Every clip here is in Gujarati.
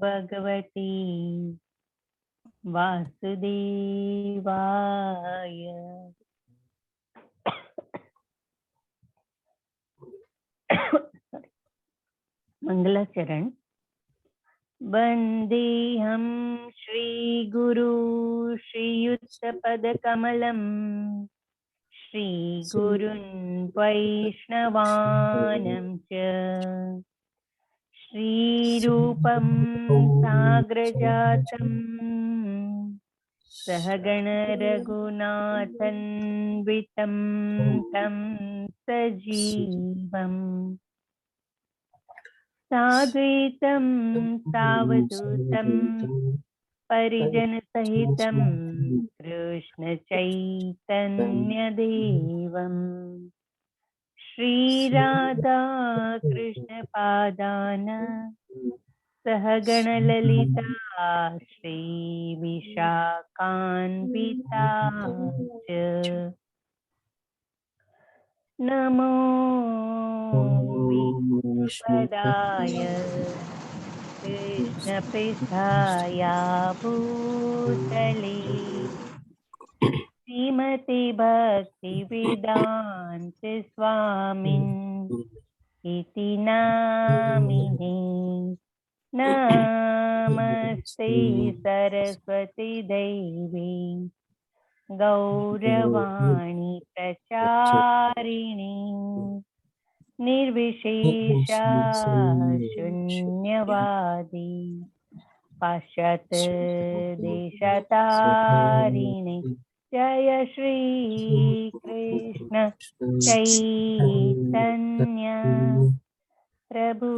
भगवती वासुदेवाय। मंगलाचरण। वन्देऽहं श्रीगुरु श्रीयुतपदकमलं श्रीगुरुन् वैष्णवानं च श्रीरूपं साग्रजातं सहगण रघुनाथन्वितं तं सजीवम् साद्वैतं सावधूतं परिजनसहितं कृष्णचैतन्यदेवं श्रीराधा कृष्णपादान सहगणललिता श्रीविशाखान्विता च। नमो विष्णुपदाय कृष्णपृष्ठाय भूतले श्रीमते भक्तिवेदान्त स्वामिन् इति नामिने। नमस्ते सरस्वती देवी गौरवाणी प्रचारिणी निर्विशेषा शून्यवादी पाश्चात्य देशतारिणी। जय श्री कृष्ण चैतन्य प्रभु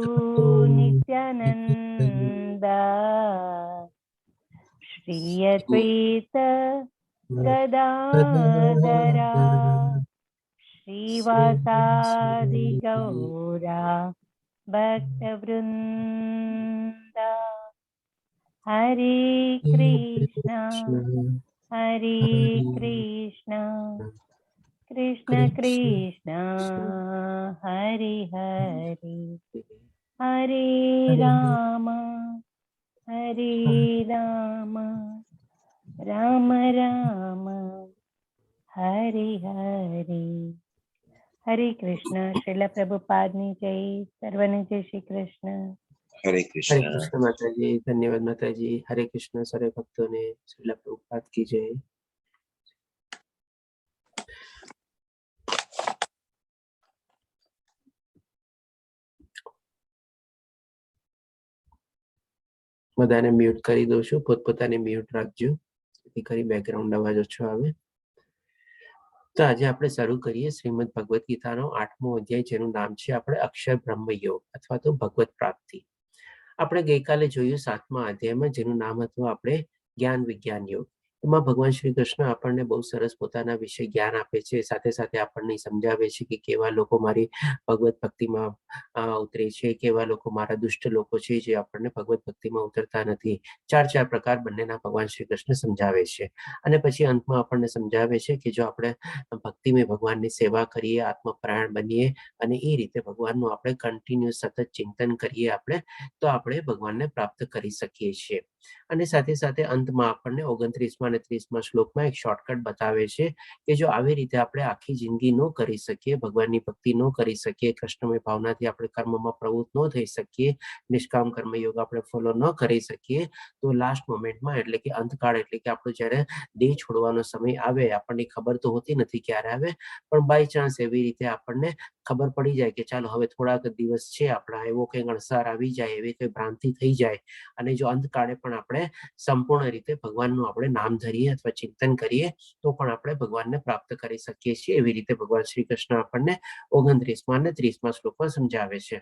नित्यानंद श्री अद्वैत गदाधरा श्रीवासादि गौरा भक्तवृंदा। हरे कृष्णा कृष्ण कृष्ण हरे हरे हरे राम राम राम हरे हरे। हरे कृष्ण। श्रील प्रभुपाद ની જય। સર્વને જય શ્રી કૃષ્ણ। हरे कृष्ण माताजी। धन्यवाद माताजी। हरे कृष्ण सारे भक्तों ने श्रील प्रभुपाद की जय। બધાને મ્યુટ કરી દઉં છું। પોતપોતાને મ્યુટ રાખજો જેથી કરી બેકગ્રાઉન્ડ અવાજ ઓછો આવે। તો આજે આપણે શરૂ કરીએ શ્રીમદ ભગવદ ગીતાનો 8મો અધ્યાય, જેનું નામ છે આપણે અક્ષર બ્રહ્મ યોગ અથવા તો ભગવત પ્રાપ્તિ। આપણે ગઈકાલે જોયું 7મા અધ્યાયમાં, જેનું નામ હતું આપણે જ્ઞાન વિજ્ઞાન યોગ। એમાં ભગવાન શ્રી કૃષ્ણ આપણને બહુ સરસ પોતાના વિશે જ્ઞાન આપે છે, સાથે સાથે આપણને સમજાવે છે કે કેવા લોકો મારી ભગવત ભક્તિમાં ઉતરે છે, કેવા લોકો મારા દુષ્ટ લોકો છે જે આપણને ભગવત ભક્તિમાં ઉતરતા નથી। ચાર પ્રકાર બંનેના ભગવાન શ્રી કૃષ્ણ સમજાવે છે। અને પછી અંતમાં આપણને સમજાવે છે કે જો આપણે ભક્તિમય ભગવાનની સેવા કરીએ, આત્મપરાયણ બનીએ અને એ રીતે ભગવાનનું આપણે કન્ટિન્યુ સતત ચિંતન કરીએ આપણે, તો આપણે ભગવાનને પ્રાપ્ત કરી શકીએ છીએ। અને સાથે સાથે અંતમાં આપણને 29મા અને 30મા શ્લોકમાં એક શોર્ટકટ બતાવે છે કે જો આવી રીતે આપણે આખી જિંદગી ન કરી શકીએ, ભગવાનની ભક્તિ ન કરી શકીએ, કૃષ્ણમય ભાવનાથી આપણે કર્મમાં પ્રવૃત્ત ન થઈ શકીએ, નિષ્કામ કર્મયોગ આપણે ફોલો ન કરી શકીએ, તો લાસ્ટ મોમેન્ટમાં એટલે કે અંતકાળ, એટલે કે આપણું જ્યારે દેહ છોડવાનો સમય આવે, આપણને ખબર તો હોતી નથી ક્યારે આવે, પણ બાય ચાન્સ એવી રીતે આપણને ખબર પડી જાય કે ચાલો હવે થોડાક દિવસ છે આપણા, એવો કંઈક અણસાર આવી જાય, એવી કંઈ ભ્રાંતિ થઈ જાય, અને જો અંતકાળે પણ આપણે સંપૂર્ણ રીતે ભગવાનનું આપણે નામ ધરીએ અથવા ચિંતન કરીએ તો પણ આપણે ભગવાનને પ્રાપ્ત કરી શકીએ છીએ। એવી રીતે ભગવાન શ્રી કૃષ્ણ આપણને 29મા અને 30મા શ્લોકમાં સમજાવે છે।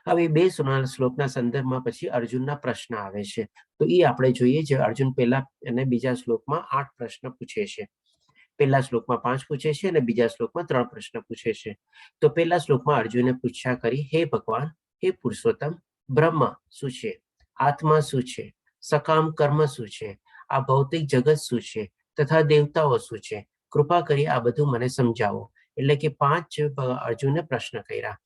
હવે બે શ્લોકના સંદર્ભમાં પછી અર્જુનના પ્રશ્ન આવે છે, તો એ આપણે જોઈએ। જે અર્જુન પહેલા અને બીજા શ્લોકમાં 8 પ્રશ્ન પૂછે છે। પહેલા શ્લોકમાં 5 પૂછે છે અને બીજા શ્લોકમાં 3 પ્રશ્ન પૂછે છે। તો પહેલા શ્લોકમાં અર્જુને પૂછ્યા કરી, હે ભગવાન, હે પુરુષોત્તમ, બ્રહ્મ શું છે, આત્મા શું છે, સકામ કર્મ શું છે, આ ભૌતિક જગત શું છે, તથા દેવતાઓ શું છે, કૃપા કરી આ બધું મને સમજાવો। એટલે કે 5 અર્જુને પ્રશ્ન કર્યા।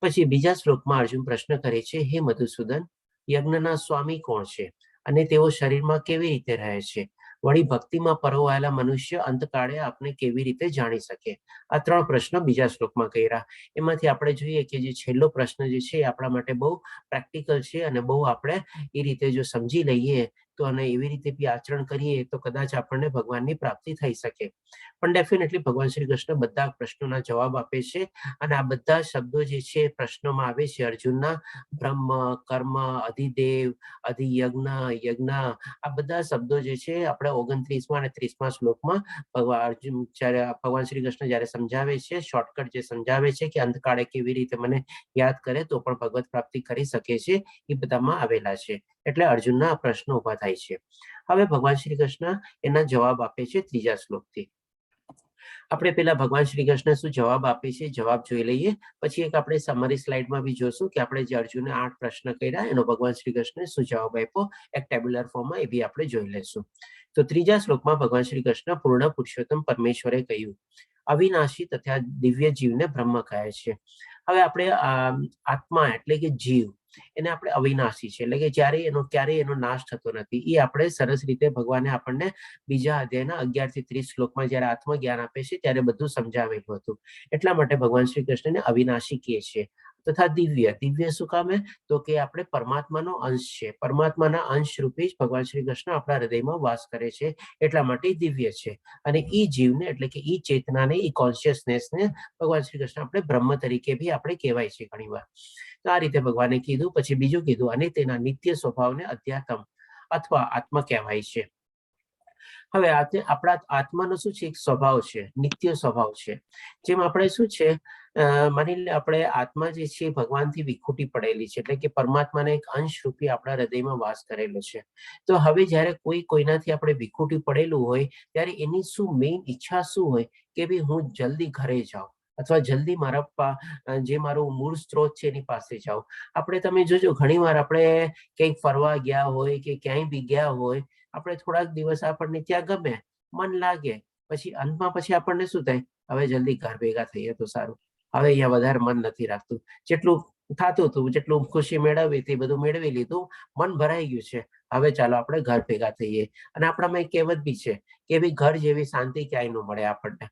પછી બીજા શ્લોકમાં અર્જુન પ્રશ્ન કરે છે, હે મધુસૂદન, યજ્ઞના સ્વામી કોણ છે અને તેઓ શરીરમાં કેવી રીતે રહે છે, વળી ભક્તિમાં પરોવાયેલા મનુષ્ય અંતકાળે આપને કેવી રીતે જાણી શકે. આ 3 પ્રશ્નો બીજા શ્લોકમાં કર્યા. એમાંથી આપણે જોઈએ કે જે છેલ્લો પ્રશ્ન જે છે એ આપણા માટે બહુ પ્રેક્ટિકલ છે અને બહુ આપણે એ રીતે જો સમજી લઈએ તો અને એવી રીતે બી આચરણ કરીએ તો કદાચ આપણને ભગવાનની પ્રાપ્તિ થઈ શકે. પણ ડેફિનેટલી ભગવાન શ્રી કૃષ્ણ બધા પ્રશ્નોના જવાબ આપે છે અને આ બધા શબ્દો જે છે પ્રશ્નોમાં આવે છે અર્જુનના. બ્રહ્મ, કર્મ, અધિદેવ, અધિયજ્ઞ, યજ્ઞ, આ બધા શબ્દો જે છે આપણે 29મા અને 30મા શ્લોકમાં ભગવાન શ્રી કૃષ્ણ જયારે સમજાવે છે, શોર્ટકટ જે સમજાવે છે કે અંતકાળે કેવી રીતે મને યાદ કરે તો પણ ભગવત પ્રાપ્તિ કરી શકે છે, એ બધામાં આવેલા છે. એટલે અર્જુનના આ પ્રશ્નો ઉભા થાય છે. હવે ભગવાન શ્રી કૃષ્ણ એના જવાબ આપે છે 3જા શ્લોકથી. આપણે પેલા ભગવાન શ્રી કૃષ્ણ શું જવાબ આપે છે જવાબ જોઈ લઈએ, પછી એક આપણે સમરી સ્લાઇડમાં બી જોશું કે આપણે જે અર્જુને 8 પ્રશ્ન કર્યા એનો ભગવાન શ્રી કૃષ્ણે શું જવાબ આપ્યો એક ટેબ્યુલર ફોર્મમાં, એ બી આપણે જોઈ લઈશું. તો 3જા શ્લોકમાં ભગવાન શ્રી કૃષ્ણ પૂર્ણ પુરુષોત્તમ પરમેશ્વરે કહ્યું, અવિનાશી તથા દિવ્ય જીવને બ્રહ્મ કહે છે. હવે આપણે આત્મા એટલે કે જીવ એને આપણે અવિનાશી છે એટલે કે ક્યારેય એનો નાશ થતો નથી. એ આપણે સરસ રીતે ભગવાને આપણને બીજા અધ્યાયના 11 થી 30 શ્લોકમાં જયારે આત્મજ્ઞાન આપે છે ત્યારે બધું સમજાવેલું હતું. એટલા માટે ભગવાન શ્રી કૃષ્ણને અવિનાશી કહે છે. તથા દિવ્ય શું કામે તો કે આપણે પરમાત્માનો અંશ છે, પરમાત્માના અંશ રૂપી જ ભગવાન શ્રી કૃષ્ણ આપણા હૃદયમાં વાસ કરે છે, એટલા માટે દિવ્ય છે. અને ઈ જીવને એટલે કે ઈ ચેતનાને, ઈ કોન્શિયસનેસને ભગવાન શ્રી કૃષ્ણ આપણે બ્રહ્મ તરીકે બી આપણે કહેવાય છે ઘણી વાર. તો આ રીતે ભગવાને કીધું. પછી બીજું કીધું અને તેના નિત્ય સ્વભાવને અધ્યાત્મ અથવા આત્મા કહેવાય છે. હવે આપણા આત્માનો શું છે, એક સ્વભાવ છે, નિત્ય સ્વભાવ છે. જેમ આપણે શું છે, માની લે આપણે આત્મા જે છે ભગવાનથી વિખૂટી પડેલી છે, એટલે કે પરમાત્માને એક અંશ રૂપી આપણા હૃદયમાં વાસ કરેલો છે. તો હવે જયારે કોઈનાથી આપણે વિખૂટી પડેલું હોય ત્યારે એની શું મેઇન ઈચ્છા શું હોય કે ભાઈ હું જલ્દી ઘરે જાઉં અથવા જલ્દી જે મારું મૂળ સ્ત્રોત છે એની પાસે જાઉં. આપણે તમે જોજો ઘણી વાર આપણે ક્યાંક ફરવા ગયા હોય કે ક્યાંય બી ગયા હોય, આપણે થોડાક દિવસ આપણને ત્યાં ગમે, મન લાગે, પછી અંતમાં પછી આપણને શું થાય, હવે જલ્દી ઘર ભેગા થઈએ તો સારું, હવે અહીંયા વધારે મન નથી રાખતું. જેટલું થતું હતું, જેટલું ખુશી મેળવવી હતી બધું મેળવી લીધું, મન ભરાઈ ગયું છે, હવે ચાલો આપણે ઘર ભેગા થઈએ. અને આપણામાં એક કહેવત બી છે કે ભાઈ ઘર જેવી શાંતિ ક્યાંય ન મળે આપણને.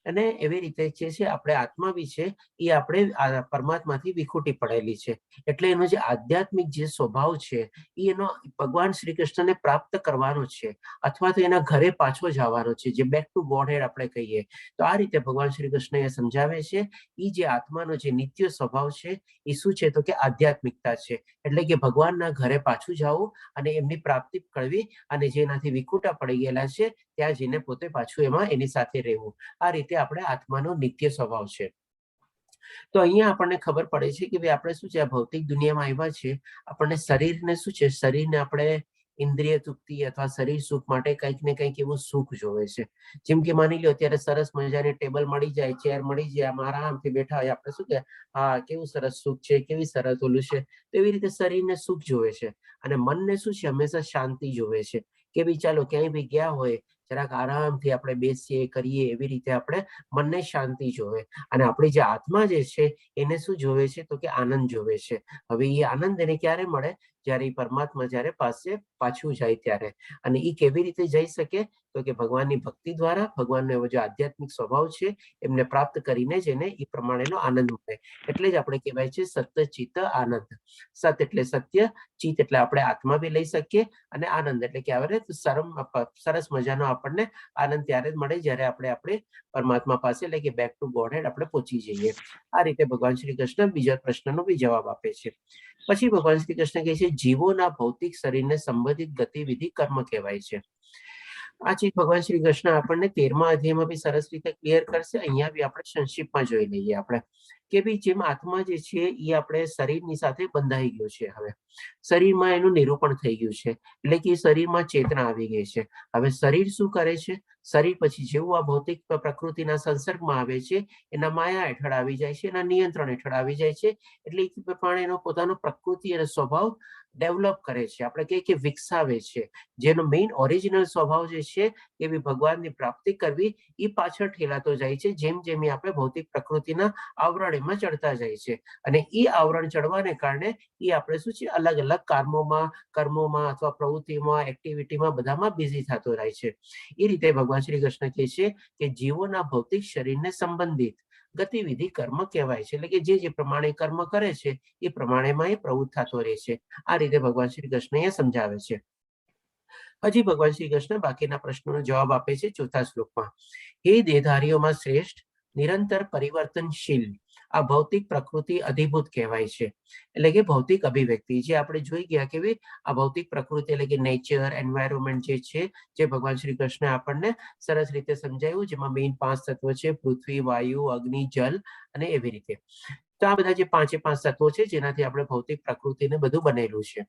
અને એવી રીતે જે છે આપણે આત્મા બી છે એ આપણે પરમાત્માથી વિખૂટી પડેલી છે. એટલે એનો જે આધ્યાત્મિક જે સ્વભાવ છે એ એનો ભગવાન શ્રી કૃષ્ણને પ્રાપ્ત કરવાનો છે અથવા તો એના ઘરે પાછો જવાનો છે, જે બેક ટુ ગોડ હેડ આપણે કહીએ. તો આ રીતે ભગવાન શ્રી કૃષ્ણ એ સમજાવે છે એ જે આત્માનો જે નિત્ય સ્વભાવ છે એ શું છે તો કે આધ્યાત્મિકતા છે. એટલે કે ભગવાનના ઘરે પાછું જવું અને એમની પ્રાપ્તિ કરવી અને જેનાથી વિખૂટા પડી ગયેલા છે ત્યાં જઈને પોતે પાછું એમાં એની સાથે રહેવું. આ રીતે આપણે આત્માનો નિત્ય સ્વભાવ છે. તો અહીંયા આપણને ખબર પડે છે કે ભાઈ આપણે શું છે, આ ભૌતિક દુનિયામાં આવ્યા છે, આપણને શરીરને શું છે, શરીરને આપણે ઇન્દ્રિય તૃપ્તિ અથવા શરીર સુખ માટે કંઈક ને કંઈક એવું સુખ જોવે છે. જેમ કે માની લો અત્યારે સરસ મજાની ટેબલ મળી જાય, ચેર મળી જાય, આમ આરામથી બેઠા હોય, આપણે શું કે હા કેવું સરસ સુખ છે, કેવી સરસ ઓલું છે. તો એવી રીતે શરીરને સુખ જોવે છે અને મનને શું છે, હંમેશા શાંતિ જોવે છે કે ભાઈ ચાલો ક્યાંય બી ગયા હોય જરાક આરામથી આપણે બેસીએ કરીએ, એવી રીતે આપણે મનને શાંતિ જોવે. અને આપણી જે આત્મા જે છે એને શું જોવે છે તો કે આનંદ જોવે છે. હવે એ આનંદ એને ક્યારે મળે, જ્યારે એ પરમાત્મા જયારે પાસે પાછું જાય ત્યારે. અને એ કેવી રીતે જઈ શકે તો કે ભગવાનની ભક્તિ દ્વારા, ભગવાનનો એવો જે આધ્યાત્મિક સ્વભાવ છે એમને પ્રાપ્ત કરીને જ એને એ પ્રમાણેનો આનંદ મળે. એટલે જ આપણે કહેવાય છે સત્ય ચિત્ત આનંદ. સત એટલે સત્ય, ચિત્ત એટલે આપણે આત્મા બી લઈ શકીએ અને આનંદ એટલે કે આવે સરસ મજાનો આપણને આનંદ ત્યારે જ મળે જ્યારે આપણે પરમાત્મા પાસે એટલે કે બેક ટુ ગોડ હેડ આપણે પહોંચી જઈએ. આ રીતે ભગવાન શ્રી કૃષ્ણ બીજા પ્રશ્નનો બી જવાબ આપે છે. પછી ભગવાન શ્રી કૃષ્ણ કહે છે જીવોના ભૌતિક શરીરને સંબંધિત ગતિવિધિ કર્મ કહેવાય છે. આ ચીજ ભગવાન શ્રી કૃષ્ણ આપણને 13મા અધ્યાયમાં બી સરસ રીતે ક્લિયર કરશે. અહીંયા બી આપણે સંક્ષિપ્તમાં જોઈ લઈએ આપણે કે ભાઈ જેમ આત્મા જે છે એ આપણે શરીરની સાથે બંધાઈ ગયો છે. હવે શરીરમાં એનું નિરૂપણ થઈ ગયું છે એટલે કે શરીરમાં ચેતના આવી ગઈ છે. હવે શરીર શું કરે છે, શરીર પછી જેવું આ ભૌતિક પ્રકૃતિના સંસર્ગમાં આવે છે એના માયા હેઠળ આવી જાય છે, એના નિયંત્રણ હેઠળ આવી જાય છે. એટલે એ પ્રમાણે એનો પોતાનો પ્રકૃતિ અને સ્વભાવ ડેવલપ કરે છે, આપણે કહીએ કે વિકસાવે છે. જેનો મેઇન ઓરિજિનલ સ્વભાવ જે છે એવી ભગવાનની પ્રાપ્તિ કરવી એ પાછળ ઠેલાતો જાય છે, જેમ જેમ આપણે ભૌતિક પ્રકૃતિના આવરણ એમાં ચડતા જાય છે. અને એ આવરણ ચડવાને કારણે એ આપણે શું છે અલગ અલગ કર્મોમાં અથવા પ્રવૃત્તિમાં, એક્ટિવિટીમાં બધામાં બિઝી થતો રહે છે. એ રીતે ભગવાન શ્રી કૃષ્ણ કહે છે કે જીવોના ભૌતિક શરીરને સંબંધિત ગતિવિધિ કર્મ કહેવાય છે. એટલે કે જે પ્રમાણે કર્મ કરે છે એ પ્રમાણેમાં એ પ્રવૃત્ત થતો રહે છે. આ રીતે ભગવાન શ્રી કૃષ્ણ એ સમજાવે છે. હજી ભગવાન શ્રી કૃષ્ણ બાકીના પ્રશ્નોનો જવાબ આપે છે 4થા શ્લોકમાં. હે દેહધારીઓમાં શ્રેષ્ઠ, નિરંતર પરિવર્તનશીલ આ ભૌતિક પ્રકૃતિ અધિભૂત કહેવાય છે. એટલે કે ભૌતિક અભિવ્યક્તિ જે આપણે જોઈ ગયા કે આ ભૌતિક પ્રકૃતિ એટલે કે નેચર, એન્વાયરમેન્ટ જે છે, જે ભગવાન શ્રી કૃષ્ણ આપણને સરસ રીતે સમજાવ્યું, જેમાં મેઇન 5 તત્વો છે: પૃથ્વી, વાયુ, અગ્નિ, જલ અને એવી રીતે. તો આ બધા જે 5 તત્વો છે જેનાથી આપણે ભૌતિક પ્રકૃતિને બધું બનેલું છે.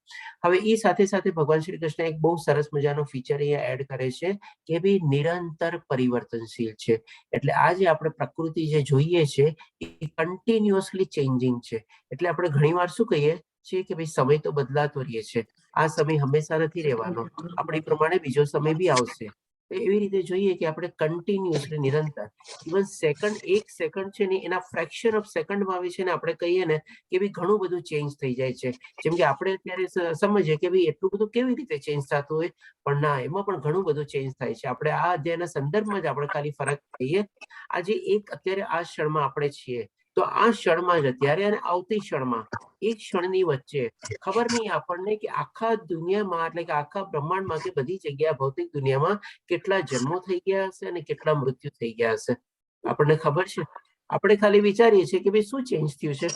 હવે એ સાથે સાથે ભગવાન શ્રી કૃષ્ણ એક બહુ સરસ મજાનો ફીચર અહીંયા એડ કરે છે કે ભાઈ નિરંતર પરિવર્તનશીલ છે. એટલે આ જે આપણે પ્રકૃતિ જે જોઈએ છે એ કન્ટિન્યુઅસલી ચેન્જિંગ છે. એટલે આપણે ઘણીવાર શું કહીએ છીએ કે ભાઈ સમય તો બદલાતો રહે છે, આ સમય હંમેશા નથી રહેવાનો, આપણી પ્રમાણે બીજો સમય બી આવશે. એવી રીતે જોઈએ કે આપણે કન્ટિન્યુઅસલી નિરંતર ઇવન સેકન્ડ, 1 સેકન્ડ છે ને એના ફ્રેક્શન ઓફ સેકન્ડમાં આવે છે ને આપણે કહીએ ને કે ભાઈ ઘણું બધું ચેન્જ થઈ જાય છે. જેમ કે આપણે અત્યારે સમજીએ કે ભાઈ એટલું બધું કેવી રીતે ચેન્જ થતું હોય, પણ ના, એમાં પણ ઘણું બધું ચેન્જ થાય છે. આપણે આ અધ્યાયના સંદર્ભમાં જ આપણે ખાલી ફરક કહીએ. આજે અત્યારે આ ક્ષણમાં આપણે છીએ, તો આ ક્ષણમાં જ અત્યારે અને આવતી ક્ષણમાં એક ક્ષણની વચ્ચે ખબર નહીં આપણને કે આખા દુનિયામાં એટલે કે આખા બ્રહ્માંડમાં કે બધી જગ્યા ભૌતિક દુનિયામાં કેટલા જન્મો થઈ ગયા હશે અને કેટલા મૃત્યુ થઈ ગયા હશે. આપણને ખબર છે? આપણે ખાલી વિચારીએ છીએ કે ભાઈ શું ચેન્જ થયું છે,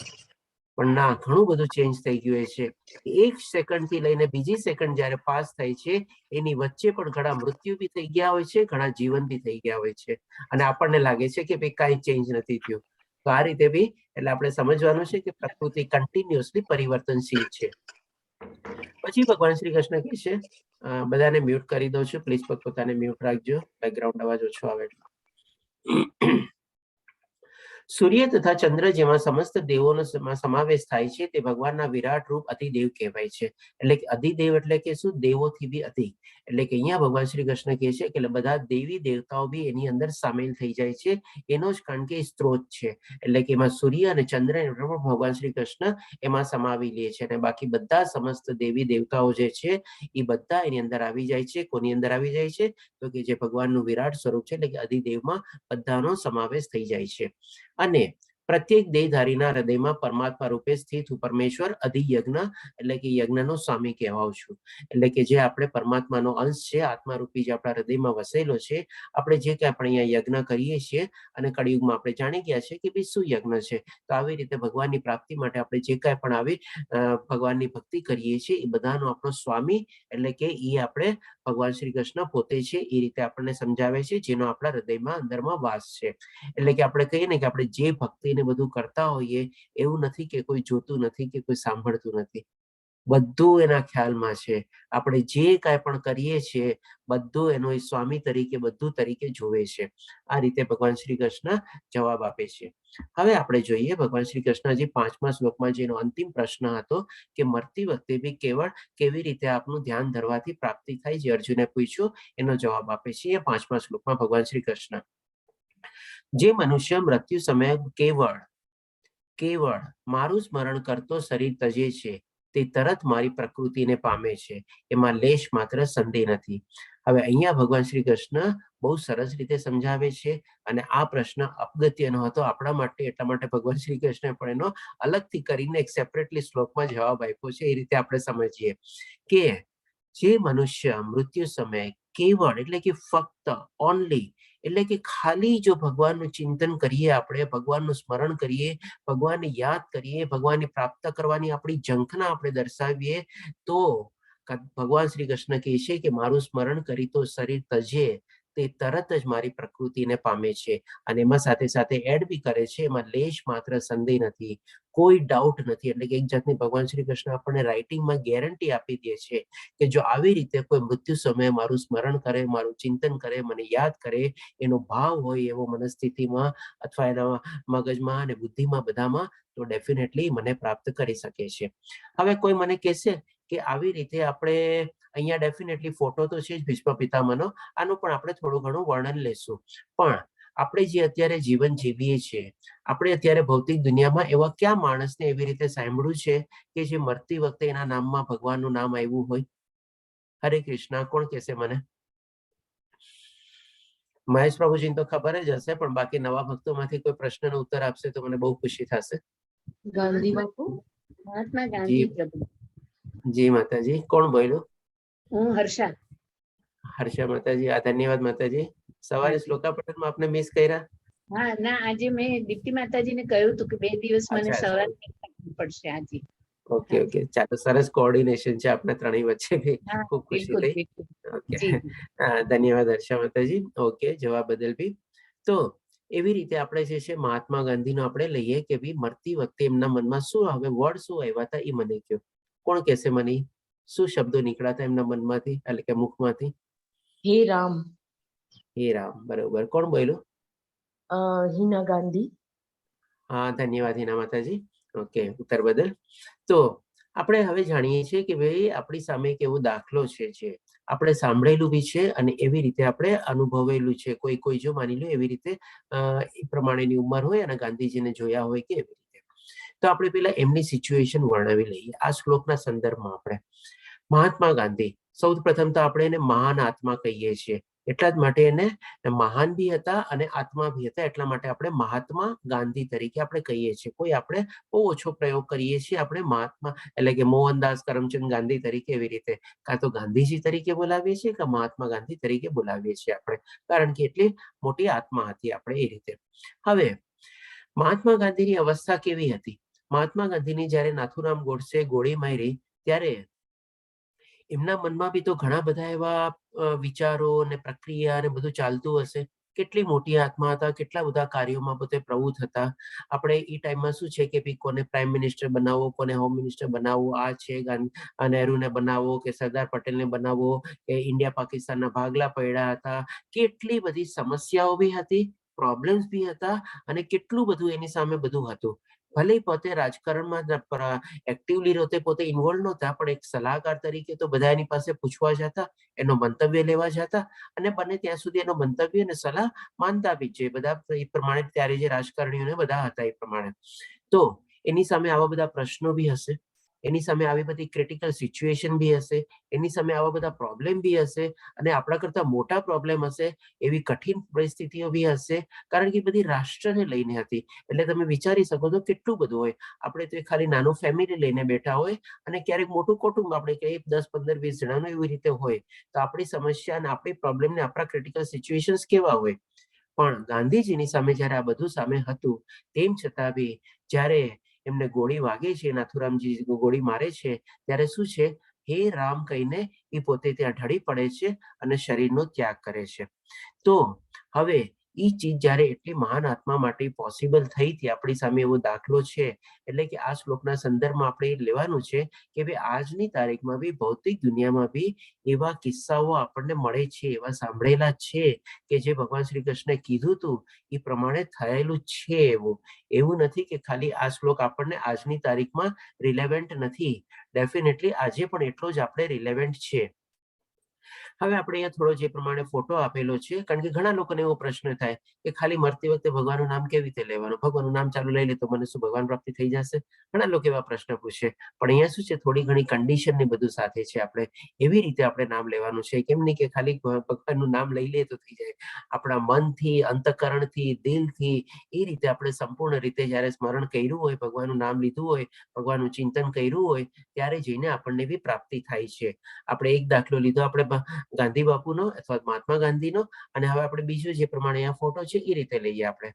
પણ ના, ઘણું બધું ચેન્જ થઈ ગયું છે. 1 સેકન્ડ થી લઈને બીજી સેકન્ડ જયારે પાસ થાય છે એની વચ્ચે પણ ઘણા મૃત્યુ બી થઈ ગયા હોય છે, ઘણા જીવન બી થઈ ગયા હોય છે, અને આપણને લાગે છે કે ભાઈ કાંઈ ચેન્જ નથી થયું. તો આ રીતે બી એટલે આપણે સમજવાનું છે કે પ્રકૃતિ કન્ટિન્યુઅસલી પરિવર્તનશીલ છે. પછી ભગવાન શ્રી કૃષ્ણ કહે છે, બધાને મ્યુટ કરી દઉં છું, પ્લીઝ પોતાને મ્યુટ રાખજો, બેકગ્રાઉન્ડ અવાજ ઓછો આવે. સૂર્ય તથા ચંદ્ર જેમાં સમસ્ત દેવોનો સમાવેશ થાય છે તે ભગવાનના વિરાટ રૂપ અધિદેવ કહેવાય છે. એટલે કે અધિદેવ એટલે કે શું? દેવોથી બી અધિક. એટલે કે અહીંયા ભગવાન શ્રી કૃષ્ણ કહે છે કે બધા દેવી દેવતાઓ બી એની અંદર સામેલ થઈ જાય છે. એનો જ કારણ કે સ્ત્રોત છે. એટલે કે એમાં સૂર્ય અને ચંદ્ર ભગવાન શ્રી કૃષ્ણ એમાં સમાવી લે છે, અને બાકી બધા સમસ્ત દેવી દેવતાઓ જે છે એ બધા એની અંદર આવી જાય છે. કોની અંદર આવી જાય છે? તો કે જે ભગવાનનું વિરાટ સ્વરૂપ છે એટલે કે અધિદેવમાં બધાનો સમાવેશ થઈ જાય છે. અને પ્રત્યેક દેહધારીના હૃદયમાં પરમાત્મા રૂપે સ્થિત પરમેશ્વર અધિયજ્ઞ એટલે કે યજ્ઞનો સ્વામી કહેવાઉં છું. એટલે કે જે આપણે પરમાત્માનો અંશ છે, આત્મારૂપી જે આપણા હૃદયમાં વસેલો છે, આપણે જે કંઈ આપણે અહીંયા યજ્ઞ કરીએ છીએ અને કળિયુગમાં આપણે જાણી ગયા છે કે ભાઈ શું યજ્ઞ છે. તો આવી રીતે ભગવાનની પ્રાપ્તિ માટે આપણે જે કાંઈ પણ આવી ભગવાનની ભક્તિ કરીએ છીએ એ બધાનો આપણો સ્વામી એટલે કે એ આપણે ભગવાન શ્રી કૃષ્ણ પોતે છે. એ રીતે આપણને સમજાવે છે, જેનો આપણા હૃદયમાં અંદરમાં વાસ છે. એટલે કે આપણે કહીએ ને કે આપણે જે ભક્તિને બધું કરતા હોઈએ એવું નથી કે કોઈ જોતું નથી કે કોઈ સાંભળતું નથી, બધું એના ખ્યાલમાં છે. આપણે જે કાંઈ પણ કરીએ છીએ બધું એનો એ સ્વામી તરીકે બધું તરીકે જોવે છે. આ રીતે ભગવાન શ્રી કૃષ્ણ જવાબ આપે છે. હવે આપણે જોઈએ ભગવાન શ્રી કૃષ્ણ હજી 5મા શ્લોકમાં જેનો અંતિમ પ્રશ્ન હતો કે મરતી વખતે બી કેવી રીતે આપનું ધ્યાન ધરવાથી પ્રાપ્તિ થાય, જે અર્જુને પૂછ્યું, એનો જવાબ આપે છે 5મા શ્લોકમાં ભગવાન શ્રી કૃષ્ણ. જે મનુષ્ય મૃત્યુ સમયે કેવળ મારું સ્મરણ કરતો શરીર તજે છે તે તરત મારી પ્રકૃતિને પામે છે, એમાં લેશ માત્ર સંદેહ નથી. હવે અહીંયા ભગવાન શ્રી કૃષ્ણ બહુ સરસ રીતે સમજાવે છે, અને આ પ્રશ્ન અગત્યનો હતો આપણા માટે. એટલા માટે ભગવાન શ્રી કૃષ્ણ પણ એનો અલગથી કરીને એક સેપરેટલી શ્લોકમાં જવાબ આપ્યો છે. એ રીતે આપણે સમજીએ કે જે મનુષ્ય મૃત્યુ સમયે કેવળ એટલે કે ફક્ત ઓનલી એટલે કે ખાલી જો ભગવાનનું ચિંતન કરીએ, આપણે ભગવાનનું સ્મરણ કરીએ, ભગવાનને યાદ કરીએ, ભગવાનની પ્રાપ્ત કરવાની આપણી ઝંખના આપણે દર્શાવીએ, તો ભગવાન શ્રી કૃષ્ણ કહે છે કે મારું સ્મરણ કરી તો શરીર તજે તે તરત જ મારી પ્રકૃતિને પામે છે. અને એમાં સાથે સાથે એડ બી કરે છે, એમાં લેશ માત્ર સંદેહ નથી, કોઈ ડાઉટ નથી. એટલે કે એક જાતની ભગવાન શ્રી કૃષ્ણ આપણને રાઇટિંગમાં ગેરંટી આપી દે છે કે જો આવી રીતે કોઈ મૃત્યુ સમયે મારું સ્મરણ કરે, મારું ચિંતન કરે, મને યાદ કરે, એનો ભાવ હોય એવો મનસ્થિતિમાં અથવા એના મગજમાં અને બુદ્ધિમાં બધામાં, તો ડેફિનેટલી મને પ્રાપ્ત કરી શકે છે. હવે કોઈ મને કહેશે કે આવી રીતે આપણે અહીંયા ડેફિનેટલી ફોટો તો છે જ ભીષ્મ પિતામહનો, આનું પણ આપણે થોડું ઘણું વર્ણન લેશું. પણ આપણે જે અત્યારે જીવન જીવીએ છીએ, આપણે અત્યારે ભૌતિક દુનિયામાં એવા ક્યાં માણસને એવી રીતે સાંભળ્યું છે કે જે મરતી વખતે એના નામમાં ભગવાનનું નામ આવ્યું હોય? હરે કૃષ્ણ, કોણ કહેશે મને? મહેશ પ્રભુજીને તો ખબર જ હશે, પણ બાકી નવા ભક્તોમાંથી કોઈ પ્રશ્નનો ઉત્તર આપશે તો મને બહુ ખુશી થશે. ગાંધી બાપુ, મહાત્મા ગાંધી પ્રભુ. જી માતાજી, કોણ બોલ્યું? હું હર્ષા. હર્ષા માતાજી, ધન્યવાદ માતાજી. સવારે શ્લોકા પઠનમાં આપને મિસ કર્યા? હા ના, આજે મેં દીપ્તિ માતાજીને કહ્યું હતું કે 2 દિવસ મને સવારે પડશે આજે. ઓકે ઓકે, ચાલો, સરસ કોઓર્ડિનેશન છે આપણા ત્રણેય વચ્ચે બી. ખૂબ ખુશી થઈ. ઓકે, ધન્યવાદ હર્ષા માતાજી. ઓકે, જવાબ બદલ બી. તો એવી રીતે આપણે જે છે મહાત્મા ગાંધીનો આપણે લઈએ કે ભાઈ મરતી વખતે એમના મનમાં શું હવે વર્ડ શું આવ્યા હતા એ મને કહો. કોણ કહેશે મને? શું શબ્દો નીકળ્યા હતા એમના મનમાંથી, એટલે કે મુખમાંથી? હે રામ. હે રામ, બરોબર. કોણ બોલ્યું? હિના ગાંધી. હા, ધન્યવાદ હિના માતાજી. ઓકે, ઉત્તર બદલ. તો આપણે હવે જાણીએ છીએ કે ભાઈ આપણી સામે એક એવો દાખલો છે જે આપણે સાંભળેલું બી છે અને એવી રીતે આપણે અનુભવેલું છે. કોઈ કોઈ જો માની લો એવી રીતે એ પ્રમાણેની ઉંમર હોય અને ગાંધીજીને જોયા હોય કે એવી રીતે. તો આપણે પેલા એમની સિચ્યુએશન વર્ણવી લઈએ આ શ્લોકના સંદર્ભમાં. આપણે મહાત્મા ગાંધી, સૌ પ્રથમ તો આપણે એને મહાન આત્મા કહીએ છીએ, એટલા જ માટે એને મહાન બી હતા અને આત્મા બી હતા, એટલા માટે આપણે મહાત્મા ગાંધી તરીકે આપણે કહીએ છીએ. કોઈ આપણે બહુ ઓછો પ્રયોગ કરીએ છીએ આપણે મહાત્મા, એટલે કે મોહનદાસ કરમચંદ ગાંધી તરીકે એવી રીતે, કાં તો ગાંધીજી તરીકે બોલાવીએ છીએ કે મહાત્મા ગાંધી તરીકે બોલાવીએ છીએ આપણે, કારણ કે એટલી મોટી આત્મા હતી આપણે એ રીતે. હવે મહાત્મા ગાંધીની અવસ્થા કેવી હતી? મહાત્મા ગાંધીની જયારે નાથુરામ ગોડસે ગોળી મારી ત્યારે એમના મનમાં બી તો ઘણા બધા એવા વિચારો અને પ્રક્રિયા અને બધું ચાલતું હશે. કેટલી મોટી આત્મા હતા, કેટલા બધા કાર્યોમાં પોતે પ્રવૃત્ત હતા. આપણે એ ટાઈમમાં શું છે કે કોને પ્રાઇમ મિનિસ્ટર બનાવવો, કોને હોમ મિનિસ્ટર બનાવવો, આ છે નહેરુને બનાવવો કે સરદાર પટેલને બનાવવો કે ઇન્ડિયા પાકિસ્તાનના ભાગલા પડ્યા હતા. કેટલી બધી સમસ્યાઓ બી હતી, પ્રોબ્લેમ્સ બી હતા અને કેટલું બધું એની સામે બધું હતું. ભલે પોતે રાજકારણમાં એક્ટિવલી રોતે પોતે ઇન્વોલ્વ નહોતા, પણ એક સલાહકાર તરીકે તો બધા એની પાસે પૂછવા જતા, એનો મંતવ્ય લેવા જતા અને બને ત્યાં સુધી એનો મંતવ્ય અને સલાહ માનતા બી છે બધા. એ પ્રમાણે ત્યારે જે રાજકારણીઓને બધા હતા એ પ્રમાણે. તો એની સામે આવા બધા પ્રશ્નો બી હશે, એની સામે આવી બધી ક્રિટિકલ સિચ્યુએશન બી હશે, એની સામે આવા બધા પ્રોબ્લેમ બી હશે અને આપણા કરતા મોટા પ્રોબ્લેમ હશે, એવી કઠિન પરિસ્થિતિઓ બી હશે, કારણ કે બધી રાષ્ટ્રને લઈને હતી. એટલે તમે વિચારી શકો છો કેટલું બધું હોય. આપણે તો ખાલી નાનું ફેમિલી લઈને બેઠા હોય અને ક્યારેક મોટું કુટુંબ આપણે કહીએ 10, 15, 20 જણાનું એવી રીતે હોય, તો આપણી સમસ્યા અને આપણી પ્રોબ્લેમ ને આપણા ક્રિટિકલ સિચ્યુએશન્સ કેવા હોય. પણ ગાંધીજીની સામે જયારે આ બધું સામે હતું, તેમ છતાં બી જયારે એમને ગોળી વાગે છે, નાથુરામજી ગોળી મારે છે, ત્યારે શું છે, હે રામ કહીને એ પોતે ત્યાં ઢળી પડે છે અને શરીરનો ત્યાગ કરે છે. તો હવે એ ચીજ જયારે એટલી મહાન આત્મા માટે પોસિબલ થઈ હતી, આપણી સામે એવો દાખલો છે, એટલે કે આ શ્લોકના સંદર્ભમાં આપણે લેવાનું છે કે ભાઈ આજની તારીખમાં બી ભૌતિક દુનિયામાં બી એવા કિસ્સાઓ આપણને મળે છે, એવા સાંભળેલા છે કે જે ભગવાન શ્રી કૃષ્ણે કીધું હતું એ પ્રમાણે થયેલું છે. એવું નથી કે ખાલી આ શ્લોક આપણને આજની તારીખમાં રિલેવન્ટ નથી, ડેફિનેટલી આજે પણ એટલો જ આપણે રિલેવન્ટ છે. હવે આપણે અહીંયા થોડો જે પ્રમાણે ફોટો આપેલો છે, કારણ કે ઘણા લોકોને એવો પ્રશ્ન થાય કે ખાલી મરતી વખતે ભગવાનનું નામ કેવી રીતે લેવાનું, ભગવાનનું નામ ચાલુ લઈ લે તો મને શું ભગવાન પ્રાપ્તિ થઈ જશે? ઘણા લોકો એવા પ્રશ્ન પૂછે. પણ અહીંયા શું છે, થોડી ઘણી કન્ડિશન ને બધું સાથે છે. આપણે એવી રીતે આપણે નામ લેવાનું છે, કેમ નહીં કે ખાલી ભગવાનનું નામ લઈ લે તો થઈ જાય. આપણા મનથી, અંતઃકરણથી, દિલથી એ રીતે આપણે સંપૂર્ણ રીતે જયારે સ્મરણ કર્યું હોય, ભગવાનનું નામ લીધું હોય, ભગવાનનું ચિંતન કર્યું હોય, ત્યારે જઈને આપણને બી પ્રાપ્તિ થાય છે. આપણે એક દાખલો લીધો આપણે ગાંધી બાપુનો અથવા મહાત્મા ગાંધીનો, અને હવે આપણે બીજું જે પ્રમાણે અહીંયા ફોટો છે એ રીતે લઈએ. આપણે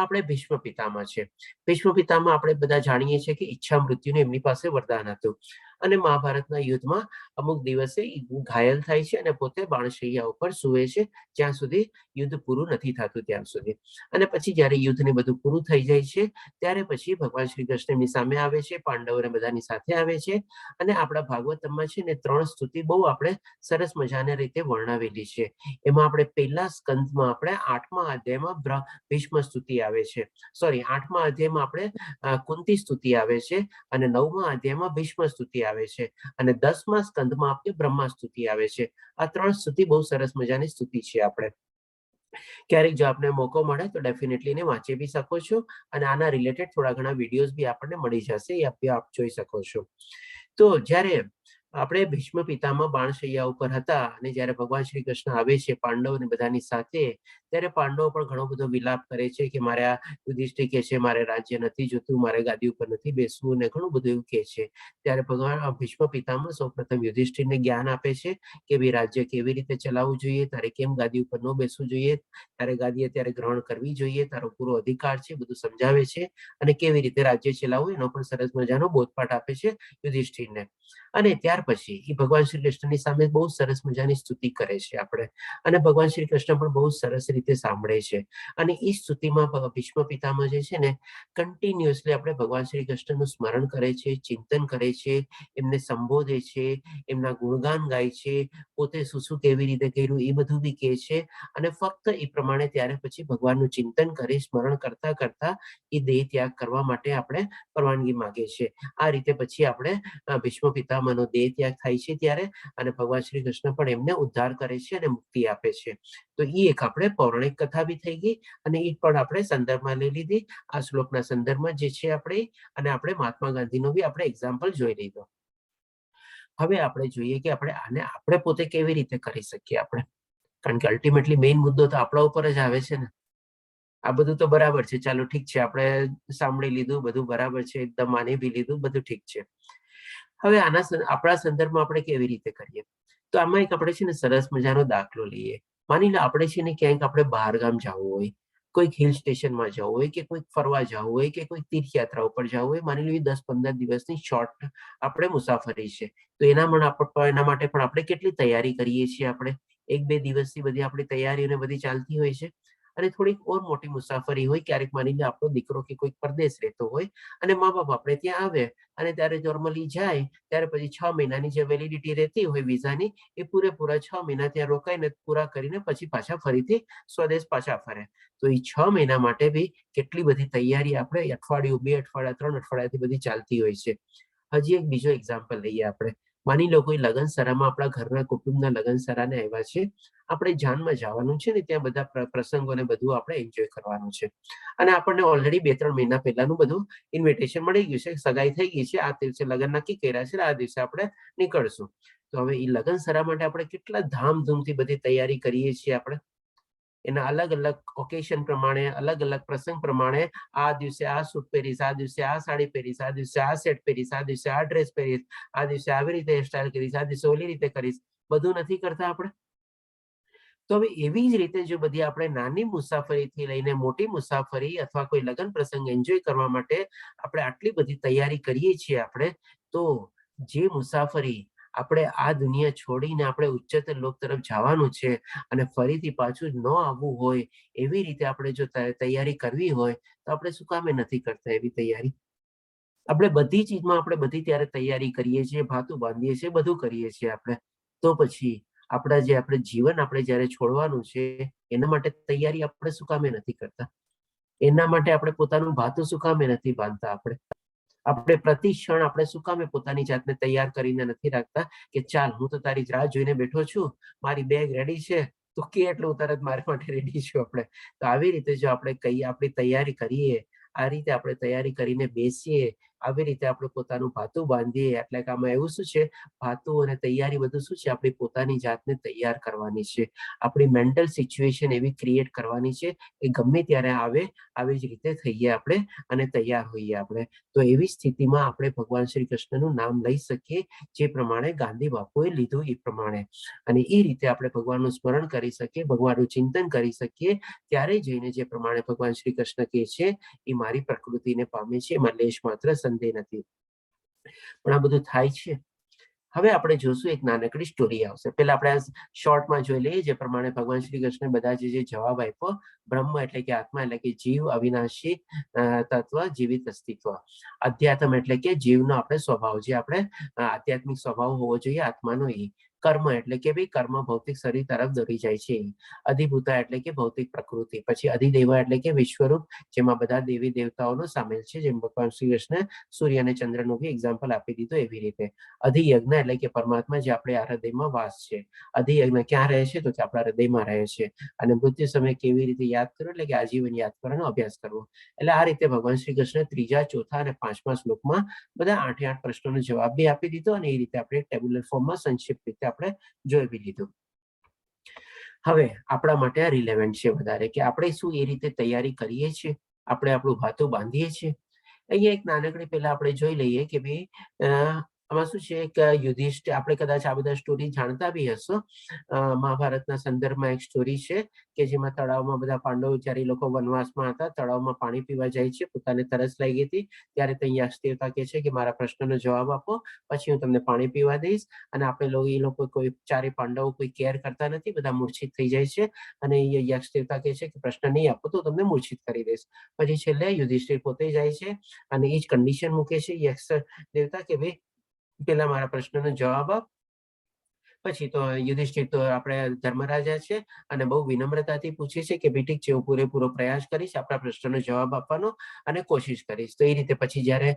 આપણે ભીષ્મ પિતામહ છે. ભીષ્મ પિતામહ આપણે બધા જાણીએ છીએ કે ઈચ્છા મૃત્યુનું એમની પાસે વરદાન હતું અને મહાભારતના યુદ્ધમાં અમુક દિવસે ઘાયલ થાય છે અને પોતે બાણશૈયા ઉપર સૂવે છે જ્યાં સુધી યુદ્ધ પૂરું નથી થતું ત્યાં સુધી. અને પછી જયારે યુદ્ધ ને બધું પૂરું થઈ જાય છે ત્યારે પછી ભગવાન શ્રી કૃષ્ણ એમની સામે આવે છે, પાંડવોને બધાની સાથે આવે છે અને આપણા ભાગવતમાં છે ને 3 સ્તુતિ બહુ આપણે સરસ મજાની રીતે વર્ણવેલી છે. એમાં આપણે પહેલા સ્કંદમાં આપણે 8મા અધ્યાયમાં ભીષ્મ સ્તુતિ આવે છે, સોરી 8મા અધ્યાયમાં આપણે કુંતી સ્તુતિ આવે છે અને 9મા અધ્યાયમાં ભીષ્મ સ્તુતિ આવે છે અને 10મા સ્કંદમાં આપણે બ્રહ્મા સ્તુતિ આવે છે. આ 3 સ્તુતિ બહુ સરસ મજાની સ્તુતિ છે. આપણે ક્યારેક જો આપને મોકો મળે તો ડેફિનેટલી એને વાંચી બી શકો છો અને આના રિલેટેડ થોડા ઘણા વિડીયોઝ બી આપણને મળી જશે, એ આપ જોઈ શકો છો. તો જ્યારે આપણે ભીષ્મ પિતામહ બાણશૈયા ઉપર હતા અને જ્યારે ભગવાન શ્રી કૃષ્ણ આવે છે પાંડવ અને બધાની સાથે, ત્યારે પાંડવો પણ ઘણો બધો વિલાપ કરે છે કે મારે આ યુધિષ્ઠિર કહે છે મારે રાજ્ય નથી જોતું, મારે ગાદી ઉપર નથી બેસવું, ને ઘણું બધું એવું કહે છે. ત્યારે ભગવાન ભીષ્મ પિતામહ સૌપ્રથમ યુધિષ્ઠિરને જ્ઞાન આપે છે કે ભાઈ રાજ્ય કેવી રીતે ચલાવવું જોઈએ, તારે કેમ ગાદી ઉપર ન બેસવું જોઈએ, તારે ગાદી અત્યારે ગ્રહણ કરવી જોઈએ, તારો પૂરો અધિકાર છે, બધું સમજાવે છે અને કેવી રીતે રાજ્ય ચલાવવું એનો પણ સરસ મજાનો બોધપાઠ આપે છે યુધિષ્ઠિરને. અને ત્યાર પછી એ ભગવાન શ્રી કૃષ્ણની સામે બહુ સરસ મજાની સ્તુતિ કરે છે આપણે, અને ભગવાન શ્રી કૃષ્ણ પણ બહુ સરસ રીતે સાંભળે છે. અને એ સ્તુતિમાં ભીષ્મ પિતામહ જે છે ને કન્ટિન્યુઅસલી આપણે ભગવાન શ્રી કૃષ્ણનું સ્મરણ કરે છે, ચિંતન કરે છે, એમને સંબોધે છે, એમના ગુણગાન ગાય છે, પોતે શું શું કેવી રીતે કર્યું એ બધું બી કહે છે. અને ફક્ત એ પ્રમાણે ત્યારે પછી ભગવાનનું ચિંતન કરી સ્મરણ કરતા કરતા એ દેહ ત્યાગ કરવા માટે આપણે પરવાનગી માંગે છે. આ રીતે પછી આપણે ભીષ્મ પિતામહનો દેહ ત્યાગ થાય છે ત્યારે, અને ભગવાન શ્રી કૃષ્ણ પણ એમને ઉદ્ધાર કરે છે અને મુક્તિ આપે છે. તો એ એક આપણે પૌરાણિક કથા બી થઈ ગઈ અને એ પણ આપણે સંદર્ભમાં લઈ લીધી આ શ્લોકના સંદર્ભમાં જે છે આપણે, અને આપણે મહાત્મા ગાંધીનો બી આપણે એક્ઝામ્પલ જોઈ લીધો. હવે આપણે જોઈએ કે આપણે આને આપણે પોતે કેવી રીતે કરી શકીએ આપણે, કારણ કે અલ્ટિમેટલી મેઇન મુદ્દો તો આપણા ઉપર જ આવે છે ને. આ બધું તો બરાબર છે, ચાલો ઠીક છે, આપણે સાંભળી લીધું, બધું બરાબર છે, એકદમ માની બી લીધું, બધું ઠીક છે. હવે આપણા સંદર્ભમાં આપણે કેવી રીતે કરીએ? તો આમાં એક આપણે છે ને સરસ મજાનો દાખલો લઈએ. માની લો આપણે છે ને ક્યાંક આપણે બહાર ગામ જવું હોય, કોઈક હિલ સ્ટેશનમાં જવું હોય, કે કોઈક ફરવા જવું હોય, કે કોઈક તીર્થયાત્રા ઉપર જવું હોય, માની લો 10-15 દિવસની શોર્ટ આપણે મુસાફરી છે. તો એના માટે પણ આપણે કેટલી તૈયારી કરીએ છીએ? આપણે 1-2 દિવસથી બધી આપણી તૈયારીઓને બધી ચાલતી હોય છે. અને થોડીક ઓર મોટી મુસાફરી હોય, ક્યારેક માની લો આપણો દીકરો કે કોઈક પરદેશ રહેતો હોય અને મા બાપ આપણે ત્યાં આવે અને ત્યારે નોર્મલી જાય, ત્યારે પછી 6 મહિનાની જે વેલિડિટી રહેતી હોય વિઝાની, એ પૂરેપૂરા 6 મહિના ત્યાં રોકાઈને પૂરા કરીને પછી પાછા ફરીથી સ્વદેશ પાછા ફરે. તો એ 6 મહિના માટે બી કેટલી બધી તૈયારી આપણે અઠવાડિયું, 2 અઠવાડિયા, 3 અઠવાડિયાથી બધી ચાલતી હોય છે. હજી એક બીજો એક્ઝામ્પલ લઈએ આપણે. માની લો કોઈ લગનસરામાં આપણા ઘરના કુટુંબના લગનસરાને આવ્યા છે, આપણે જાનમાં જવાનું છે ને ત્યાં બધા પ્રસંગોને બધું આપણે એન્જોય કરવાનું છે, અને આપણને ઓલરેડી 2-3 મહિના પહેલાનું બધું ઇન્વિટેશન મળી ગયું છે, સગાઈ થઈ ગઈ છે, આ દિવસે લગ્ન નક્કી કર્યા છે, આ દિવસે આપણે નીકળશું. તો હવે એ લગનસરા માટે આપણે કેટલા ધામધૂમથી બધી તૈયારી કરીએ છીએ આપણે. એના અલગ અલગ ઓકેશન પ્રમાણે, અલગ અલગ પ્રસંગ પ્રમાણે, આ દિવસે આ સૂટ પહેરીશ, આ દિવસે આ સાડી પહેરીશ, આ દિવસે આ સેટ પહેરીશ, આ દિવસે આ ડ્રેસ પહેરીશ, આ દિવસે આવી રીતે હેરસ્ટાઈલ કરીશ, આ દિવસે ઓલી રીતે કરીશ. બધું નથી કરતા આપણે? તો હવે એવી જ રીતે જો બધી આપણે નાની મુસાફરીથી લઈને મોટી મુસાફરી અથવા કોઈ લગ્ન પ્રસંગ એન્જોય કરવા માટે આપણે આટલી બધી તૈયારી કરીએ છીએ આપણે, તો જે મુસાફરી આપણે આ દુનિયા છોડીને આપણે ઉચ્ચતર લોક તરફ જવાનું છે અને ફરીથી પાછું ન આવવું હોય, એવી રીતે આપણે જો તૈયારી કરવી હોય તો આપણે શું કામે નથી કરતા એવી તૈયારી? આપણે બધી ચીજમાં આપણે બધી ત્યારે તૈયારી કરીએ છીએ, ભાતું બાંધીએ છીએ, બધું કરીએ છીએ આપણે. તો પછી આપણે જીવન આપણે જ્યારે છોડવાનું છે એના માટે તૈયારી આપણે શું કામે નથી કરતા? એના માટે આપણે પોતાનું ભાતું શું કામે નથી બાંધતા? આપણે પ્રતિ ક્ષણ આપણે શું કામે પોતાની જાતને તૈયાર કરીને નથી રાખતા કે ચાલ હું તો તારી રાહ જોઈને બેઠો છું, મારી બેગ રેડી છે, તો કે એટલે હું તરત મારા માટે રેડી છું આપણે. તો આવી રીતે જો આપણે આપણી તૈયારી કરીએ, આ રીતે આપણે તૈયારી કરીને બેસીએ, આવી રીતે આપણે પોતાનું ભાતું બાંધીએ, એટલે કે આમાં એવું શું છે, ભાતું અને તૈયારી બધું શું છે, આપણી પોતાની જાતને તૈયાર કરવાની છે. આપણી મેન્ટલ સિચ્યુએશન એવી ક્રિએટ કરવાની છે કે ગમે ત્યારે આવે આવી જ રીતે થઈએ આપણે અને તૈયાર હોઈએ આપણે. તો એવી સ્થિતિમાં આપણે ભગવાન શ્રી કૃષ્ણનું નામ લઈ શકીએ, જે પ્રમાણે ગાંધી બાપુએ લીધું એ પ્રમાણે, અને એ રીતે આપણે ભગવાનનું સ્મરણ કરી શકીએ, ભગવાનનું ચિંતન કરી શકીએ. ત્યારે જઈને જે પ્રમાણે ભગવાન શ્રી કૃષ્ણ કહે છે એ મારી પ્રકૃતિને પામે છે, એમાં લેશ માત્ર સંદેહ નથી. પણ આ બધું થાય છે. હવે આપણે જોશું એક નાનકડી સ્ટોરી આવશે. પહેલા આપણે શોર્ટમાં જોઈ લઈએ જે પ્રમાણે ભગવાન શ્રી કૃષ્ણ બધા જે જવાબ આપ્યો. બ્રહ્મ એટલે કે આત્મા એટલે કે જીવ, અવિનાશી તત્વ, જીવિત અસ્તિત્વ. અધ્યાત્મ એટલે કે જીવનો આપણે સ્વભાવ, જે આપણે આધ્યાત્મિક સ્વભાવ હોવો જોઈએ આત્માનો, એ કર્મ એટલે કે ભાઈ કર્મ ભૌતિક શરીર તરફ દોરી જાય છે. અધિભૂતા એટલે કે ભૌતિક પ્રકૃતિ. પછી અધિદેવા એટલે કે વિશ્વરૂપ, જેમાં બધા દેવી દેવતાઓનો સામેલ છે, જેમ ભગવાન શ્રી કૃષ્ણ સૂર્ય અને ચંદ્રનું બી એક્ઝામ્પલ આપી દીધું એવી રીતે. અધિયજ્ઞ એટલે કે પરમાત્મા, જે આપણે આ હૃદયમાં વાસ છે. અધિયજ્ઞ ક્યાં રહે છે? તો કે આપણા હૃદયમાં રહે છે. અને મૃત્યુ સમય કેવી રીતે યાદ કરવો? એટલે કે આજીવન યાદ કરવાનો અભ્યાસ કરવો. એટલે આ રીતે ભગવાન શ્રી કૃષ્ણ ત્રીજા, ચોથા અને પાંચમા શ્લોકમાં બધા 8 પ્રશ્નોનો જવાબ બી આપી દીધો, અને એ રીતે આપણે ટેબ્યુલર ફોર્મમાં સંક્ષિપ્ત રીતે આપણે જોઈ બી લીધું. હવે આપણા માટે આ રિલેવન્ટ છે વધારે, કે આપણે શું એ રીતે તૈયારી કરીએ છીએ, આપણે આપણું ભાતું બાંધીએ છીએ. અહીંયા એક નાનકડી પહેલા આપણે જોઈ લઈએ કે ભાઈ આમાં શું છે કે યુધિષ્ઠિર, આપણે કદાચ આ બધા સ્ટોરી જાણતા બી હશો. મહાભારતના સંદર્ભમાં એક સ્ટોરી છે કે જેમાં તળાવમાં બધા પાંડવો, જ્યારે લોકો વનવાસમાં હતા, તળાવમાં પાણી પીવા જાય છે, પોતાને તરસ લાગી હતી, ત્યારે ત્યાં યક્ષ દેવતા કહે છે કે મારા પ્રશ્નનો જવાબ આપો, પછી હું તમને પાણી પીવા દઈશ. અને આપણે એ લોકો કોઈ ચારે પાંડવો કોઈ કેર કરતા નથી, બધા મૂર્છિત થઈ જાય છે. અને યક્ષ દેવતા કહે છે કે પ્રશ્ન નહીં આપો તો તમને મૂર્છિત કરી દઈશ. પછી છેલ્લે યુધિષ્ઠિર પોતે જાય છે અને એ જ કન્ડિશન મૂકે છે યક્ષ દેવતા કે ભાઈ પેલા મારા પ્રશ્નનો જવાબ આપ. પછી તો યુધિષ્ઠિર તો આપણે ધર્મરાજા છે અને બહુ વિનમ્રતાથી પૂછે છે કે ભાઈ ઠીક છે, હું પૂરેપૂરો પ્રયાસ કરીશ આપણા પ્રશ્નનો જવાબ આપવાનો અને કોશિશ કરીશ. તો એ રીતે પછી જયારે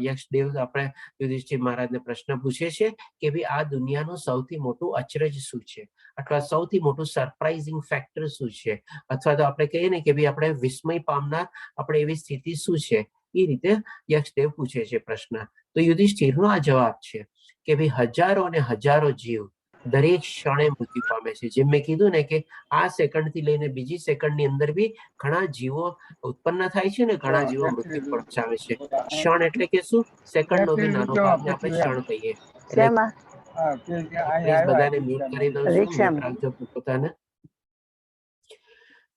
યક્ષદેવ આપણે યુધિષ્ઠિર મહારાજને પ્રશ્ન પૂછે છે કે ભાઈ આ દુનિયાનું સૌથી મોટું અચરજ શું છે, અથવા સૌથી મોટું સરપ્રાઇઝિંગ ફેક્ટર શું છે, અથવા તો આપણે કહીએ ને કે ભાઈ આપણે વિસ્મય પામનાર આપણે એવી સ્થિતિ શું છે, એ રીતે યક્ષદેવ પૂછે છે પ્રશ્ન. તો યુધિષ્ઠિરનો આ જવાબ છે કે ભાઈ હજારો અને હજારો જીવ દરેક ક્ષણે મૃત્યુ પામે છે. જેમ મેં કીધું ને કે આ સેકન્ડ થી લઈને બીજી સેકન્ડની અંદર બી ઘણા જીવો ઉત્પન્ન થાય છે ને ઘણા જીવો મૃત્યુ પહોંચાવે છે. ક્ષણ એટલે કે શું? સેકન્ડનો બી નાનો ભાગને આપણે ક્ષણ કહીએ. એટલે બધાને મ્યુટ કરી દઉં છું, મ્યુટ રાખજો પોતાને.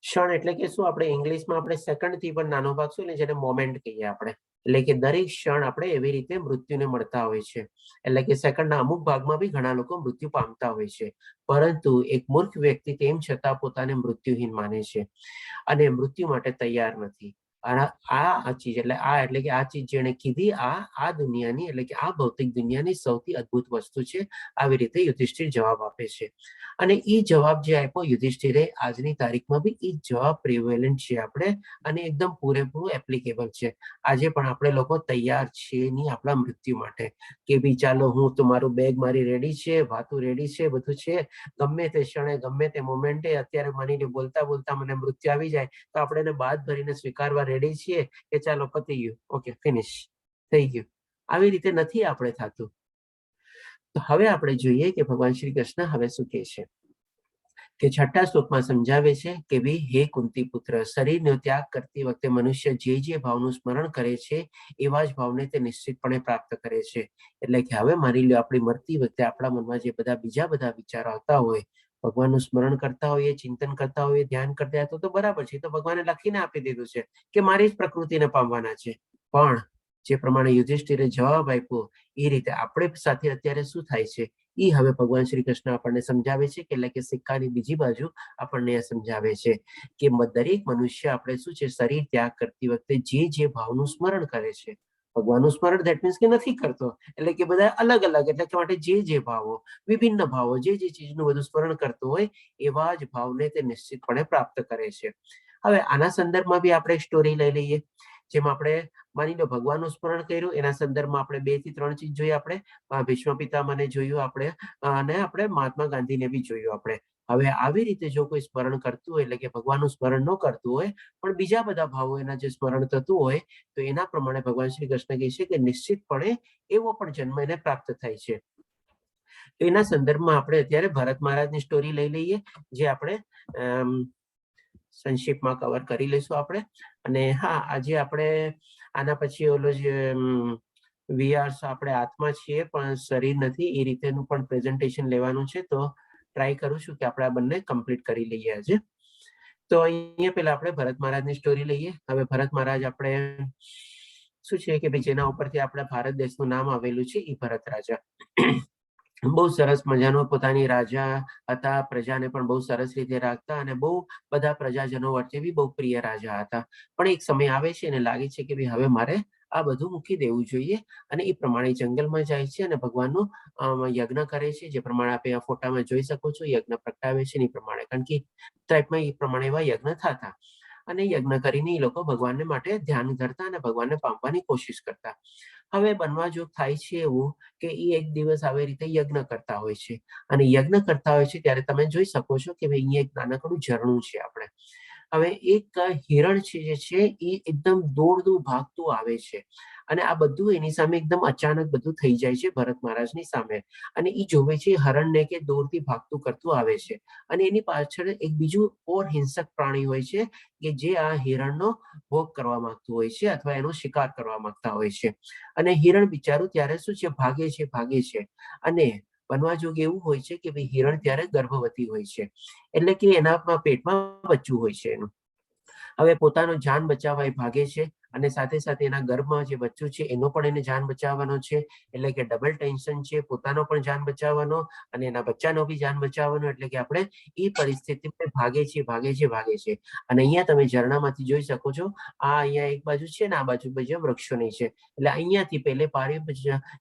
ક્ષણ એટલે કે શું? આપણે ઇંગ્લિશમાં આપણે સેકન્ડ થી પણ નાનો ભાગ શું, જેને મોમેન્ટ કહીએ આપણે. એટલે કે દરેક ક્ષણ આપણે એવી રીતે મૃત્યુને મળતા હોય છે. એટલે કે સેકન્ડના અમુક ભાગમાં બી ઘણા લોકો મૃત્યુ પામતા હોય છે. પરંતુ એક મૂર્ખ વ્યક્તિ તેમ છતાં પોતાને મૃત્યુહીન માને છે અને મૃત્યુ માટે તૈયાર નથી. આ ચીજ એટલે કે આ ચીજ જેને કીધી આ દુનિયાની, એટલે કે આ ભૌતિક દુનિયાની સૌથી અદ્ભુત વસ્તુ છે. આવી રીતે યુધિષ્ઠિર જવાબ આપે છે. અને એ જવાબ જે આપ્યો યુધિષ્ઠિરે, આજની તારીખમાં બી એ જવાબ પ્રિવેલન્ટ છે આપણે, અને એકદમ પૂરેપૂરું એપ્લિકેબલ છે. આજે પણ આપણે લોકો તૈયાર છીએ નહીં આપણા મૃત્યુ માટે, કે ભાઈ ચાલો હું તમારું બેગ મારી રેડી છે, ભાતું રેડી છે, બધું છે, ગમે તે ક્ષણે ગમે તે મોમેન્ટે અત્યારે માનીને બોલતા બોલતા મને મૃત્યુ આવી જાય તો આપણે એને બાદ ભરીને સ્વીકારવા રેડી છીએ કે ચાલો પતી ગયું, ઓકે ફિનિશ થઈ ગયું. આવી રીતે નથી આપણે થતું. તો હવે આપણે જોઈએ કે ભગવાન શ્રી કૃષ્ણ હવે શું કહે છે. કે 6થા શ્લોકમાં સમજાવે છે કે ભાઈ હે કુંતી પુત્ર, શરીરનો ત્યાગ કરતી વખતે મનુષ્ય જે ભાવનું સ્મરણ કરે છે એવા જ ભાવને તે નિશ્ચિતપણે પ્રાપ્ત કરે છે. એટલે કે હવે માની લો આપણી મરતી વખતે આપણા મનમાં જે બીજા બધા વિચારો આવતા હોય, ભગવાનનું સ્મરણ કરતા હોઈએ, ચિંતન કરતા હોઈએ, ધ્યાન કરતા હોય તો બરાબર છે, તો ભગવાને લખીને આપી દીધું છે કે મારી જ પ્રકૃતિને પામવાના છે. પણ જે પ્રમાણે યુધિષ્ઠિરે જવાબ આપ્યો એ રીતે આપણે સાથે અત્યારે શું થાય છે એ હવે ભગવાન શ્રી કૃષ્ણ આપણને સમજાવે છે. એટલે કે સિક્કાની બીજી બાજુ આપણને સમજાવે છે કે દરેક મનુષ્ય આપણે શું છે, શરીર ત્યાગ કરતી વખતે જે ભાવનું સ્મરણ કરે છે, ભગવાનનું સ્મરણ ધેટ મીન્સ કે નથી કરતો, એટલે કે બધા અલગ અલગ, એટલે કે માટે જે ભાવો, વિભિન્ન ભાવો, જે ચીજનું બધું સ્મરણ કરતું હોય એવા જ ભાવને તે નિશ્ચિતપણે પ્રાપ્ત કરે છે. હવે આના સંદર્ભમાં બી આપણે સ્ટોરી લઈ લઈએ. જેમ આપણે માની લો ભગવાનનું સ્મરણ કર્યું, એના સંદર્ભમાં આપણે 2 થી 3 ચીજ જોઈ. આપણે ભીષ્મ પિતામહને જોયું આપણે, અને આપણે મહાત્મા ગાંધીને બી જોયું આપણે. હવે આવી રીતે જો કોઈ સ્મરણ કરતું હોય, એટલે કે ભગવાનનું સ્મરણ ન કરતું હોય પણ બીજા બધા ભાવો એના જે સ્મરણ થતું હોય, તો એના પ્રમાણે ભગવાન શ્રી કૃષ્ણ કહે છે કે નિશ્ચિતપણે એવો પણ જન્મ એને પ્રાપ્ત થાય છે. તો એના સંદર્ભમાં આપણે અત્યારે ભરત મહારાજની સ્ટોરી લઈ લઈએ, જે આપણે સંક્ષિપ્તમાં કવર કરી લઈશું આપણે. અને હા, આજે આપણે આના પછી ઓલો જે આપણે આત્મા છીએ પણ શરીર નથી, એ રીતેનું પણ પ્રેઝન્ટેશન લેવાનું છે. તો ટ્રાય કરું છું કે આપણે આ બંને કમ્પ્લીટ કરી લઈએ આજે. તો અહીંયા પેલા આપણે ભરત મહારાજની સ્ટોરી લઈએ. હવે ભરત મહારાજ આપણે શું છે કે ભાઈ જેના ઉપરથી આપણા ભારત દેશનું નામ આવેલું છે, એ ભરત રાજા બહુ સરસ મજાનો પોતાની રાજા હતા. પ્રજાને પણ બહુ સરસ રીતે રાખતા અને બહુ બધા પ્રજાજનો વચ્ચે બી બહુ પ્રિય રાજા હતા. પણ એક સમય આવે છે અને લાગે છે કે ભાઈ હવે મારે આ બધું મૂકી દેવું જોઈએ અને એ પ્રમાણે જંગલમાં જાય છે અને ભગવાનનું યજ્ઞ કરે છે. જે પ્રમાણે આપણે આ ફોટામાં જોઈ શકો છો, યજ્ઞ પ્રગટાવે છે એ પ્રમાણે, કારણ કે ટાઈપમાં એ પ્રમાણે એવા યજ્ઞ થતા અને યજ્ઞ કરીને એ લોકો ભગવાનને માટે ધ્યાન કરતા અને ભગવાનને પામવાની કોશિશ કરતા. હવે બનવા જો થાય છે એવું કે એ એક દિવસ આવી રીતે યજ્ઞ કરતા હોય છે અને યજ્ઞ કરતા હોય છે ત્યારે તમે જોઈ શકો છો કે ભાઈ અહીંયા એક નાનકડું ઝરણું છે. આપણે હવે એક હિરણ છે જે છે એ એકદમ દોડતું ભાગતું આવે છે અને આ બધું એની સામે એકદમ અચાનક બધું થઈ જાય છે ભરત મહારાજની સામે, અને એ જોવે છે હરણને કે દોડથી ભાગતું કરતું આવે છે અને એની પાછળ એક બીજું ઓર હિંસક પ્રાણી હોય છે કે જે આ હિરણનો ભોગ કરવા માંગતું હોય છે અથવા એનો શિકાર કરવા માંગતા હોય છે. અને હિરણ બિચારું ત્યારે શું છે, ભાગે છે અને બનવા જોગ એવું હોય છે કે ભાઈ હિરણ ત્યારે ગર્ભવતી હોય છે, એટલે કે એના પેટમાં બચ્ચું હોય છે એનું. હવે પોતાનો જાન બચાવવા એ ભાગે છે અને સાથે સાથે એના ગર્ભમાં જે બચ્ચું છે એનો પણ એને જાન બચાવવાનો છે, એટલે કે ડબલ ટેન્શન છે, પોતાનો પણ જાન બચાવવાનો અને એના બચ્ચાનો બી જાન બચાવવાનો. એટલે કે આપણે એ પરિસ્થિતિમાં ભાગે છે. અને અહીંયા તમે ઝરણામાંથી જોઈ શકો છો, આ અહીંયા એક બાજુ છે ને આ બાજુ બીજા વૃક્ષો નહીં છે, એટલે અહીંયાથી પહેલે પારી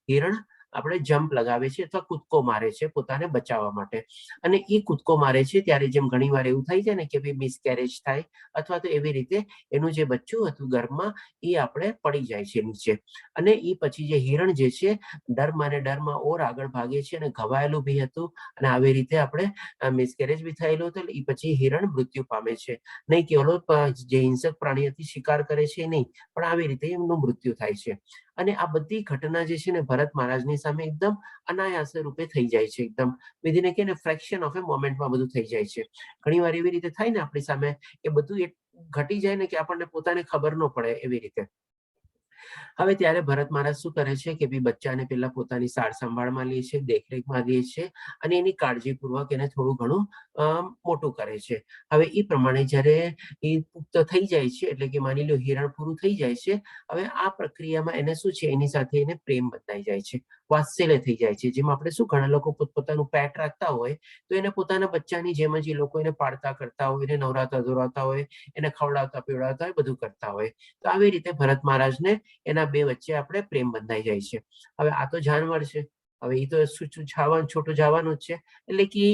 હિરણ આપણે જમ્પ લગાવે છે અથવા કૂદકો મારે છે પોતાને બચાવવા માટે. અને એ કૂદકો મારે છે ત્યારે જેમ ઘણી વાર એવું થાય છે ને કે ભાઈ મિસકેરેજ થાય અથવા તો એવી રીતે એનું જે બચ્ચું હતું ગર્ભમાં એ આપણે પડી જાય છે નીચે, અને એ પછી જે હિરણ જે છે ડરમાં ઓર આગળ ભાગે છે અને ઘવાયેલું બી હતું અને આવી રીતે આપણે મિસકેરેજ બી થયેલું હતું. એ પછી હિરણ મૃત્યુ પામે છે. નહીં કે ઓલો જે હિંસક પ્રાણી હતી શિકાર કરે છે નહીં, પણ આવી રીતે એમનું મૃત્યુ થાય છે. અને આ બધી ઘટના જે છે ને ભરત મહારાજની સામે એકદમ અનાયાસ રૂપે થઈ જાય છે, એકદમ વિધિન કે ફ્રેક્શન ઓફ એ મોમેન્ટમાં બધું થઈ જાય છે. ઘણી વાર એવી રીતે થાય ને આપણી સામે કે બધું ઘટી જાય ને કે આપણને પોતાને ખબર ન પડે એવી રીતે. હવે ત્યારે ભરત મહારાજ શું કરે છે કે ભાઈ બચ્ચાને પેલા પોતાની સાર સંભાળમાં લે છે, દેખરેખમાં લે છે અને એની કાળજીપૂર્વક એને થોડું ઘણું મોટું કરે છે. હવે એ પ્રમાણે જ્યારે એ પુખ્ત થઈ જાય છે, એટલે કે માની લો હિરણ પૂરું થઈ જાય છે, હવે આ પ્રક્રિયામાં એને શું છે એની સાથે એને પ્રેમ બદલાઈ જાય છે, વાત્સલ્ય થઈ જાય છે. જેમ આપણે શું ઘણા લોકો પોતાનું પેટ રાખતા હોય તો એને પોતાના બચ્ચાની જેમ જ એ લોકો એને પાળતા કરતા હોય, એને નવરાતા ધોરાવતા હોય, એને ખવડાવતા પીવડાવતા હોય, બધું કરતા હોય. તો આવી રીતે ભરત મહારાજને એના બે વચ્ચે આપણે પ્રેમ બંધાઈ જાય છે. હવે આ તો જાનવર છે, હવે એ તો છોટું જવાનું જ છે, એટલે કે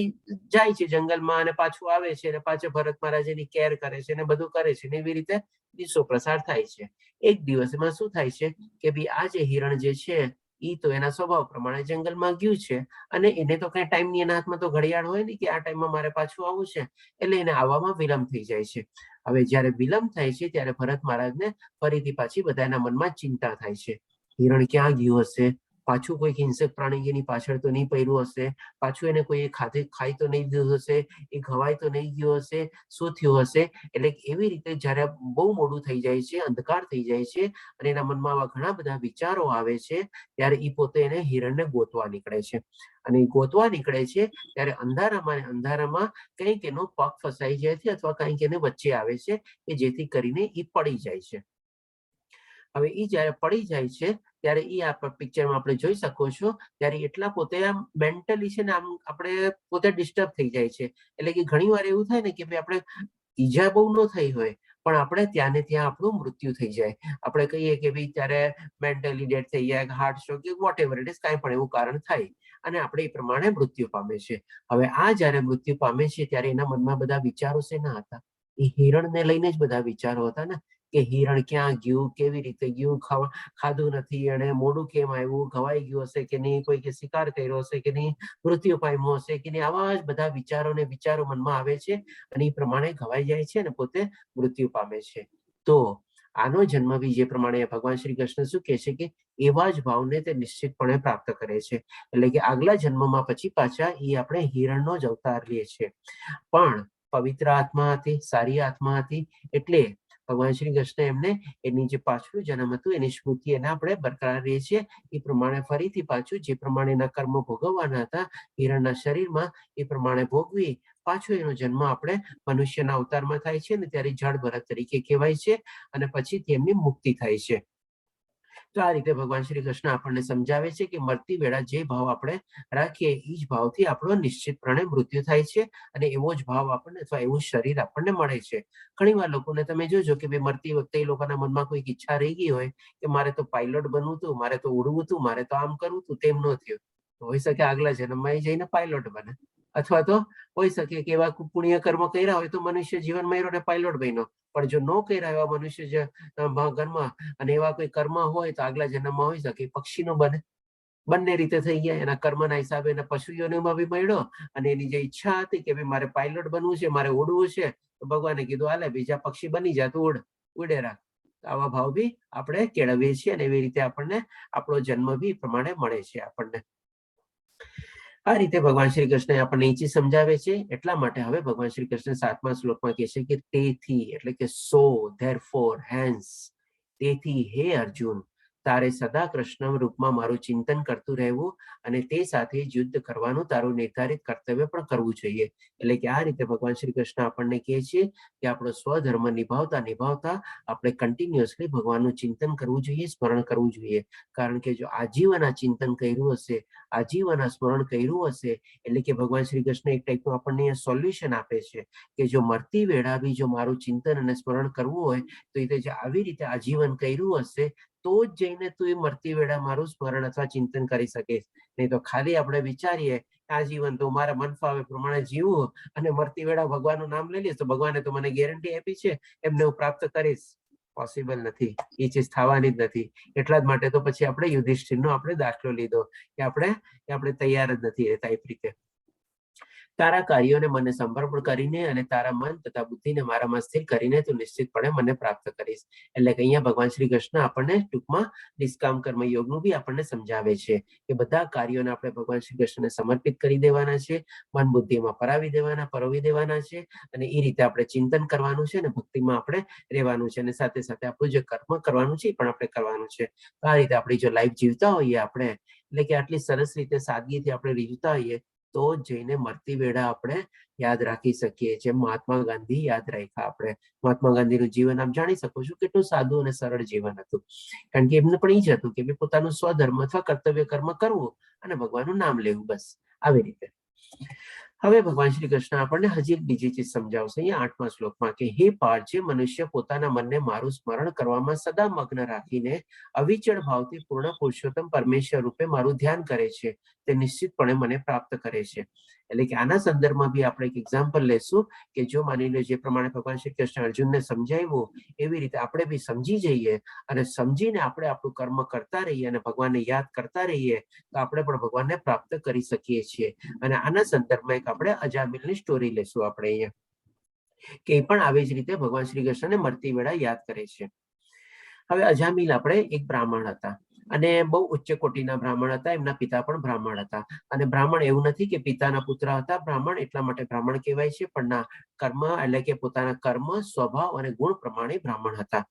જાય છે જંગલમાં અને પાછું આવે છે અને પાછું ભરત મહારાજ એની કેર કરે છે અને બધું કરે છે ને એવી રીતે દિવસો પ્રસાર થાય છે. એક દિવસમાં શું થાય છે કે ભાઈ આ જે હિરણ જે છે એ તો એના સ્વભાવ પ્રમાણે જંગલમાં ગયું છે અને એને તો કઈ ટાઈમની એના હાથમાં તો ઘડિયાળ હોય ને કે આ ટાઈમમાં મારે પાછું આવવું છે, એટલે એને આવવામાં વિલંબ થઈ જાય છે. હવે જયારે વિલંબ થાય છે ત્યારે ભરત મહારાજને ફરીથી પાછી બધાના મનમાં ચિંતા થાય છે, હિરણ ક્યાં ગયું હશે, પાછું કોઈ હિંસક પ્રાણી એની પાછળ તો નહીં પડ્યું હશે, પાછું એને કોઈ ખાઈ તો નહીં દીધું હશે, એ ઘવાય તો નહીં ગયો હશે, શું થયું હશે. એટલે એવી રીતે જયારે બહુ મોડું થઈ જાય છે, અંધકાર થઈ જાય છે અને એના મનમાં આવા ઘણા બધા વિચારો આવે છે, ત્યારે એ પોતે એને હિરણને ગોતવા નીકળે છે. અને એ ગોતવા નીકળે છે ત્યારે અંધારામાં કંઈક એનો પગ ફસાઈ જાય છે અથવા કંઈક એને વચ્ચે આવે છે કે જેથી કરીને એ પડી જાય છે. હવે એ જયારે પડી જાય છે ત્યારે એ આ પિક્ચરમાં આપણે જોઈ શકો છો, ત્યારે એટલા પોતે આમ મેન્ટલી છે ને આમ આપણે પોતે ડિસ્ટર્બ થઈ જાય છે. એટલે કે ઘણી વાર એવું થાય ને કે ભાઈ આપણે ઈજા બહુ ન થઈ હોય પણ આપણે ત્યાં ને ત્યાં આપણું મૃત્યુ થઈ જાય. આપણે કહીએ કે ભાઈ ત્યારે મેન્ટલી ડેડ થઈ જાય, હાર્ટ સ્ટ્રોક કે વોટ એવર ઇટ ઇઝ, કાંઈ પણ એવું કારણ થાય અને આપણે એ પ્રમાણે મૃત્યુ પામે છે. હવે આ જયારે મૃત્યુ પામે છે ત્યારે એના મનમાં બધા વિચારો શેના હતા, એ હિરણને લઈને જ બધા વિચારો હતા ને કે હિરણ ક્યાં ગયું, કેવી રીતે ગયું, ખાધું નથી અને મોડું કેમ આવ્યું, ઘવાઈ ગયું હશે કે નહીં, કોઈ શિકાર કર્યો હશે કે નહીં, મૃત્યુ પામ્યો હશે કે નહીં, આવા જ બધા વિચારો મનમાં આવે છે અને એ પ્રમાણે ઘવાઈ જાય છે અને પોતે મૃત્યુ પામે છે. તો આનો જન્મ બી જે પ્રમાણે ભગવાન શ્રી કૃષ્ણ શું કહે છે કે એવા જ ભાવને તે નિશ્ચિતપણે પ્રાપ્ત કરે છે. એટલે કે આગલા જન્મમાં પછી પાછા એ આપણે હિરણનો જ અવતાર લઈએ છીએ, પણ પવિત્ર આત્મા હતી, સારી આત્મા હતી, એટલે ભગવાન શ્રી કૃષ્ણ એમને એની જે પાછલું જન્મ હતું એની સ્મૃતિ એને આપણે બરકરાર રહીએ છીએ. એ પ્રમાણે ફરીથી પાછું જે પ્રમાણે એના કર્મો ભોગવવાના હતા હિરણના શરીરમાં એ પ્રમાણે ભોગવી પાછો એનો જન્મ આપણે મનુષ્યના અવતારમાં થાય છે ને ત્યારે જળ ભરત તરીકે કહેવાય છે અને પછી તેમની મુક્તિ થાય છે. તો આ રીતે ભગવાન શ્રી કૃષ્ણ આપણને સમજાવે છે કે મરતી વેળા જે ભાવ આપણે રાખીએ એ જ ભાવથી આપણો નિશ્ચિતપણે મૃત્યુ થાય છે અને એવો જ ભાવ આપણને અથવા એવું શરીર આપણને મળે છે. ઘણીવાર લોકોને તમે જોજો કે ભાઈ મરતી વખતે એ લોકોના મનમાં કોઈક ઈચ્છા રહી ગઈ હોય કે મારે તો પાયલોટ બનવું હતું, મારે તો ઉડવું હતું, મારે તો આમ કરવું હતું, તેમ ન થયું. હોઈ શકે આગલા જન્મમાં જઈને પાયલોટ બને, અથવા તો હોઈ શકે કે એવા પુણ્ય કર્મ કર્યા હોય તો મનુષ્ય જીવન મર્યો ને પાયલોટ બન્યો. પણ જો ન કર્યા એવા મનુષ્ય ઘરમાં અને એવા કોઈ કર્મ હોય તો આગલા જન્મમાં હોઈ શકે પક્ષીનો બને. બંને રીતે થઈ ગયા. એના કર્મના હિસાબે એના પશુઓમાં બી મળ્યો અને એની જે ઈચ્છા હતી કે ભાઈ મારે પાયલોટ બનવું છે, મારે ઉડવું છે, તો ભગવાને કીધું હાલે બીજા પક્ષી બની જા, તું ઉડે રાખ. આવા ભાવ બી આપણે કેળવીએ છીએ અને એવી રીતે આપણને આપણો જન્મ બી પ્રમાણે મળે છે આપણને. આ રીતે ભગવાન શ્રી કૃષ્ણ આપણને નીચે સમજાવે છે. એટલા માટે હવે ભગવાન શ્રી કૃષ્ણ 7મા શ્લોકમાં કહે છે કે તેથી એટલે કે સો ધેરફોર હેન્સ, તેથી હે અર્જુન તારે સદા કૃષ્ણ રૂપમાં મારું ચિંતન કરતું રહેવું અને તે સાથે યુદ્ધ કરવાનું તારું નિર્ધારિત કર્તવ્ય પણ કરવું જોઈએ. એટલે કે આ રીતે ભગવાન શ્રી કૃષ્ણ આપણને કહે છે કે આપણો સ્વધર્મ નિભાવતા આપણે કન્ટિન્યુઅસલી ભગવાનનું ચિંતન કરવું જોઈએ, સ્મરણ કરવું જોઈએ. કારણ કે જો આજીવન આ ચિંતન કર્યું હશે, આજીવન આ સ્મરણ કર્યું હશે, એટલે કે ભગવાન શ્રી કૃષ્ણ એક ટાઈપનું આપણને સોલ્યુશન આપે છે કે જો મરતી વેળા બી જો મારું ચિંતન અને સ્મરણ કરવું હોય તો એ જે આવી રીતે આજીવન કર્યું હશે તો જ જઈને તું એ મરતી વેળા મારું સ્મરણ અથવા ચિંતન કરી શકીશ. નહીં તો ખાલી આપણે વિચારીએ આજીવન તો મારા મન ફાવે પ્રમાણે જીવવું અને મરતી વેળા ભગવાનનું નામ લઈ લઈશ તો ભગવાને તો મને ગેરંટી આપી છે એમને હું પ્રાપ્ત કરીશ. પોસિબલ નથી, એ ચીજ થવાની જ નથી. એટલા જ માટે તો પછી આપણે યુધિષ્ઠિરનો આપણે દાખલો લીધો કે આપણે તૈયાર જ નથી રહેતા. એ રીતે તારા કાર્યોને મને સમર્પણ કરીને અને તારા મન તથા બુદ્ધિને મારામાં સ્થિર કરીને તું નિશ્ચિતપણે મને પ્રાપ્ત કરીશ. એટલે કે અહીંયા ભગવાન શ્રી કૃષ્ણ આપણને ટૂંકમાં નિષ્કામ કર્મ યોગનું બી આપણને સમજાવે છે કે બધા કાર્યોને આપણે ભગવાન શ્રી કૃષ્ણને સમર્પિત કરી દેવાના છે, મન બુદ્ધિમાં પરોવી દેવાના છે અને એ રીતે આપણે ચિંતન કરવાનું છે અને ભક્તિમાં આપણે રહેવાનું છે અને સાથે સાથે આપણું જે કર્મ કરવાનું છે એ પણ આપણે કરવાનું છે. આ રીતે આપણી જો લાઈફ જીવતા હોઈએ આપણે, એટલે કે આટલી સરસ રીતે સાદગીથી આપણે જીવતા હોઈએ તો જઈને મરતી વેળા આપણે યાદ રાખી શકીએ. જેમ મહાત્મા ગાંધી યાદ રાખ્યા આપણે. મહાત્મા ગાંધીનું જીવન આપ જાણી શકો છો કેટલું સાદું અને સરળ જીવન હતું. કારણ કે એમને પણ એ જ હતું કે પોતાનું સ્વધર્મ અથવા કર્તવ્ય કર્મ કરવું અને ભગવાનનું નામ લેવું, બસ આવી રીતે. હવે ભગવાન શ્રી કૃષ્ણ આપણને હજી એક બીજી ચીજ સમજાવશે અહીંયા 8મા શ્લોકમાં કે હે પાર્થ, જે મનુષ્ય પોતાના મનને મારું સ્મરણ કરવામાં સદા મગ્ન રાખીને અવિચળ ભાવથી પૂર્ણ પુરુષોત્તમ પરમેશ્વર રૂપે મારું ધ્યાન કરે છે તે નિશ્ચિતપણે મને પ્રાપ્ત કરે છે. એટલે કે આના સંદર્ભમાં બી આપણે એક એક્ઝામ્પલ લેશું કે જો માની લો જે પ્રમાણે ભગવાન શ્રી કૃષ્ણ અર્જુનને સમજાવ્યું એવી રીતે આપણે બી સમજી જઈએ અને સમજીને આપણે આપણું કર્મ કરતા રહીએ અને ભગવાનને યાદ કરતા રહીએ તો આપણે પણ ભગવાનને પ્રાપ્ત કરી શકીએ છીએ. અને આના સંદર્ભમાં એક આપણે અજામિલની સ્ટોરી લેશું આપણે અહીંયા કે એ પણ આવી જ રીતે ભગવાન શ્રી કૃષ્ણને મરતી વેળા યાદ કરે છે. હવે અજામિલ આપણે એક બ્રાહ્મણ હતા અને બહુ ઉચ્ચ કોટીના બ્રાહ્મણ હતા. એમના પિતા પણ બ્રાહ્મણ હતા અને બ્રાહ્મણ એવું નથી કે પિતાના પુત્ર હતા બ્રાહ્મણ એટલા માટે બ્રાહ્મણ કહેવાય છે, પણ ના, કર્મ એટલે કે પોતાના કર્મ, સ્વભાવ અને ગુણ પ્રમાણે બ્રાહ્મણ હતા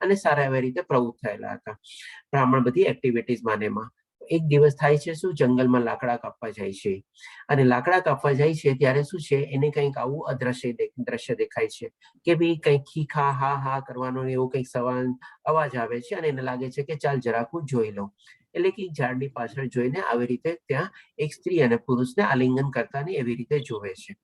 અને સારા એવી રીતે પ્રવૃત્ત થયેલા હતા. બ્રાહ્મણ બધી એક્ટિવિટીઝ માનેમાં. એક દિવસ થાય છે શું, જંગલમાં લાકડા કાપવા જાય છે અને લાકડા કાપવા જાય છે ત્યારે શું છે એને કંઈક આવું દ્રશ્ય દેખાય છે કે ભાઈ કંઈક ખીખા હા હા કરવાનો એવો કંઈક અવાજ આવે છે અને એને લાગે છે કે ચાલ જરાક હું જોઈ લઉં. એટલે કે ઝાડની પાછળ જોઈને આવી રીતે ત્યાં એક સ્ત્રી અને પુરુષને આલિંગન કરતા એવી રીતે જોવે છે.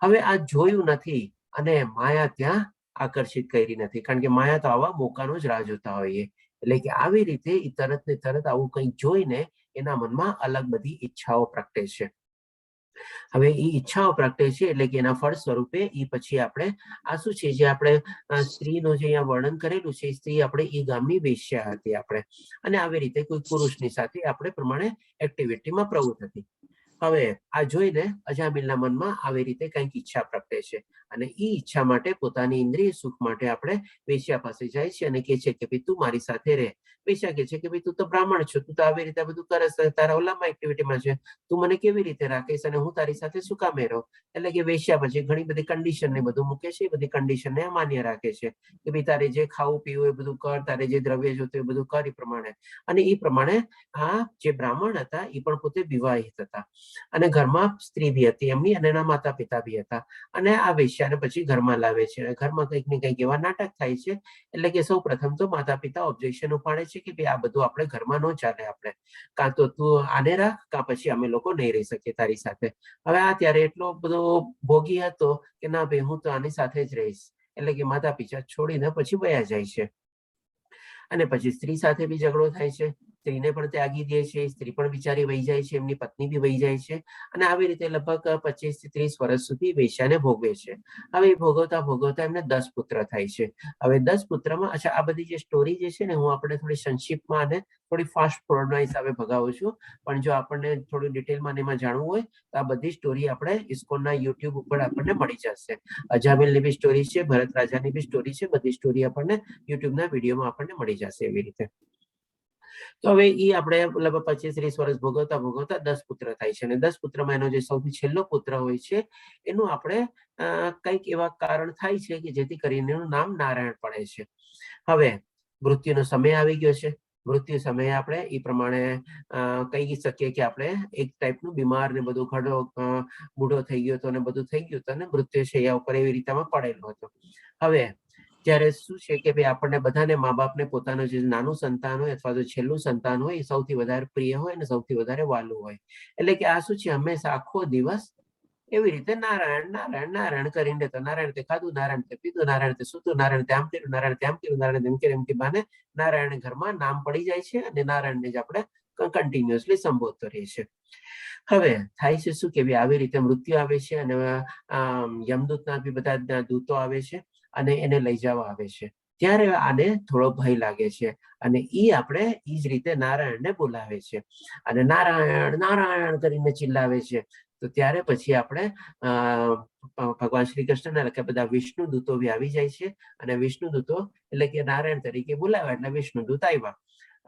હવે આ જોયું નથી અને માયા ત્યાં આકર્ષિત કરી નથી, કારણ કે માયા તો આવા મોકાનો જ રાહ જોતા હોઈએ. એટલે કે આવી રીતે તરત ને તરત આવું કંઈક જોઈને એના મનમાં અલગ બધી ઈચ્છાઓ પ્રગટે છે. હવે એ ઈચ્છાઓ પ્રગટે છે એટલે કે એના ફળ સ્વરૂપે એ પછી આપણે આ શું છે જે આપણે સ્ત્રીનું જે અહીંયા વર્ણન કરેલું છે, સ્ત્રી આપણે એ ગામની વેશ્યા હતી આપણે અને આવી રીતે કોઈ પુરુષની સાથે આપણે પ્રમાણે એક્ટિવિટીમાં પ્રવૃત્ત હતી. હવે આ જોઈને અજામિલના મનમાં આવી રીતે કંઈક ઈચ્છા પ્રગટે છે અને એ ઈચ્છા માટે પોતાની ઇન્દ્રિય સુખ માટે આપણે વેશ્યા પાસે જાય છે અને કહે છે કે ભાઈ તું મારી સાથે રહે. વેશ્યા કહે છે કે ભાઈ તું તો બ્રાહ્મણ છો, તું તો આવી રીતે બધું કરે, તારા ઓલામાં એક્ટિવિટીમાં છે, તું મને કેવી રીતે રાખીશ અને હું તારી સાથે શું કામે રહું. એટલે કે વેશ્યા પછી ઘણી બધી કન્ડિશન ને બધું મૂકે છે, એ બધી કન્ડિશન ને માન્ય રાખે છે કે ભાઈ તારે જે ખાવું પીવું એ બધું કર, તારે જે દ્રવ્ય જોતું એ બધું કર એ પ્રમાણે. અને એ પ્રમાણે આ જે બ્રાહ્મણ હતા એ પણ પોતે વિવાહિત હતા અને ઘરમાં સ્ત્રી બી હતી એમની અને એના માતા પિતા બી હતા. અને આ વેશ્યાને પછી ઘરમાં લાવે છે. ઘરમાં કંઈક ને કંઈક એવા નાટક થાય છે. એટલે કે સૌ પ્રથમ તો માતા પિતા ઓબ્જેક્શન ઉપાડે છે કે ભાઈ આ બધું આપણે ઘરમાં ન ચાલે. આપણે કાં તો તું આને રાખ કાં પછી અમે લોકો નહીં રહી શકીએ તારી સાથે. હવે આ ત્યારે એટલો બધો ભોગી હતો કે ના ભાઈ હું તો આની સાથે જ રહીશ. એટલે કે માતા પિતા છોડીને પછી વયા જાય છે. અને પછી સ્ત્રી સાથે બી ઝઘડો થાય છે. સ્ત્રીને પણ ત્યાગી દે છે. સ્ત્રી પણ બિચારી વહી જાય છે. એમની પત્ની બી વહી જાય છે. અને આવી રીતે લગભગ 25 થી 30 વર્ષ સુધી વેશ્યાને ભોગવે છે. હવે ભોગવતા ભોગવતા એમને 10 પુત્ર થાય છે. હવે 10 પુત્રમાં અચ્છા આ બધી જે સ્ટોરી જે છે ને હું આપણે થોડી સંક્ષિપ્તમાં અને થોડી ફાસ્ટ ફોરવર્ડના હિસાબે ભગાવું છું. પણ જો આપણને થોડું ડિટેલમાં એમાં જાણવું હોય તો આ બધી સ્ટોરી આપણે ઇસ્કોનના યુટ્યુબ ઉપર આપણને મળી જશે. અજામિલની બી સ્ટોરી છે, ભરત રાજાની બી સ્ટોરી છે. બધી સ્ટોરી આપણને યુટ્યુબના વિડીયોમાં આપણને મળી જશે એવી રીતે. તો હવે એ આપણે લગભગ 25-30 વર્ષ ભોગવતા ભોગવતા 10 પુત્ર થાય છે. અને 10 પુત્રમાં એનો જે સૌથી છેલ્લો પુત્ર હોય છે એનું આપણે કંઈક એવા કારણ થાય છે કે જેથી કરીને એનું નામ નારાયણ પડે છે. હવે મૃત્યુનો સમય આવી ગયો છે. મૃત્યુ સમયે આપણે એ પ્રમાણે કહી શકીએ કે આપણે એક ટાઈપનું બીમાર ને બધું બુઢો થઈ ગયો હતો અને બધું થઈ ગયું હતું અને મૃત્યુ શૈયા ઉપર એવી રીતેમાં પડેલો હતો. હવે ત્યારે શું છે કે ભાઈ આપણને બધાને મા બાપને પોતાનું જે નાનું સંતાન હોય અથવા તો છેલ્લું સંતાન હોય એ સૌથી વધારે પ્રિય હોય અને સૌથી વધારે વાલું હોય. એટલે કે આ શું છે હંમેશા આખો દિવસ એવી રીતે નારાયણ નારાયણ નારાયણ કરીને તો નારાયણ તે ખાધું, નારાયણ તે પીધું, નારાયણ તે સૂતું, નારાયણ તે આમ કર્યું, નારાયણ તે આમ કર્યું, નારાયણ તેમ કર્યું, એમ કે બાને નારાયણ ઘરમાં નામ પડી જાય છે અને નારાયણને જ આપણે કન્ટિન્યુઅસલી સંબોધતો રહે છે. હવે થાય છે શું કે આવી રીતે મૃત્યુ આવે છે અને યમદૂતના બી બધા દૂતો આવે છે અને એને લઈ જવા આવે છે. ત્યારે આને થોડો ભય લાગે છે અને આપણે એ જ રીતે નારાયણને બોલાવે છે અને નારાયણ નારાયણ કરીને ચિલ્લાવે છે. તો ત્યારે પછી આપણે ભગવાન શ્રી કૃષ્ણ કે બધા વિષ્ણુ દૂતો બી આવી જાય છે અને વિષ્ણુ દૂતો એટલે કે નારાયણ તરીકે બોલાવ્યા એટલે વિષ્ણુ દૂત આવ્યા.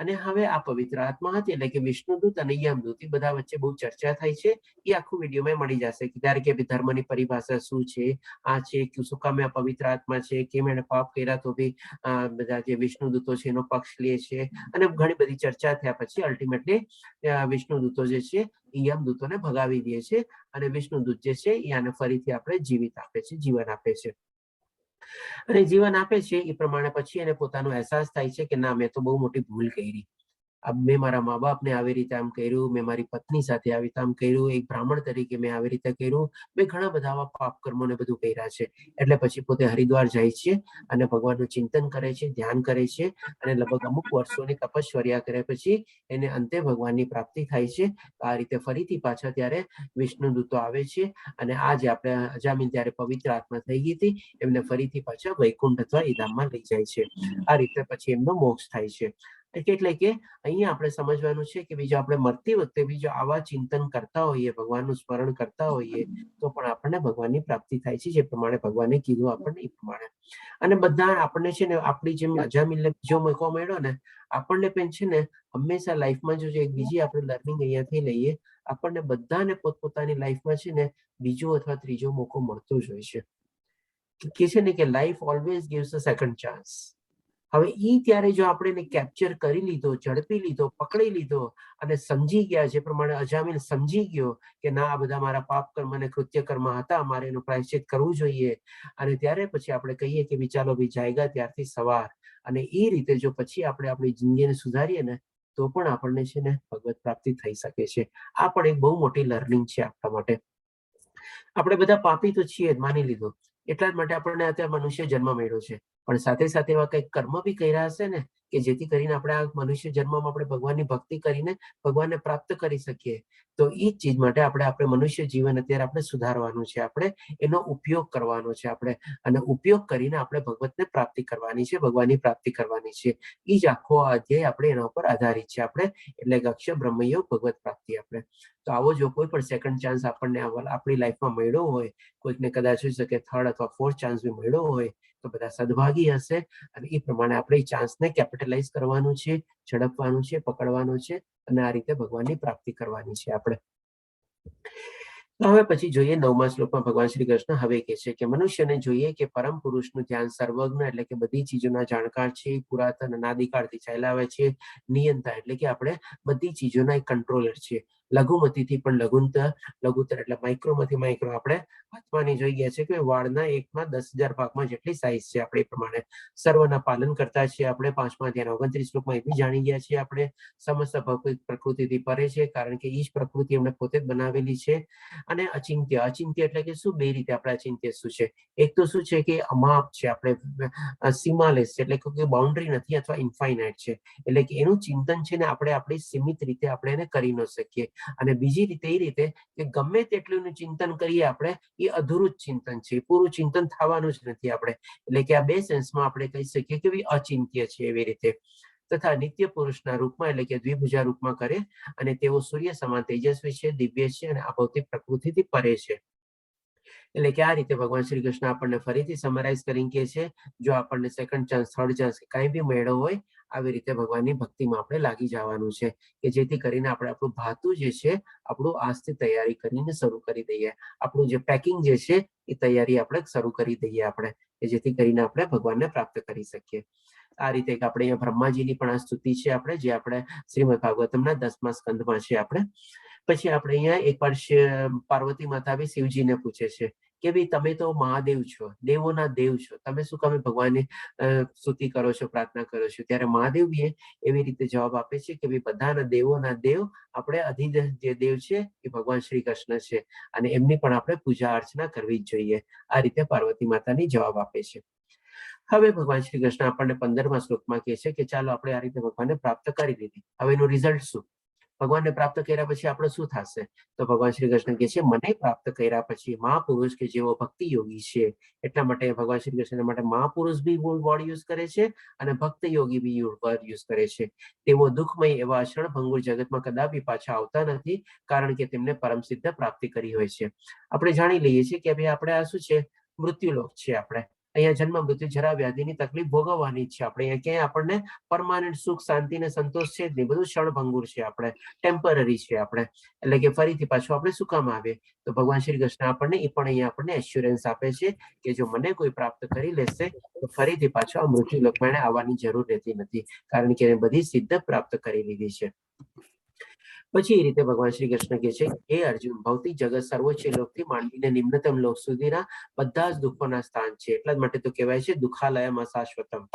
અને હવે આ પવિત્ર આત્મા હતી એટલે કે વિષ્ણુદૂત અને યમદૂત એ બધા વચ્ચે બહુ ચર્ચા થાય છે. એ આખું વિડીયોમાં મળી જશે કે ત્યારે કે ધર્મની પરિભાષા શું છે, આ છે કે શું કામ આ પવિત્ર આત્મા છે, કેમ એને પાપ કર્યા તો બી બધા જે વિષ્ણુદૂતો છે એનો પક્ષ લે છે અને ઘણી બધી ચર્ચા થયા પછી અલ્ટિમેટલી વિષ્ણુદૂતો જે છે એ યમદૂતોને ભગાવી દે છે અને વિષ્ણુદૂત જે છે એ આને ફરીથી આપણે જીવિત આપે છે, જીવન આપે છે. અને જીવન આપે છે એ પ્રમાણે પછી એને પોતાનો અહેસાસ થાય છે કે ના મેં તો બહુ મોટી ભૂલ કરી. મેં મારા મા બાપને આવી રીતે આમ કર્યું, મેં મારી પત્ની સાથે આવી રીતે આમ કર્યું, એક બ્રાહ્મણ તરીકે મેં આવી રીતે કર્યું, મેં ઘણા બધા આવા પાપ કર્મોને બધું કર્યા છે. એટલે પછી પોતે હરિદ્વાર જાય છે અને ભગવાનનું ચિંતન કરે છે, ધ્યાન કરે છે અને લગભગ અમુક વર્ષોની તપશ્ચર્યા કર્યા પછી એને અંતે ભગવાનની પ્રાપ્તિ થાય છે. આ રીતે ફરીથી પાછા ત્યારે વિષ્ણુ દૂતો આવે છે અને આ જે આપણે અજામિલ ત્યારે પવિત્ર આત્મા થઈ ગઈ હતી એમને ફરીથી પાછા વૈકુંઠ અથવા ઈધામમાં લઈ જાય છે. આ રીતે પછી એમનો મોક્ષ થાય છે. એટલે કે અહીંયા આપણે સમજવાનું છે કે બીજો આપણે મરતી વખતે બીજો આવા ચિંતન કરતા હોઈએ, ભગવાનનું સ્મરણ કરતા હોઈએ તો પણ આપણને ભગવાનની પ્રાપ્તિ થાય છે. જે પ્રમાણે ભગવાને કીધું આપણને એ પ્રમાણે. અને બધા આપણને છે ને આપણી જેમ અજામિલને બીજો મોકો મળ્યો ને આપણને પણ છે ને હંમેશા લાઈફમાં જો એક બીજી આપણે લર્નિંગ અહીંયાથી લઈએ, આપણને બધાને પોતપોતાની લાઈફમાં છે ને બીજો અથવા ત્રીજો મોકો મળતો જ હોય છે. કે છે ને કે લાઈફ ઓલવેઝ ગિવ્સ અ સેકન્ડ ચાન્સ. હવે ત્યારે જો આપણે કેપ્ચર કરી લીધો, ઝડપી લીધો, પકડી લીધો અને સમજી ગયા, જે પ્રમાણે અજામિલ સમજી ગયો કે ના આ બધા મારા પાપ કર્મ અને કૃત્ય કર્મ હતા, મારે એનું પ્રાયશ્ચિત કરવું જોઈએ. અને ત્યારે પછી આપણે કહીએ કે ચાલો ભાઈ જાયગા ત્યારથી સવાર. અને એ રીતે જો પછી આપણે આપણી જિંદગીને સુધારીએ ને તો પણ આપણને છે ને ભગવત પ્રાપ્તિ થઈ શકે છે. આ પણ એક બહુ મોટી લર્નિંગ છે આપણા માટે. આપણે બધા પાપી તો છીએ જ માની લીધું, એટલા જ માટે આપણને અત્યારે મનુષ્ય જન્મ મળ્યો છે. પણ સાથે સાથે એવા કંઈક કર્મ બી કર્યા હશે ને કે જેથી કરીને આપણે આ મનુષ્ય જન્મમાં આપણે ભગવાનની ભક્તિ કરીને ભગવાનને પ્રાપ્ત કરી શકીએ. તો એ જ ચીજ માટે આપણે મનુષ્ય જીવન અત્યારે આપણે સુધારવાનું છે. આપણે એનો ઉપયોગ કરવાનો છે આપણે, અને ઉપયોગ કરીને આપણે ભગવતને પ્રાપ્તિ કરવાની છે, ભગવાનની પ્રાપ્તિ કરવાની છે. એ જ આખો અધ્યાય આપણે એના ઉપર આધારિત છે. આપણે એટલે અક્ષર બ્રહ્મયોગ ભગવત પ્રાપ્તિ. આપણે તો આવો જો કોઈ પણ સેકન્ડ ચાન્સ આપણને આપણી લાઈફમાં મળ્યો હોય, કોઈકને કદાચ હોઈ શકે થર્ડ અથવા ફોર્થ ચાન્સ બી મળ્યો હોય, તો બધા સદભાગી હશે અને એ પ્રમાણે આપણે એ ચાન્સને કેપિટલાઇઝ કરવાનું છે, ઝડપવાનું છે, પકડવાનું છે અને આ રીતે ભગવાનની પ્રાપ્તિ કરવાની છે આપણે. હવે પછી જોઈએ 9મા શ્લોકમાં ભગવાન શ્રી કૃષ્ણ હવે કહે છે કે મનુષ્યને જોઈએ કે પરમ પુરુષનું ધ્યાન સર્વજ્ઞ એટલે કે બધી ચીજોના જાણકાર છે, પુરાતન અનાદિકાળથી ચાલ્યા આવે છે, નિયંતા એટલે કે આપણે બધી ચીજોના એક કંટ્રોલર છે. લઘુમતીથી પણ લઘુત્તર એટલે માઇક્રોમાંથી માઇક્રો આપણે વાંચવાની જોઈ ગયા છે કે વાળના 1 માં 10,000 ભાગમાં જેટલી સાઈઝ છે આપણે પ્રમાણે સર્વના પાલન કરતા છીએ આપણે 5મા અધ્યાયના 29 શ્લોકમાં એ બી જાણી ગયા છીએ આપણે સમસ્ત ભૌતિક પ્રકૃતિથી પરે છે કારણ કે ઈ જ પ્રકૃતિ એમણે પોતે જ બનાવેલી છે અને અચિંત્ય એટલે કે શું બે રીતે આપણે અચિંત્ય શું છે એક તો શું છે કે અમાપ છે આપણે સીમાલેસ એટલે કે બાઉન્ડ્રી નથી અથવા ઇન્ફાઇનાઇટ છે એટલે કે એનું ચિંતન છે ને આપણે આપણી સીમિત રીતે આપણે એને કરી ન શકીએ અને બીજી રીતે એ રીતે કે ગમે તેટલું ચિંતન કરીએ આપણે એ અધૂરું જ ચિંતન છે પૂરું ચિંતન થવાનું જ નથી આપણે એટલે કે આ બે સેન્સમાં આપણે કહી શકીએ કે અચિંત્ય છે એવી રીતે તથા નિત્ય પુરુષના રૂપમાં એટલે કે દ્વિભુજા રૂપમાં કરે અને તેઓ સૂર્ય સમાન તેજસ્વી છે દિવ્ય છે અને આ ભૌતિક પ્રકૃતિથી પરે છે એટલે કે આ રીતે ભગવાન શ્રી કૃષ્ણ આપણને ફરીથી સમરાઇઝ કરી કે છે જો આપણને સેકન્ડ ચાન્સ થર્ડ ચાન્સ કાંઈ બી મેળવો હોય આવી રીતે ભગવાનની ભક્તિમાં આપણે લાગી જવાનું છે કે જેથી કરીને આપણે આપણું ભાતું જે છે આપણું આજથી તૈયારી કરીને શરૂ કરી દઈએ આપણું જે પેકિંગ જે છે એ તૈયારી આપણે શરૂ કરી દઈએ આપણે કે જેથી કરીને આપણે ભગવાનને પ્રાપ્ત કરી શકીએ આ રીતે આપણે અહીંયા બ્રહ્માજીની પણ આ સ્તુતિ છે આપણે જે આપણે શ્રીમદ ભાગવતમના 10મા સ્કંદમાં છે આપણે પછી આપણે અહીંયા એકવાર પાર્વતી માતા બી શિવજીને પૂછે છે કે ભાઈ તમે તો મહાદેવ છો દેવોના દેવ છો તમે શું કામે ભગવાનની સ્તુતિ કરો છો પ્રાર્થના કરો છો ત્યારે મહાદેવ બી એવી રીતે જવાબ આપે છે કે ભાઈ બધાના દેવોના દેવ આપણે અધિદેવ જે દેવ છે એ ભગવાન શ્રી કૃષ્ણ છે અને એમની પણ આપણે પૂજા અર્ચના કરવી જ જોઈએ આ રીતે પાર્વતી માતાની જવાબ આપે છે હવે ભગવાન શ્રી કૃષ્ણ આપણને 15મા શ્લોકમાં કહે છે કે ચાલો આપણે આ રીતે ભગવાનને પ્રાપ્ત કરી લીધી હવે એનું રિઝલ્ટ શું ભગવાનને પ્રાપ્ત કર્યા પછી આપણે શું થશે તો ભગવાન શ્રી કૃષ્ણ કહે છે મને પ્રાપ્ત કર્યા પછી મહાપુરુષ કે જેવો ભક્તિ યોગી છે એટલા માટે ભગવાન શ્રી કૃષ્ણ માટે મહાપુરુષ બી વર્ડ યુઝ કરે છે અને ભક્ત યોગી બી વર્ડ યુઝ કરે છે તેઓ દુઃખમય એવા અક્ષણ ભંગુર જગતમાં કદાપી પાછા આવતા નથી કારણ કે તેમને પરમ સિદ્ધ પ્રાપ્તિ કરી હોય છે આપણે જાણી લઈએ છીએ કે ભાઈ આપણે આ શું છે મૃત્યુલોક છે આપણે અહીંયા જન્મ મૃત્યુ જરા વ્યાધિની તકલીફ ભોગવવાની છે આપણે અહીંયા ક્યાંય આપણને પરમાનન્ટ સુખ શાંતિ ને સંતોષ છે જ નહીં બધું ક્ષણભંગુર છે આપણે ટેમ્પરરી છે આપણે એટલે કે ફરીથી પાછું આપણે શું કામ આવે તો ભગવાન શ્રી કૃષ્ણ આપણને એ પણ અહીંયા આપણને એશ્યોરન્સ આપે છે કે જો મને કોઈ પ્રાપ્ત કરી લેશે તો ફરીથી પાછો આ મૃત્યુ લોકમાં આવવાની જરૂર રહેતી નથી કારણ કે એને બધી સિદ્ધ પ્રાપ્ત કરી લીધી છે પછી એ રીતે ભગવાન શ્રી કૃષ્ણ કહે છે હે અર્જુન ભૌતિક જગત સર્વોચ્ચ લોકથી માંડીને નિમ્નતમ લોક સુધીના બધા જ દુઃખોના સ્થાન છે એટલા જ માટે તો કહેવાય છે દુઃખાલયમ અશાશ્વતમ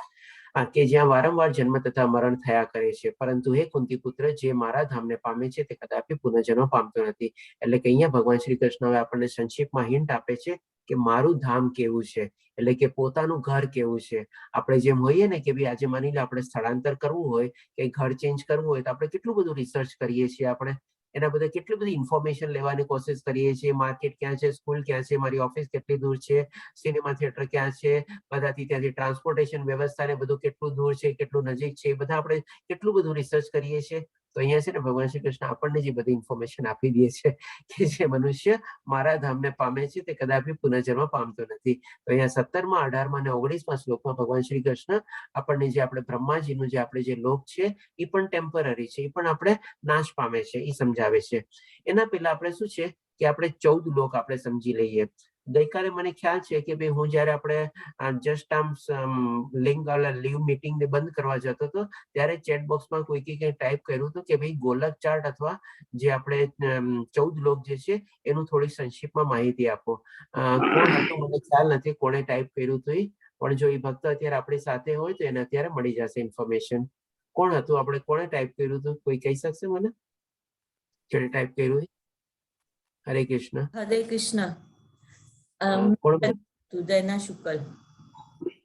કે જ્યાં વારંવાર જન્મ તથા મરણ થયા કરે છે પરંતુ હે કુંતી પુત્ર જે મારા ધામને પામે છે તે કદાપી પુનર્જન્મ પામતો નથી એટલે કે અહીંયા ભગવાન શ્રી કૃષ્ણ હવે આપણને સંક્ષિપ્તમાં હિન્ટ આપે છે કે મારું ધામ કેવું છે એટલે કે પોતાનું ઘર કેવું છે આપણે જેમ હોઈએ ને કે ભાઈ આજે માની લો આપણે સ્થળાંતર કરવું હોય કે ઘર ચેન્જ કરવું હોય તો આપણે કેટલું બધું રિસર્ચ કરીએ છીએ આપણે એના બધા કેટલી બધી ઇન્ફોર્મેશન લેવાની કોશિશ કરીએ છીએ માર્કેટ ક્યાં છે સ્કૂલ ક્યાં છે મારી ઓફિસ કેટલી દૂર છે સિનેમા થિયેટર ક્યાં છે બધાથી ત્યાંથી ટ્રાન્સપોર્ટેશન વ્યવસ્થા ને બધું કેટલું દૂર છે કેટલું નજીક છે એ બધા આપણે કેટલું બધું રિસર્ચ કરીએ છીએ તો અહીંયા છે ને ભગવાન શ્રી કૃષ્ણ આપણને જે બધી ઇન્ફોર્મેશન આપી દે છે કે જે મનુષ્ય મારા ધામને પામે છે તે કદાપી પુનર્જન્મ પામતો નથી તો અહીંયા 17મા 18મા અને 19મા શ્લોકમાં ભગવાન શ્રી કૃષ્ણ આપણને જે આપણે બ્રહ્માજીનું જે આપણે જે લોક છે એ પણ ટેમ્પરરી છે એ પણ આપણે નાશ પામે છે એ સમજાવે છે એના પહેલા આપણે શું છે કે આપણે 14 લોક આપણે સમજી લઈએ ગઈકાલે મને ખ્યાલ છે કે ભાઈ હું જયારે આપણે જસ્ટ લિંક લીવ મીટિંગ ને બંધ કરવા જતો હતો ત્યારે ચેટ બોક્સમાં કોઈ કઈ ટાઈપ કર્યું હતું કે ભાઈ ગોલક ચાર્ટ અથવા જે આપણે 14 લોક જે છે એનું થોડી સંક્ષિપ્તમાં માહિતી આપો કોણ હતું મને ખ્યાલ નથી કોણે ટાઈપ કર્યું હતું પણ જો એ ભક્ત અત્યારે આપણી સાથે હોય તો એને અત્યારે મળી જશે ઇન્ફોર્મેશન કોણ હતું આપણે કોણે ટાઈપ કર્યું હતું કોઈ કહી શકશે મને જેને ટાઈપ કર્યું હરે કૃષ્ણ હરે કૃષ્ણ ઉદયના શુકલ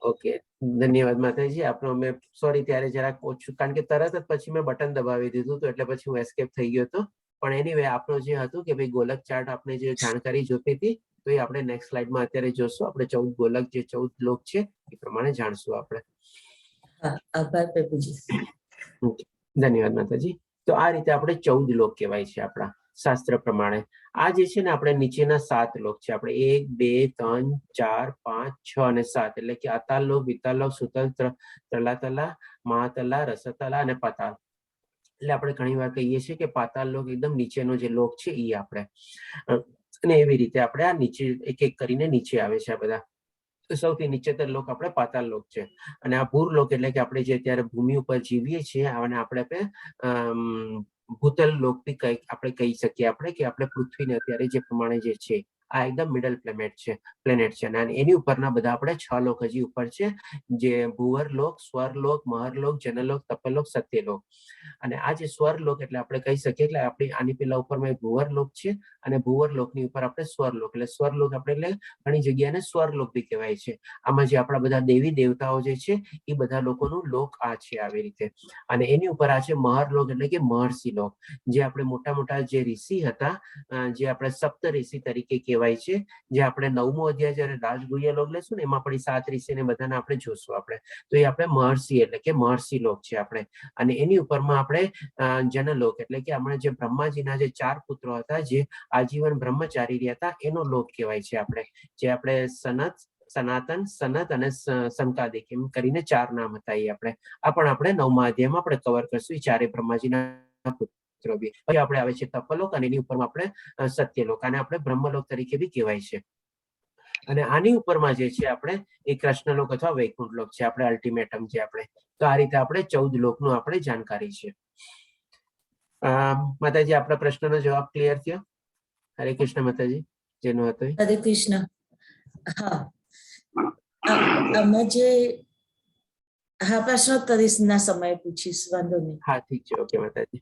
ઓકે ધન્યવાદ માતાજી આપણો અમે સોરી ત્યારે જરાક ઓછું કારણ કે તરત જ પછી મેં બટન દબાવી દીધું તો એટલે પછી હું એસ્કેપ થઈ ગયો હતો પણ એનીવે આપણો જે હતું કે ભાઈ ગોલક ચાર્ટ આપણે જે જાણકારી જોતી હતી તો એ આપણે નેક્સ્ટ સ્લાઇડમાં અત્યારે જોશું આપણે 14 ગોલક જે 14 લોક છે એ પ્રમાણે જાણશું આપણે આભાર પ્રભુજી ધન્યવાદ માતાજી તો આ રીતે આપણે 14 લોક કહેવાય છે આપણા શાસ્ત્ર પ્રમાણે આ જે છે ને આપણે નીચેના 7 લોક છે આપણે 1 2 3 4 5 6 અને 7 એટલે કે અતાલ લોક વિતાલ લોક સુતલ તલાતલા મહાતલા રસતલા અને પાતાલ એટલે આપણે ઘણી વાર કહીએ છીએ કે પાતાલ લોક એકદમ નીચેનો જે લોક છે એ આપણે અને એવી રીતે આપણે આ નીચે એક એક કરીને નીચે આવે છે આ બધા સૌથી નીચેતર લોક આપણે પાતાલ લોક છે અને આ ભૂર લોક એટલે કે આપણે જે અત્યારે ભૂમિ ઉપર જીવીએ છીએ અને આપણે ભૂતલ લોક બી કઈ આપણે કહી શકીએ આપણે કે આપણે પૃથ્વીને અત્યારે જે પ્રમાણે જે છે આ એકદમ મિડલ પ્લેનેટ છે અને એની ઉપરના બધા આપણે 6 લોક હજી ઉપર છે, જે ભુવરલોક, સ્વરલોક, મહરલોક, જનલોક, તપલોક, સત્યલોક. અને આ જે સ્વરલોક એટલે આપણે કહી શકીએ એટલે આપણી આની પેલા ઉપરમાં ભુવરલોક છે અને ભુવરલોકની ઉપર આપણે સ્વરલોક, એટલે સ્વરલોક આપણે એટલે ઘણી જગ્યાએ સ્વરલોક બી કહેવાય છે. આમાં જે આપણા બધા દેવી દેવતાઓ જે છે એ બધા લોકોનું લોક આ છે આવી રીતે. અને એની ઉપર આ છે મહરલોક એટલે કે મહર્ષિ લોક, જે આપણે મોટા મોટા જે ઋષિ હતા, જે આપણે સપ્ત ઋષિ તરીકે કહેવાય છે, જે આપણે 9મો અધ્યાય જયારે રાજગુહ્ય લોક લેશું ને એમાં પણ 7 ઋષિને બધાને આપણે જોશું આપણે. તો એ આપણે મહર્ષિ એટલે કે મહર્ષિ લોક છે આપણે. અને એની ઉપરમાં આપણે જનલોક એટલે કે હમણાં જે બ્રહ્માજીના જે 4 પુત્રો હતા જે આજીવન બ્રહ્મચારી રહ્યા હતા એનો લોક કહેવાય છે આપણે. જે આપણે સનાતન, સનત અને સંકાદિક એમ કરીને 4 નામ હતા એ આપણે. આ પણ આપણે 9મા અધ્યાયમાં આપણે કવર કરશું, એ 4 બ્રહ્માજીના પુત્રો બી. પછી આપણે આવે છે તપલોક અને એની ઉપરમાં આપણે સત્યલોક, અને આપણે બ્રહ્મલોક તરીકે બી કહેવાય છે. અને આની ઉપરમાં જે છે આપણે એ કૃષ્ણલોક અથવા વૈકુંઠ લોક છે આપણે અલ્ટિમેટમ જે આપણે. તો આ રીતે આપણે 14 લોકનું આપણે જાણકારી છે. માતાજી આપણા પ્રશ્નનો જવાબ ક્લિયર થયો? હરે કૃષ્ણ માતાજી, જેનો હતો. હરે કૃષ્ણ. હા, આમાં જે પ્રશ્નોત્તરીના સમયે પૂછીશ, વાંધો નહીં. હા ઠીક છે, ઓકે માતાજી.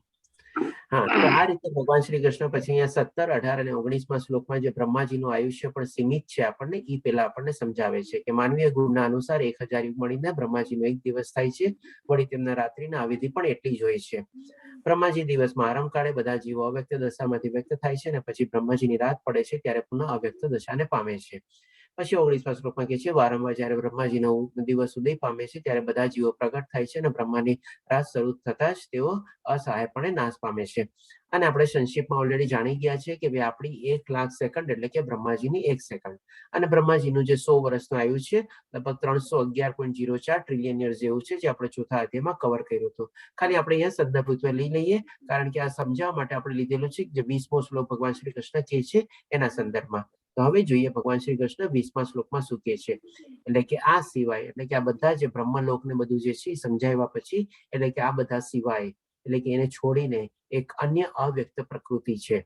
હા, તો આ રીતે ભગવાન શ્રી કૃષ્ણ પછી અહીંયા 17, 18 અને 19મા શ્લોકમાં જે બ્રહ્માજીનું આયુષ્ય પણ સીમિત છે આપણને એ પેલા આપણને સમજાવે છે કે માનવીય ગુણના અનુસાર 1000 યુગ મળીને બ્રહ્માજીનો 1 દિવસ થાય છે, વળી તેમના રાત્રિના અવિધિ પણ એટલી જ હોય છે. બ્રહ્માજી દિવસમાં આરામ કાળે બધા જીવો અવ્યક્ત દશામાંથી વ્યક્ત થાય છે અને પછી બ્રહ્માજીની રાત પડે છે ત્યારે પુનઃ અવ્યક્ત દશાને પામે છે. પછી 19મા શ્લોકમાં કહે છે વારંવાર જયારે બ્રહ્માજીનો દિવસ ઉદય પામે છે ત્યારે બધા જીવો પ્રગટ થાય છે અને બ્રહ્માની રાત શરૂ થતા જ તેઓ અસહાયપણે નાશ પામે છે. અને આપણે સંક્ષિપ્તમાં ઓલરેડી જાણી ગયા છે કે ભાઈ આપણી 1 લાખ સેકન્ડ એટલે કે બ્રહ્માજીની 1 સેકન્ડ, અને બ્રહ્માજીનું જે 100 વર્ષનું આયુ છે લગભગ 311.04 ટ્રિલિયન યર્સ જેવું છે, જે આપણે ચોથા અધ્યાયમાં કવર કર્યું હતું. ખાલી આપણે અહીંયા સંદર્ભરૂપે લઈ લઈએ કારણ કે આ સમજાવવા માટે આપણે લીધેલું છે જે 20મો શ્લોક ભગવાન શ્રી કૃષ્ણ કહે છે એના સંદર્ભમાં. તો હવે જોઈએ ભગવાન શ્રી કૃષ્ણ 20મા શ્લોકમાં શું કહે છે. એટલે કે આ સિવાય એટલે કે આ બધા જે બ્રહ્મલોક ને બધું જે છે સમજાવ્યા પછી એટલે કે આ બધા સિવાય એટલે કે એને છોડીને એક અન્ય અવ્યક્ત પ્રકૃતિ છે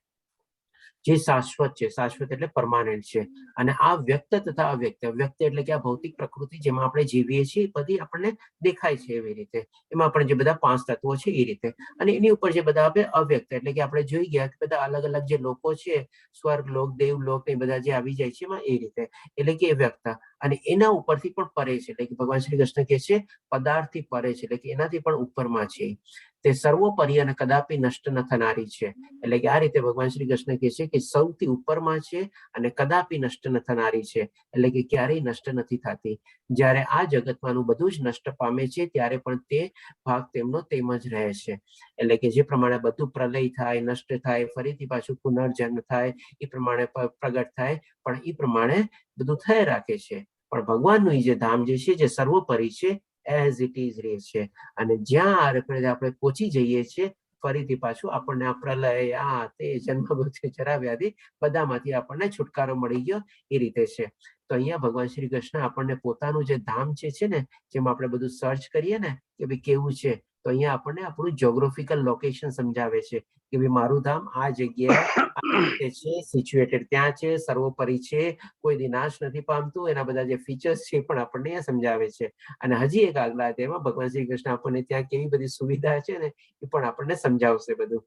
જે શાશ્વત છે. શાશ્વત એટલે પરમાનન્ટ છે. અને આ વ્યક્ત તથા અવ્યક્ત, વ્યક્ત એટલે કે આ ભૌતિક પ્રકૃતિ જેમાં આપણે જીવીએ છીએ બધી આપણને દેખાય છે એવી રીતે, એમાં પણ જે બધા 5 તત્વો છે એ રીતે. અને એની ઉપર જે બધા આપણે અવ્યક્ત એટલે કે આપણે જોઈ ગયા કે બધા અલગ અલગ જે લોકો છે, સ્વર્ગલોક, દેવલોક એ બધા જે આવી જાય છે એમાં એ રીતે એટલે કે વ્યક્ત. અને એના ઉપરથી પણ પરે છે એટલે કે ભગવાન શ્રી કૃષ્ણ કહે છે પદાર્થથી પરે છે એટલે કે એનાથી પણ ઉપરમાં છે. તે સર્વોપરી અને કદાપી નષ્ટ ન થનારી છે. એટલે કે આ રીતે ભગવાન શ્રી કૃષ્ણ કહે છે કે સૌથી ઉપરમાં છે અને કદાપી નષ્ટ ન થનારી છે, એટલે કે ક્યારેય નષ્ટ નથી થતી. જ્યારે આ જગતમાંનું બધું જ નષ્ટ પામે છે ત્યારે પણ તે ભાગ તેમનો તેમ જ રહે છે. એટલે કે જે પ્રમાણે બધું પ્રલય થાય, નષ્ટ થાય, ફરીથી પાછું પુનર્જન્મ થાય, એ પ્રમાણે પ્રગટ થાય, પણ એ પ્રમાણે બધું થઈ રાખે છે. પણ ભગવાનનું જે ધામ જે છે જે સર્વોપરી છે, એઝ ઇટ ઇઝ રહે છે. અને જ્યાં આપણે પહોંચી જઈએ છીએ ફરીથી પાછું આપણને આ પ્રલય, આ તે જન્મ મૃત્યુ જરા વ્યાધિ બધામાંથી આપણને છુટકારો મળી ગયો એ રીતે છે. તો અહીંયા ભગવાન શ્રી કૃષ્ણ આપણને પોતાનું જે ધામ છે ને, જેમાં આપણે બધું સર્ચ કરીએ ને કે ભાઈ કેવું છે, તો અહીંયા આપણને આપણું જ્યોગ્રાફિકલ લોકેશન સમજાવે છે કે ભાઈ મારું ધામ આ જગ્યાએ છે, સિચ્યુએટેડ ત્યાં છે, સર્વોપરી છે, કોઈ દી નાશ નથી પામતું, એના બધા જે ફીચર્સ છે પણ આપણને અહીંયા સમજાવે છે. અને હજી એક આગલા અધ્યાયમાં ભગવાન શ્રી કૃષ્ણ આપણને ત્યાં કેવી બધી સુવિધા છે ને એ પણ આપણને સમજાવશે બધું.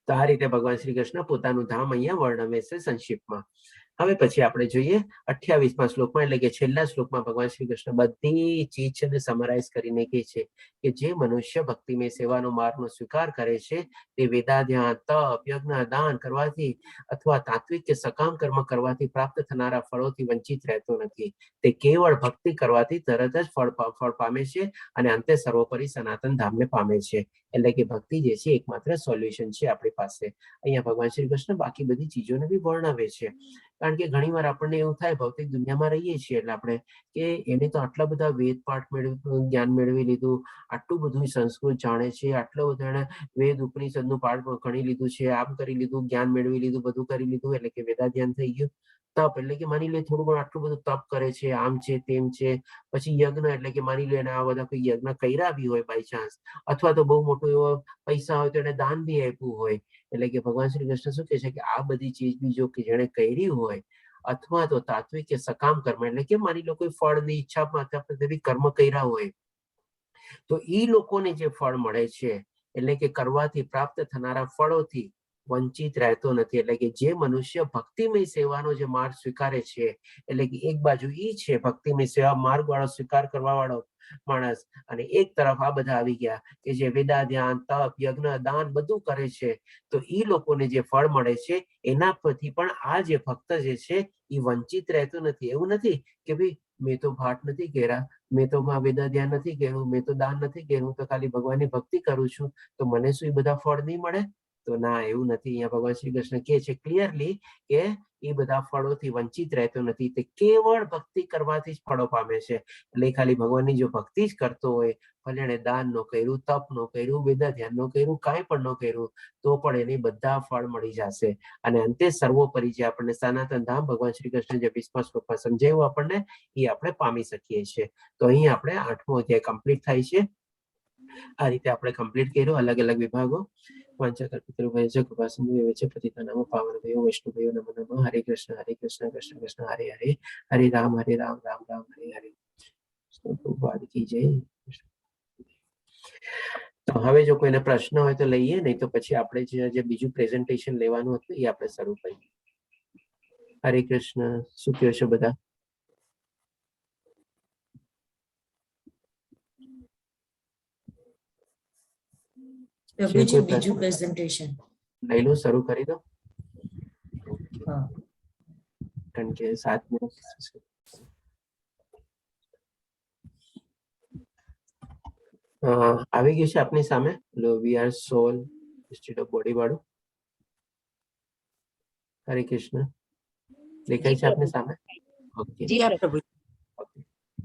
તો આ રીતે ભગવાન શ્રી કૃષ્ણ પોતાનું ધામ અહીંયા વર્ણવે છે સંક્ષિપ્તમાં. હવે પછી આપણે જોઈએ 28મા શ્લોકમાં એટલે કે છેલ્લા શ્લોકમાં ભગવાન શ્રી કૃષ્ણ બધી ચીજ છે ને સમરાઇઝ કરીને કહે છે કે જે મનુષ્ય ભક્તિમય સેવાનો માર્ગનો સ્વીકાર કરે છે તે વેદાધ્યાન, તપ, યજ્ઞ, દાન કરવાથી અથવા તાત્વિક કે સકામ કર્મ કરવાથી પ્રાપ્ત થનારા ફળોથી વંચિત રહેતો નથી. તે કેવળ ભક્તિ કરવાથી તરત જ ફળ પામે છે અને અંતે સર્વોપરી સનાતન ધામને પામે છે. એટલે કે ભક્તિ જે છે એકમાત્ર સોલ્યુશન છે આપણી પાસે. અહીંયા ભગવાન શ્રી કૃષ્ણ બાકી બધી ચીજોને બી વર્ણવે છે. કારણ કે ઘણી વાર આપણને એવું થાય ભૌતિક દુનિયામાં રહીએ છીએ એટલે આપણે કે એને તો આટલા બધા વેદ પાઠ જ્ઞાન મેળવી લીધું, આટલું બધું સંસ્કૃત જાણે છે, આટલો બધો એને વેદ ઉપનિષદનું પાઠ ગણી લીધું છે, આમ કરી લીધું, જ્ઞાન મેળવી લીધું, બધું કરી લીધું એટલે કે વેદાધ્યાન થઈ ગયું. તપ એટલે કે માની લે થોડું ઘણું આટલું બધું તપ કરે છે, આમ છે તેમ છે. પછી યજ્ઞ એટલે કે માની લે એને આ બધા કોઈ યજ્ઞ કર્યા બી હોય બાય ચાન્સ, અથવા તો બહુ મોટું એવો પૈસા હોય તો એને દાન બી આપ્યું હોય. એટલે કે ભગવાન શ્રી કૃષ્ણ શું કહે છે કે આ બધી ચીજ બી જો કે જેણે કરી હોય, અથવા તો તાત્વિક કે સકામ કર્મ એટલે કે માની લો કોઈ ફળની ઈચ્છા કર્મ કર્યા હોય, તો એ લોકોને જે ફળ મળે છે એટલે કે કરવાથી પ્રાપ્ત થનારા ફળોથી વંચિત રહેતો નથી. એટલે કે જે મનુષ્ય ભક્તિમય સેવાનો જે માર્ગ સ્વીકારે છે, એટલે કે એક બાજુ ઈ છે ભક્તિમય સેવા માર્ગ વાળો સ્વીકાર કરવા વાળો માણસ, અને એક તરફ આ બધા આવી ગયા કે જે વેદા ધ્યાન તપ યજ્ઞ દાન બધું કરે છે, તો ઈ લોકોને જે ફળ મળે છે એના પરથી પણ આ જે ભક્ત જે છે એ વંચિત રહેતો નથી. એવું નથી કે ભાઈ મેં તો ભાટ નથી કર્યા, મેં તો વેદા ધ્યાન નથી કર્યું, મેં તો દાન નથી કર્યું, તો ખાલી ભગવાનની ભક્તિ કરું છું, તો મને શું એ બધા ફળ નહીં મળે? તો ના, એવું નથી. અહીંયા ભગવાન શ્રી કૃષ્ણ કહે છે ક્લિયરલી કે એ બધા ફળોથી વંચિત રહેતો નથી, તે કેવળ ભક્તિ કરવાથી જ ફળો પામે છે. એટલે ખાલી ભગવાનની જો ભક્તિ જ કરતો હોય, ભલે એને દાન નો કર્યું, તપ નો કર્યું, વેદા ધ્યાન નો કર્યું, કાંઈ પણ નો કર્યું, તો પણ એને બધા ફળ મળી જશે. અને અંતે સર્વોપરી જે આપણને સનાતન ધામ ભગવાન શ્રી કૃષ્ણ જે ભીષ્મ સ્વરૂપમાં સમજાવ્યું આપણને, એ આપણે પામી શકીએ છીએ. તો અહીં આપણે 8મો અધ્યાય કમ્પ્લીટ થાય છે. આ રીતે આપણે કમ્પ્લીટ કર્યો અલગ અલગ વિભાગો. વૈષ્ણુભયો નમો નમઃ. હરે કૃષ્ણ કૃષ્ણ કૃષ્ણ હરે હરે, હરે રામ રામ રામ હરે હરે. પ્રભુપાદ કી જય. તો હવે જો કોઈને પ્રશ્ન હોય તો લઈએ, નહીં તો પછી આપણે જે બીજું પ્રેઝન્ટેશન લેવાનું હતું એ આપણે શરૂ કરીએ. હરે કૃષ્ણ. શું કહો છો બધા? પ્રભુજી બીજું પ્રેઝન્ટેશન લઈ લો, શરૂ કરી દો. હા, કારણ કે 7 મિનિટ આવી ગયું છે આપની સામે. We are soul instead of body વાળું. હરે કૃષ્ણ. દેખાય છે આપની સામે? ઓકે. જી પ્રભુ.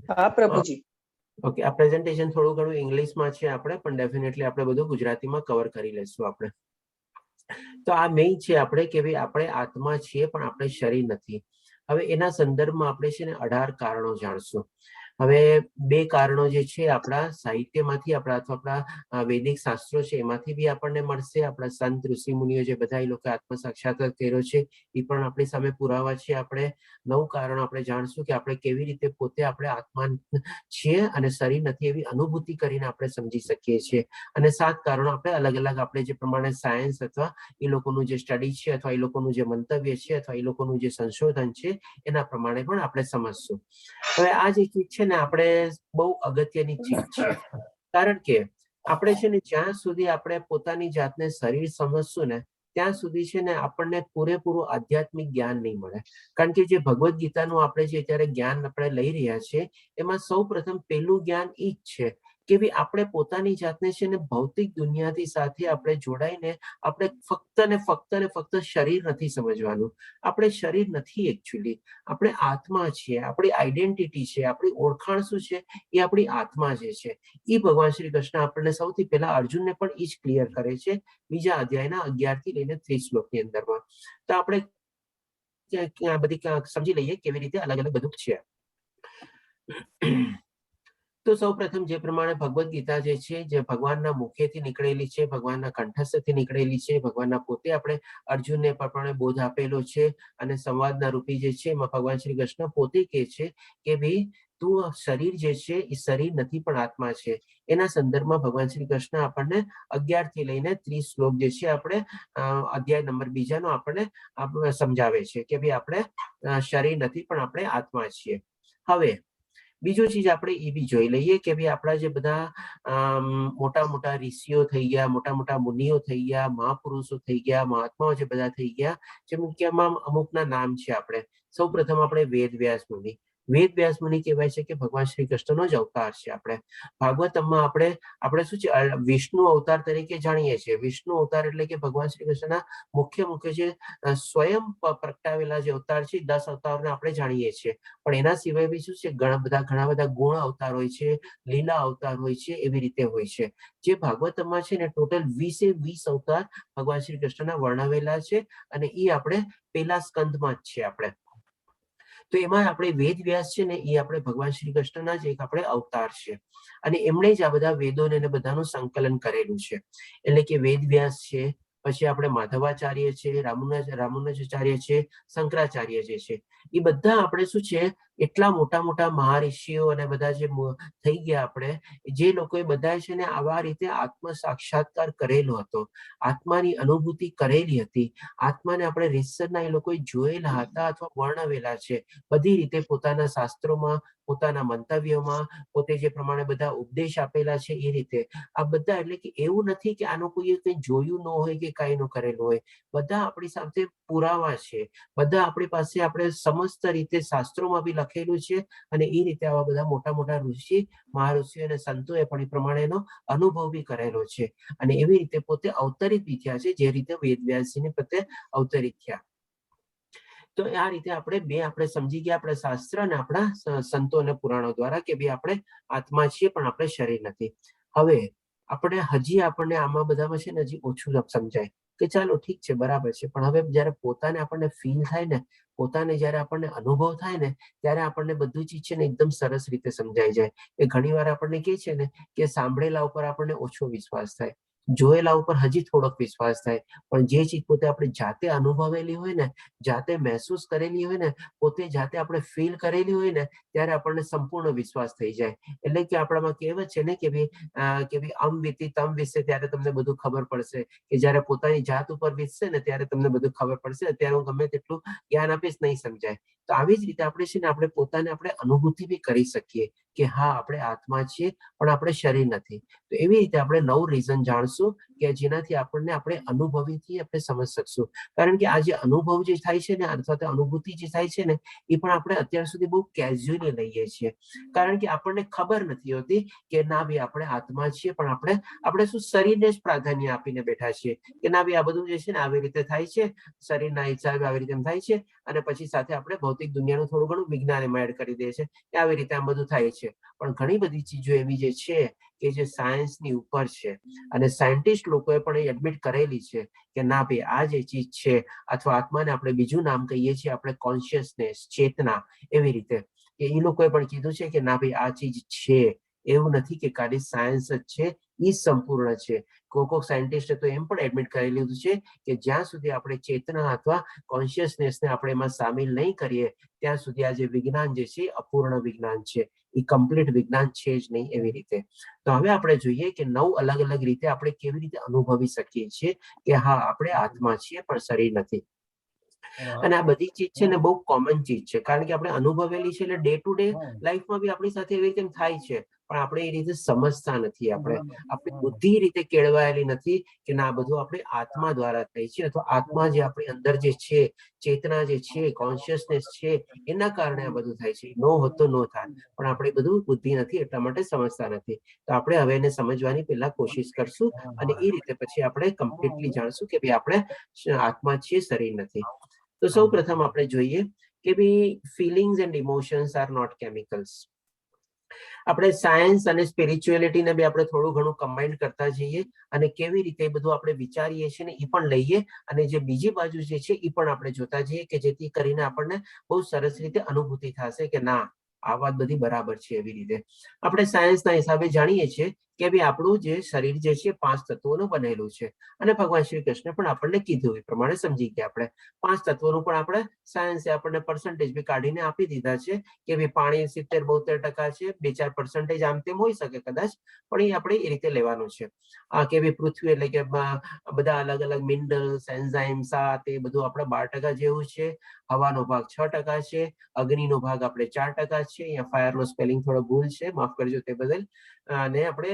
હા પ્રભુજી. ઓકે, આ પ્રેઝન્ટેશન થોડું ઘણું ઇંગ્લિશમાં છે આપણે, પણ ડેફિનેટલી આપણે બધું ગુજરાતીમાં કવર કરી લઈશું આપણે. તો આ મેઇન છે આપણે કે ભાઈ આપણે આત્મા છીએ પણ આપણે શરીર નથી. હવે એના સંદર્ભમાં આપણે છે ને 18 કારણો જાણશું. હવે 2 કારણો જે છે આપણા સાહિત્યમાંથી, આપણા અથવા આપણા વૈદિક શાસ્ત્રો છે એમાંથી બી આપણને મળશે. આપણા સંત ઋષિ મુનિઓ જે બધા એ લોકો આત્મ સાક્ષાત્કાર કર્યો છે એ પણ આપણી સામે પુરાવા છે. આપણે 9 કારણો આપણે જાણશું કે આપણે કેવી રીતે પોતે આપણે આત્મા છીએ અને શરીર નથી એવી અનુભૂતિ કરીને આપણે સમજી શકીએ છીએ. અને 7 કારણો આપણે અલગ અલગ આપણે જે પ્રમાણે સાયન્સ અથવા એ લોકોનું જે સ્ટડી છે અથવા એ લોકોનું જે મંતવ્ય છે અથવા એ લોકોનું જે સંશોધન છે એના પ્રમાણે પણ આપણે સમજશું. હવે આ જે ચીજ છે ને આપણે બહુ અગત્યની ચીજ છે, કારણ કે આપણે છે ને જ્યાં સુધી આપણે પોતાની જાતને શરીર સમજશું ને ત્યાં સુધી છે ને આપણને પૂરેપૂરું આધ્યાત્મિક જ્ઞાન નહીં મળે. કારણ કે જે ભગવદ્ ગીતાનું આપણે જે અત્યારે જ્ઞાન આપણે લઈ રહ્યા છીએ એમાં સૌ પ્રથમ પહેલું જ્ઞાન એ જ છે કે ભાઈ આપણે પોતાની જાતને છે ને ભૌતિક દુનિયાથી સાથે આપણે જોડાઈને આપણે ફક્ત શરીર નથી સમજવાનું. આપણે શરીર નથી એકચ્યુઅલી, આપણે આત્મા છીએ. આપણી આઈડેન્ટિટી છે, આપણી ઓળખાણ શું છે એ આપણી આત્મા જે છે. એ ભગવાન શ્રી કૃષ્ણ આપણને સૌથી પહેલા અર્જુનને પણ એ જ ક્લિયર કરે છે બીજા અધ્યાયના 11 થી લઈને 30 શ્લોકની અંદરમાં. તો આપણે બધી સમજી લઈએ કેવી રીતે અલગ અલગ બધું છે. તો સૌ પ્રથમ જે પ્રમાણે ભગવદ્ ગીતા જે છે જે ભગવાનના મુખેથી નીકળેલી છે, ભગવાનના કંઠસ્થથી નીકળેલી છે, ભગવાનના પોતે આપણે અર્જુનને પ્રમાણે બોધ આપેલો છે અને સંવાદના રૂપી જે છે એમાં ભગવાન શ્રી કૃષ્ણ પોતે કહે છે કે ભાઈ તું શરીર જે છે એ શરીર નથી પણ આત્મા છે. એના સંદર્ભમાં ભગવાન શ્રી કૃષ્ણ આપણને 11 થી લઈને 30 શ્લોક જે છે આપણે અધ્યાય નંબર 2 નો આપણને સમજાવે છે કે ભાઈ આપણે શરીર નથી પણ આપણે આત્મા છીએ. હવે બીજું ચીજ આપણે એ બી જોઈ લઈએ કે ભાઈ આપણા જે બધા મોટા મોટા ઋષિઓ થઈ ગયા, મોટા મોટા મુનિઓ થઈ ગયા, મહાપુરુષો થઈ ગયા, મહાત્માઓ જે બધા થઈ ગયા, જે મુખ્યમાં અમુકના નામ છે. આપણે સૌ પ્રથમ આપણે વેદ વ્યાસ મુનિ. વેદ વ્યાસ મુનિ કહેવાય છે કે ભગવાન શ્રી કૃષ્ણનો જ અવતાર છે. આપણે ભાગવતમમાં આપણે શું છે વિષ્ણુ અવતાર તરીકે જાણીએ છીએ. વિષ્ણુ અવતાર એટલે કે ભગવાન શ્રી કૃષ્ણના મુખ્ય જે સ્વયં પ્રગટાવેલા જે અવતાર છે 10 અવતારને આપણે જાણીએ છીએ. પણ એના સિવાય બી શું છે ઘણા બધા ગુણ અવતાર હોય છે, લીલા અવતાર હોય છે, એવી રીતે હોય છે. જે ભાગવતમાં છે ને ટોટલ 20 અવતાર ભગવાન શ્રી કૃષ્ણના વર્ણવેલા છે અને એ આપણે પહેલા સ્કંદમાં જ છે. આપણે તો એમાં આપણે વેદ વ્યાસ છે ને એ આપણે ભગવાન શ્રી કૃષ્ણના જ એક આપણે અવતાર છે અને એમણે જ આ બધા વેદોને ને બધાનું સંકલન કરેલું છે. એટલે કે વેદ વ્યાસ છે, પછી આપણે માધવાચાર્ય છે, રામાનુજાચાર્ય છે, શંકરાચાર્ય જે છે, એ બધા આપણે શું છે એટલા મોટા મોટા મહાઋષિઓ અને બધા જે થઈ ગયા આપણે, જે લોકોએ બધા છે ને આવા રીતે આત્મ સાક્ષાત્કાર કરેલો હતો, આત્માની અનુભૂતિ કરેલી હતી, આત્માને આપણે રીતસરના એ લોકોએ જોયેલા હતા અથવા વર્ણવેલા છે બધી રીતે પોતાના શાસ્ત્રોમાં, પોતાના મંતવ્યોમાં, પોતે જે પ્રમાણે બધા ઉપદેશ આપેલા છે એ રીતે આ બધા. એટલે કે એવું નથી કે આનું કોઈ કંઈ જોયું ન હોય કે કઈ નું કરેલું હોય, બધા આપણી સાથે પુરાવા છે, બધા આપણી પાસે આપણે સમસ્ત રીતે શાસ્ત્રોમાં બી લખેલું છે અને એ રીતે આવા બધા મોટા મોટા ઋષિ મહાઋષિ અને સંતોએ પણ એ પ્રમાણેનો અનુભવ બી કરેલો છે અને એવી રીતે પોતે અવતરિત બી થયા છે, જે રીતે વેદવ્યાસજીને પોતે અવતરિત થયા. તો આ રીતે આપણે સમજી ગયા આપણે શાસ્ત્ર અને આપણા સંતો અને પુરાણો દ્વારા કે ભાઈ આપણે આત્મા છીએ પણ આપણે શરીર નથી. હવે આપણને આમાં બધામાં છે ને હજી ઓછું સમજાય કે ચાલો ઠીક છે, બરાબર છે, પણ હવે જયારે પોતાને આપણને ફીલ થાય ને, પોતાને જયારે આપણને અનુભવ થાય ને, ત્યારે આપણને બધું ચીજ છે ને એકદમ સરસ રીતે સમજાઈ જાય. એ ઘણી વાર આપણને કહે છે ને કે સાંભળેલા ઉપર આપણને ઓછો વિશ્વાસ થાય, જોયેલા ઉપર હજી થોડોક વિશ્વાસ થાય, પણ જે ચીજ પોતે આપણે જાતે અનુભવેલી હોય ને, જાતે મહેસૂસ કરેલી હોય ને, પોતે જાતે આપણે ફીલ કરેલી હોય ને, ત્યારે આપણને સંપૂર્ણ વિશ્વાસ થઈ જાય. એટલે કે આપણામાં કહેવત છે ને કે ભાઈ અમ વીતી તમ વિશે ત્યારે તમને બધું ખબર પડશે, કે જયારે પોતાની જાત ઉપર વીતશે ને ત્યારે તમને બધું ખબર પડશે, અત્યારે હું ગમે તેટલું જ્ઞાન આપીશ નહીં સમજાય. તો આવી જ રીતે આપણે છે ને આપણે પોતાને આપણે અનુભૂતિ બી કરી શકીએ કે હા આપણે આત્મા છીએ પણ આપણે શરીર નથી. તો એવી રીતે આપણે 9 રીઝન જાણશું કે જેનાથી આપણને આપણે અનુભવીથી આપણે સમજ શકશું. કારણ કે આ જે અનુભવ જે થાય છે ને અથવા તો અનુભૂતિ જે થાય છે ને એ પણ આપણે અત્યાર સુધી બહુ કેઝ્યુઅલી લઈએ છીએ, કારણ કે આપણને ખબર નથી હોતી કે ના ભાઈ આપણે આત્મા છીએ પણ આપણે શું શરીરને જ પ્રાધાન્ય આપીને બેઠા છીએ કે ના ભાઈ આ બધું જે છે ને આવી રીતે થાય છે, શરીરના હિસાબે આવી રીતે થાય છે, અને પછી સાથે આપણે ભૌતિક દુનિયાનું થોડું ઘણું વિજ્ઞાન એડ કરી દે છે કે આવી રીતે આમ બધું થાય છે. પણ ઘણી બધી ચીજો એવી જે છે કે જે સાયન્સની ઉપર છે અને સાયન્ટિસ્ટ લોકોએ પણ એ એડમિટ કરેલી છે કે ના ભાઈ આ જે ચીજ છે, અથવા આત્માને આપણે બીજું નામ કહીએ છીએ આપણે કોન્શિયસનેસ, ચેતના, એવી રીતે કે એ લોકોએ પણ કીધું છે કે ના ભાઈ આ ચીજ છે. એવું નથી કે ખાલી સાયન્સ જ છે, એ સંપૂર્ણ છે. કોઈક સાયન્ટિસ્ટે તો એમ પણ એડમિટ કરી લીધું છે કે જ્યાં સુધી આપણે ચેતના અથવા કોન્શિયસનેસને આપણે એમાં સામેલ નહીં કરીએ ત્યાં સુધી આ જે વિજ્ઞાન જે છે અપૂર્ણ વિજ્ઞાન છે, એ કમ્પ્લીટ વિજ્ઞાન છે જ નહીં. એવી રીતે તો હવે આપણે જોઈએ કે 9 અલગ અલગ રીતે આપણે કેવી રીતે અનુભવી શકીએ છીએ કે હા આપણે આત્મા છીએ પણ શરીર નથી. અને આ બધી ચીજ છે ને બહુ કોમન ચીજ છે, કારણ કે આપણે અનુભવેલી છે એટલે ડે ટુ ડે લાઈફમાં બી આપણી સાથે એવી રીતે થાય છે, પણ આપણે એ રીતે સમજતા નથી. આપણી બુદ્ધિ રીતે કેળવાયેલી નથી કે ના બધું આપણે આત્મા દ્વારા થાય છે, અથવા આત્મા જે આપણી અંદર જે છે, ચેતના જે છે, કોન્શિયસનેસ છે, એના કારણે આ બધું થાય છે. નો હોત તો નો થાય, પણ આપણે બધું બુદ્ધિ નથી એટલા માટે સમજતા નથી. તો આપણે હવે એને સમજવાની પહેલા કોશિશ કરશું અને એ રીતે પછી આપણે કમ્પ્લીટલી જાણશું કે ભાઈ આપણે આત્મા છીએ, શરીર નથી. તો સૌ પ્રથમ આપણે જોઈએ કે ભાઈ feelings and emotions are not chemicals. આપણે સાયન્સ અને સ્પિરિચ્યુઆલિટીને બી આપણે થોડું ઘણું કમ્બાઈન કરતા જઈએ અને કેવી રીતે બધું આપણે વિચારીએ છીએ ને એ પણ લઈએ, અને જે બીજી બાજુ જે છે એ પણ આપણે જોતા જઈએ કે જેથી કરીને આપણને બહુ સરસ રીતે અનુભૂતિ થશે કે ના આ વાત બધી બરાબર છે. એવી રીતે આપણે સાયન્સના હિસાબે જાણીએ છીએ કે ભાઈ આપણું જે શરીર જે છે 5 તત્વોનું બનેલું છે, અને ભગવાન શ્રી કૃષ્ણ પણ આપણને કીધું એ પ્રમાણે સમજી ગયા. આપણે 5 તત્વોનું પણ આપણે સાયન્સે આપણને પર્સન્ટેજ બી કાઢીને આપી દીધા છે કે ભાઈ પાણી 70-72% છે, 2-4% આમ તેમ હોઈ શકે કદાચ, પણ એ આપણે એ રીતે લેવાનું છે. કે ભાઈ પૃથ્વી એટલે કે બધા અલગ અલગ મિનરલ્સ, એન્ઝાઇમ્સ, તે બધું આપણે 12% જેવું છે. હવાનો ભાગ 6% છે, અગ્નિનો ભાગ આપણે 4% છે. અહીંયા ફાયરનો સ્પેલિંગ થોડો ભૂલ છે, માફ કરજો તે બદલ. અને આપણે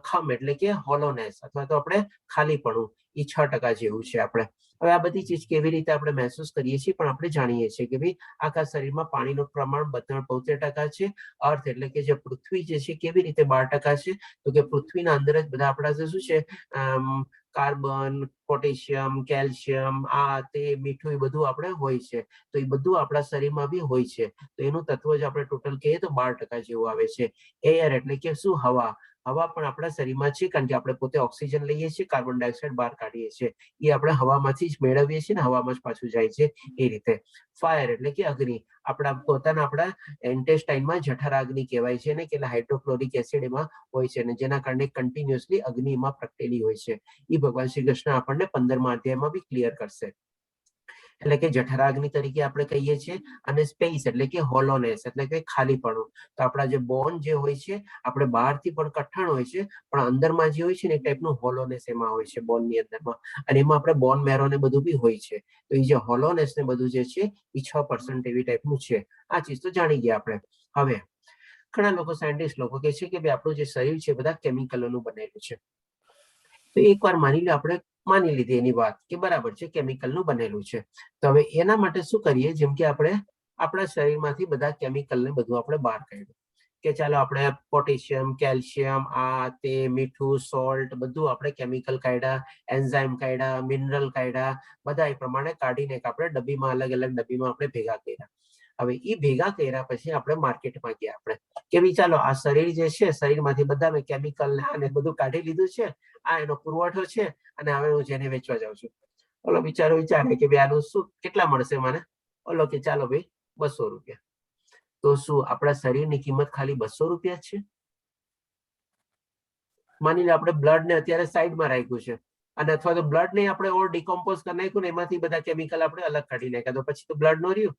ખમ એટલે કે હોલોનેસ અથવા તો આપણે ખાલીપણું, એ 6% જેવું છે. આપણે હવે આ બધી ચીજ કેવી રીતે આપણે મહેસૂસ કરીએ છીએ પણ આપણે જાણીએ છીએ કે ભાઈ આખા શરીરમાં પાણીનું પ્રમાણ 72% છે. અર્થ એટલે કે જે પૃથ્વી જે છે કેવી રીતે 12% છે, તો કે પૃથ્વીના અંદર જ બધા આપણા જે શું છે કાર્બન, પોટેશિયમ, કેલ્શિયમ, તે મીઠું, એ બધું આપણે હોય છે. તો એ બધું આપણા શરીરમાં બી હોય છે. તો એનું તત્વ જ આપણે ટોટલ કહીએ તો 12% જેવું આવે છે. એર એટલે કે શું, હવા. હવા પણ આપણા શરીરમાં છે, કારણ કે આપણે પોતે ઓક્સિજન લઈએ છીએ, કાર્બન ડાયોક્સાઇડ બહાર કાઢીએ છીએ, એ આપણે હવામાંથી જ મેળવીએ છીએ ને હવામાં જ પાછું જાય છે. એ રીતે ફાયર એટલે કે અગ્નિ આપણા પોતાના આપણા ઇન્ટેસ્ટાઇનમાં જઠરાગ્નિ કહેવાય છે ને, કે હાઇડ્રોક્લોરિક એસિડ એમાં હોય છે ને, જેના કારણે કન્ટિન્યુઅસલી અગ્નિ એમાં પ્રગટેલી હોય છે. એ ભગવાન શ્રી કૃષ્ણ આપણને 15મા અધ્યાયમાં બી ક્લિયર કરશે. એટલે કે જઠરાગ્નિ તરીકે આપણે કહીએ છીએ. અને સ્પેસ એટલે કે હોલોનેસ એટલે કે ખાલીપણું. તો આપણા જે બોન જે હોય છે, આપણે બહારથી પણ કઠણ હોય છે, પણ અંદરમાં જે હોય છે ને એ ટાઈપનું હોલોનેસ એમાં હોય છે બોનની અંદરમાં. અને એમાં આપણે બોન મેરો ને બધું બી હોય છે. તો એ જે હોલોનેસ ને બધું જે છે એ 6% એવી ટાઈપનું છે. આ ચીજ તો જાણી ગયા આપણે. હવે ઘણા લોકો સાયન્ટિસ્ટ લોકો કહે છે કે ભાઈ આપણું જે શરીર છે બધા કેમિકલોનું બનેલું છે. તો એકવાર માની લો આપણે માની લીધી એની વાત કે બરાબર છે કેમિકલનું બનેલું છે. તો હવે એના માટે શું કરીએ, જેમ કે આપણે આપણા શરીરમાંથી બધા કેમિકલ ને બધું આપણે બહાર કાઢ્યું કે ચાલો આપણે પોટેશિયમ, કેલ્શિયમ, આ તે મીઠું, સોલ્ટ બધું આપણે કેમિકલ કાઢ્યા, એન્ઝાઇમ કાઢ્યા, મિનરલ કાઢ્યા, બધા એ પ્રમાણે કાઢીને આપણે ડબ્બીમાં અલગ અલગ ડબ્બીમાં આપણે ભેગા કર્યા. હવે એ ભેગા કર્યા પછી આપણે માર્કેટમાં ગયા આપણે કે ભાઈ ચાલો આ શરીર જે છે, શરીરમાંથી બધા મેં કેમિકલ ને આને બધું કાઢી લીધું છે, આ એનો પુરવઠો છે અને હવે હું જેને વેચવા જાઉં છું. ઓલો બિચારો વિચારે કે ભાઈ આનું શું કેટલા મળશે મને? ઓલો કે ચાલો ભાઈ 200 રૂપિયા. તો શું આપણા શરીરની કિંમત ખાલી 200 રૂપિયા જ છે? માની લો આપણે બ્લડ ને અત્યારે સાઈડમાં રાખ્યું છે અને અથવા તો બ્લડ ને આપણે ઓર ડિકોમ્પોઝ કરી નાખ્યું ને એમાંથી બધા કેમિકલ આપણે અલગ કાઢી નાખ્યા, તો પછી તો બ્લડ નો રહ્યું.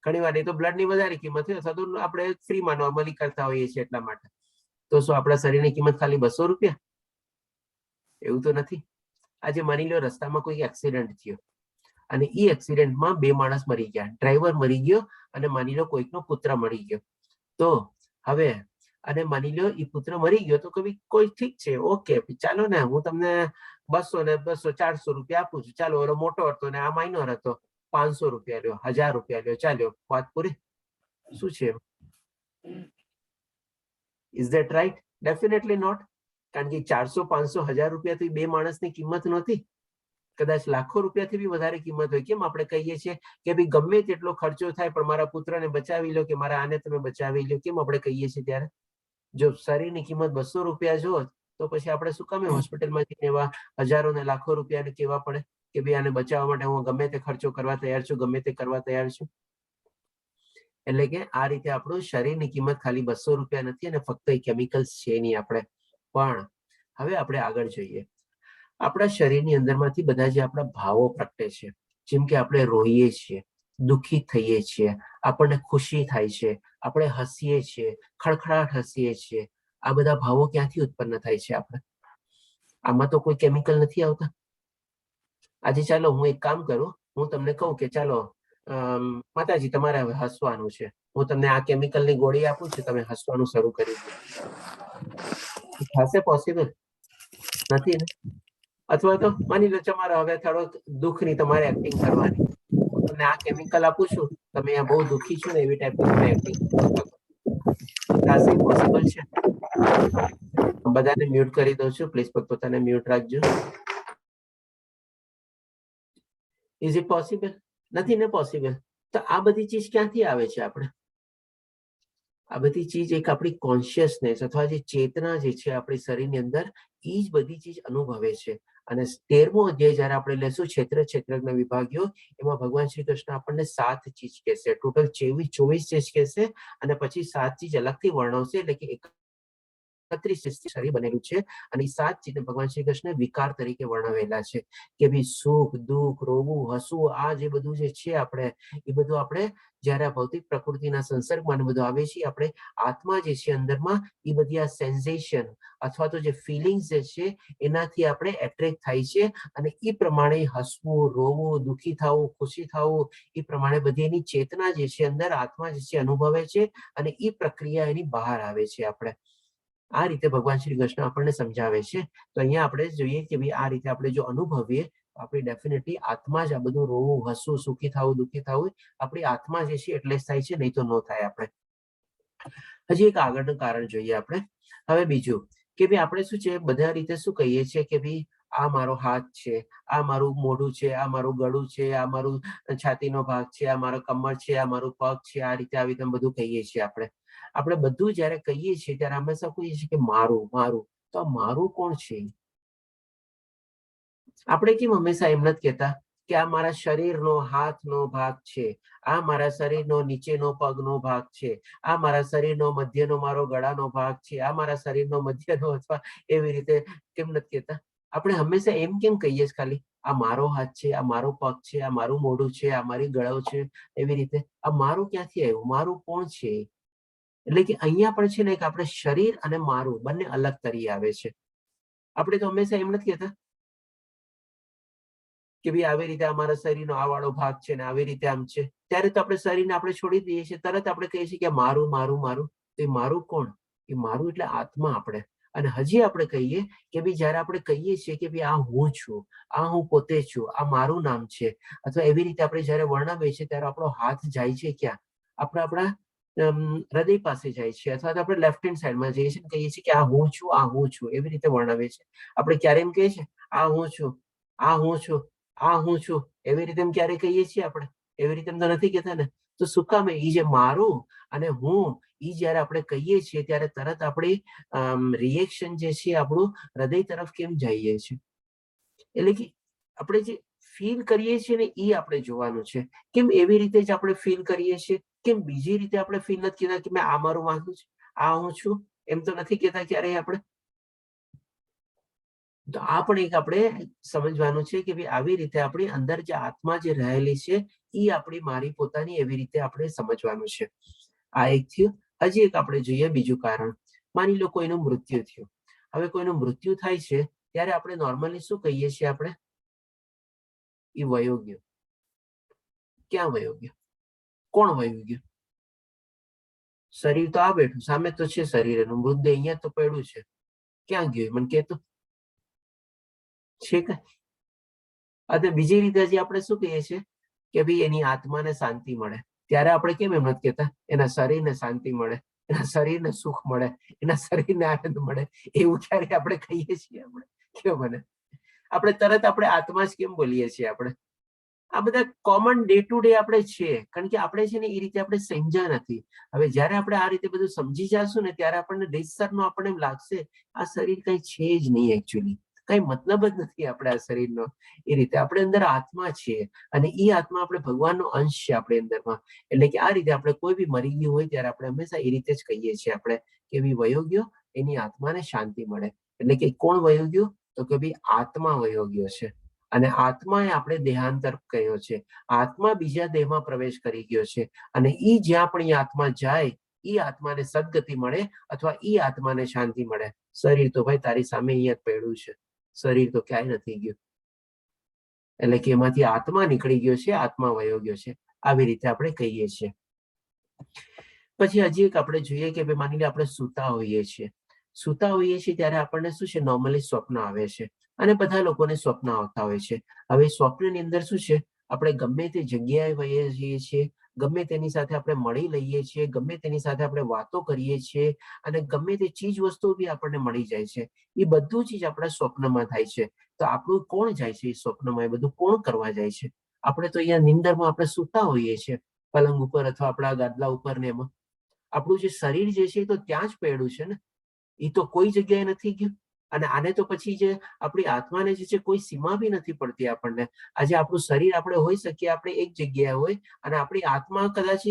ઘણી વાર તો બ્લડ ની વધારે કિંમત હોય અથવા તો આપણે ફ્રીમાં નોર્મલી કરતા હોઈએ છીએ એટલા માટે. તો શું આપણા શરીરની કિંમત ખાલી 200 રૂપિયા? એવું તો નથી. આજે માની લો રસ્તામાં કોઈ એક્સિડન્ટ થયો અને એ એક્સિડન્ટમાં 2 માણસ મરી ગયા, ડ્રાઈવર મરી ગયો અને માની લો કોઈકનો પુત્ર મરી ગયો. તો હવે અને માની લો એ પુત્ર મરી ગયો તો કોઈ ઠીક છે, ઓકે ચાલો ને હું તમને 200 ને 200 400 રૂપિયા આપું છું. ચાલો ઓલો મોટો હતો ને આ માઇનોર હતો, 500 રૂપિયા લ્યો, 1000 રૂપિયા લ્યો, ચાલ્યો વાત પૂરી. શું છે? Is that right? Definitely not. કારણ કે 400 500 1000 રૂપિયાથી 2 માણસની કિંમત નહોતી. કદાચ લાખો રૂપિયાથી બી વધારે કિંમત હોય. કેમ આપણે કહીએ છીએ કે ભાઈ ગમે તેટલો ખર્ચો થાય પણ મારા પુત્રને બચાવી લો કે મારા આને તમે બચાવી લો? કેમ આપણે કહીએ છીએ ત્યારે? જો શરીરની કિંમત 200 રૂપિયા જો તો પછી આપણે શું કામે હોસ્પિટલમાં જઈને એવા હજારો ને લાખો રૂપિયાને કહેવા પડે કે ભાઈ આને બચાવવા માટે હું ગમે તે ખર્ચો કરવા તૈયાર છું, ગમે તે કરવા તૈયાર છું. એટલે કે આ રીતે આપણું શરીરની કિંમત ખાલી 200 રૂપિયા નથી અને ફક્ત એ કેમિકલ્સ છે નહીં આપણે. પણ હવે આપણે આગળ જોઈએ. આપણા શરીરની અંદરમાંથી બધા જે આપણા ભાવો પ્રગટે છે, જેમ કે આપણે રોઈએ છીએ, દુઃખી થઈએ છીએ, આપણને ખુશી થાય છે, આપણે હસીએ છીએ, ખડખડાટ હસીએ છીએ, આ બધા ભાવો ક્યાંથી ઉત્પન્ન થાય છે? આપણે આમાં તો કોઈ કેમિકલ નથી આવતા. આજે ચાલો હું એક કામ કરું, હું તમને કહું કે ચાલો માતાજી તમારે હવે હસવાનું છે, હું તમને આ કેમિકલની ગોળી આપું છું, તમે હસવાનું શરૂ કરી દો. થશે પોસિબલ? નથી ને? અથવા તો માની લો તમારે હવે થોડોક દુઃખની તમારે એક્ટિંગ કરવાની, તમને આ કેમિકલ આપું છું, તમે અહીંયા બહુ દુઃખી છો ને એવી ટાઈપની તમે એક્ટિંગ થશે? પોસિબલ છે? બધાને મ્યુટ કરી દઉં છું, પ્લીઝ પોતાને મ્યુટ રાખજો. Is it possible? નથી ને પોસિબલ. તો આ બધી ચીજ ક્યાંથી આવે છે? આપણે આ બધી ચીજ એક આપણી કોન્શિયસનેસ અથવા જે ચેતના જે છે આપણી શરીરની અંદર, એ જ બધી ચીજ અનુભવે છે. અને 13મો અધ્યાય જયારે આપણે લેશું ક્ષેત્રજ્ઞ વિભાગીઓ, એમાં ભગવાન શ્રી કૃષ્ણ આપણને 7 ચીજ કહેશે. ટોટલ 24 ચીજ કહેશે અને પછી 7 ચીજ અલગથી વર્ણવશે. એટલે કે 31 શરીર બનેલું છે અને 7 ચીજ ભગવાન શ્રી કૃષ્ણ વિકાર તરીકે વર્ણવેલા છે કે ભાઈ સુખ, દુઃખ, રોવું, હસવું, આ જે બધું જે છે આપણે એ બધું આપણે જયારે આ ભૌતિક પ્રકૃતિના સંસર્ગમાં બધું આવે છે, આપણે આત્મા જે છે અંદરમાં એ બધી આ સેન્સેશન અથવા તો જે ફિલિંગ્સ જે છે એનાથી આપણે એટ્રેક્ટ થાય છે અને એ પ્રમાણે હસવું, રોવું, દુઃખી થવું, ખુશી થવું, એ પ્રમાણે બધી એની ચેતના જે છે અંદર આત્મા જે છે અનુભવે છે અને એ પ્રક્રિયા એની બહાર આવે છે. આપણે આ રીતે ભગવાન શ્રી કૃષ્ણ આપણને સમજાવે છે. તો અહીંયા આપણે જોઈએ કે ભાઈ આ રીતે આપણે જો અનુભવીએ આપણી ડેફિનેટલી આત્મા જ આ બધું રોવું, હસવું, સુખી થવું, દુઃખી થવું આપણી આત્મા જે છે એટલે જ થાય છે, નહીં તો ન થાય. આપણે હજી એક આગળનું કારણ જોઈએ આપણે. હવે બીજું કે ભાઈ આપણે શું છે બધા રીતે શું કહીએ છીએ કે ભાઈ આ મારો હાથ છે, આ મારું મોઢું છે, આ મારું ગળું છે, આ મારું છાતીનો ભાગ છે, આ મારો કમર છે, આ મારું પગ છે, આ રીતે આવી રીતે બધું કહીએ છીએ આપણે બધું જયારે કહીએ છીએ ત્યારે હંમેશા કહીએ છીએ કે મારું મારું. તો આ મારું કોણ છે? આપણે કેમ હંમેશા એમ નથી કહેતા કે આ મારા શરીરનો હાથનો ભાગ છે, આ મારા શરીરનો નીચેનો પગનો ભાગ છે, આ મારા શરીરનો મધ્યનો મારો ગળાનો ભાગ છે, આ મારા શરીરનો મધ્યનો, અથવા એવી રીતે કેમ નથી કહેતા? આપણે હંમેશા એમ કેમ કહીએ છીએ ખાલી આ મારો હાથ છે, આ મારો પગ છે, આ મારું મોઢું છે, આ મારી ગળો છે, એવી રીતે? આ મારું ક્યાંથી આવ્યું? મારું કોણ છે? એટલે કે અહીંયા પણ છે ને કે આપણે શરીર અને મારું બંને અલગ તરી આવે છે. આપણે તો હંમેશા એમ નથી કહેતા કે ભાઈ આવી રીતે અમારા શરીરનો આ વાળો ભાગ છે ને આવી રીતે આમ છે. ત્યારે તો આપણે શરીરને આપણે છોડી દઈએ છીએ, તરત આપણે કહીએ છીએ કે મારું મારું મારું. તો એ મારું કોણ? એ મારું એટલે આત્મા આપણે. અને હજી આપણે કહીએ કે ભાઈ જયારે આપણે કહીએ છીએ કે ભાઈ આ હું છું, આ હું પોતે છું, આ મારું નામ છે, અથવા એવી રીતે આપણે જયારે વર્ણવીએ છીએ ત્યારે આપણો હાથ જાય છે ક્યાં? આપણે આપણા હૃદય પાસે જાય છે, અથવા તો આપણે લેફ્ટ હેન્ડ સાઈડમાં જઈએ છીએ, કહીએ છીએ કે આ હું છું, આ હું છું, એવી રીતે વર્ણવીએ છીએ. આપણે ક્યારે એમ કહીએ છીએ આ હું છું, આ હું છું, આ હું છું, એવી રીતે ક્યારે કહીએ છીએ આપણે? એવી રીતે તો નથી કહેતા ને. તો શું કામ? એ જે મારું અને હું એ જયારે આપણે કહીએ છીએ ત્યારે તરત આપણી રિએક્શન જે છે આપણું હૃદય તરફ કેમ જઈએ છીએ? એટલે કે આપણે જે ફીલ કરીએ છીએ ને એ આપણે જોવાનું છે. કેમ એવી રીતે જ આપણે ફીલ કરીએ છીએ? કેમ બીજી રીતે આપણે ફીલ નથી કહેતા કે મેં આ મારું વાંધું છે, આ હું છું, એમ તો નથી કહેતા ક્યારેય આપણે? તો આ પણ એક આપણે સમજવાનું છે કે ભાઈ આવી રીતે આપણી અંદર જે આત્મા જે રહેલી છે એ આપણી મારી પોતાની એવી રીતે આપણે સમજવાનું છે. આ એક થયું. હજી એક આપણે જોઈએ બીજું કારણ. માની લો કોઈનું મૃત્યુ થયું. હવે કોઈનું મૃત્યુ થાય છે ત્યારે આપણે નોર્મલી શું કહીએ છીએ? આપણે એ વયો ગયો. ક્યાં વયો ગયો? કોણ વયો ગયો? શરીર તો આ બેઠું સામે તો છે શરીર એનું, મૃતદેહ અહીંયા તો પડ્યું છે. ક્યાં ગયું મને કહેતો છે? અને બીજી રીતે હજી આપણે શું કહીએ છીએ કે ભાઈ એની આત્માને શાંતિ મળે. ત્યારે આપણે કેમ એમ નથી કહેતા એના શરીરને શાંતિ મળે, એના શરીરને સુખ મળે, એના શરીરને આનંદ મળે? એવું ક્યારે આપણે કહીએ છીએ? આપણે કેમ બને? આપણે તરત આપણે આત્મા જ કેમ બોલીએ છીએ? આપણે આ બધા કોમન ડે ટુ ડે આપણે છીએ, કારણ કે આપણે છે ને એ રીતે આપણે સમજ્યા નથી. હવે જયારે આપણે આ રીતે બધું સમજી જશું ને ત્યારે આપણને રીતસરનો આપણને એમ લાગશે આ શરીર કઈ છે જ નહીં, એકચ્યુઅલી કઈ મતલબ જ નથી આપણે આ શરીરનો. એ રીતે આપણે અંદર આત્મા છીએ અને એ આત્મા આપણે ભગવાનનો અંશ છે આપણી અંદરમાં. એટલે કે આ રીતે આપણે કોઈ બી મરી ગયું હોય ત્યારે આપણે હંમેશા એ રીતે જ કહીએ છીએ આપણે કે ભાઈ વયો ગયો, એની આત્માને શાંતિ મળે. એટલે કે કોણ વયો ગયો? તો કે ભાઈ આત્મા વયો ગયો છે. અને આત્માએ આપણે દેહાંતર કહ્યો છે. આત્મા બીજા દેહમાં પ્રવેશ કરી ગયો છે અને ઈ જ્યાં પણ એ આત્મા જાય એ આત્માને સદગતિ મળે અથવા એ આત્માને શાંતિ મળે. શરીર તો ભાઈ તારી સામે અહીંયા જ પડ્યું છે, શરીર તો ક્યાંય નથી ગયું. એટલે કે એમાંથી આત્મા નીકળી ગયો છે, આત્મા વયો ગયો છે. આવી રીતે આપણે કહીએ છીએ. પછી હજી એક આપણે જોઈએ કે ભાઈ માની લે આપણે સૂતા હોઈએ છીએ. સૂતા હોઈએ છીએ ત્યારે આપણને શું છે, નોર્મલી સ્વપ્ન આવે છે અને બધા લોકોને સ્વપ્ન આવતા હોય છે. હવે સ્વપ્નની અંદર શું છે, આપણે ગમે તે જગ્યાએ વહીએ જઈએ છીએ, ગમે તેની સાથે આપણે મળી લઈએ છીએ, ગમે તેની સાથે આપણે વાતો કરીએ છીએ અને ગમે તે ચીજ વસ્તુઓ બી આપણને મળી જાય છે. એ બધું ચીજ આપણા સ્વપ્નમાં થાય છે. તો આપણું કોણ જાય છે એ સ્વપ્નમાં? એ બધું કોણ કરવા જાય છે? આપણે તો અહીંયા નિંદરમાં આપણે સૂતા હોઈએ છીએ, પલંગ ઉપર અથવા આપણા ગાદલા ઉપર ને એમાં. આપણું જે શરીર જે છે એ તો ત્યાં જ પડ્યું છે ને, એ તો કોઈ જગ્યાએ નથી ગયું. અને આને તો પછી જે આપણી આત્માને જે છે કોઈ સીમા બી નથી પડતી આપણને. આજે આપણું શરીર આપણે હોઈ શકીએ આપણે એક જગ્યાએ હોય અને આપણી આત્મા કદાચ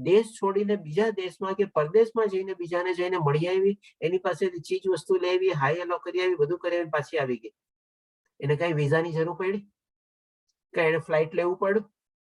દેશ છોડીને બીજા દેશમાં કે પરદેશમાં જઈને બીજાને જઈને મળી આવી, એની પાસેથી ચીજ વસ્તુ લઈ આવી, હાઈ હેલો કરી આવી, બધું કરી આવી, પાછી આવી ગઈ. એને કઈ વિઝાની જરૂર પડી? કઈ એને ફ્લાઇટ લેવું પડ્યું?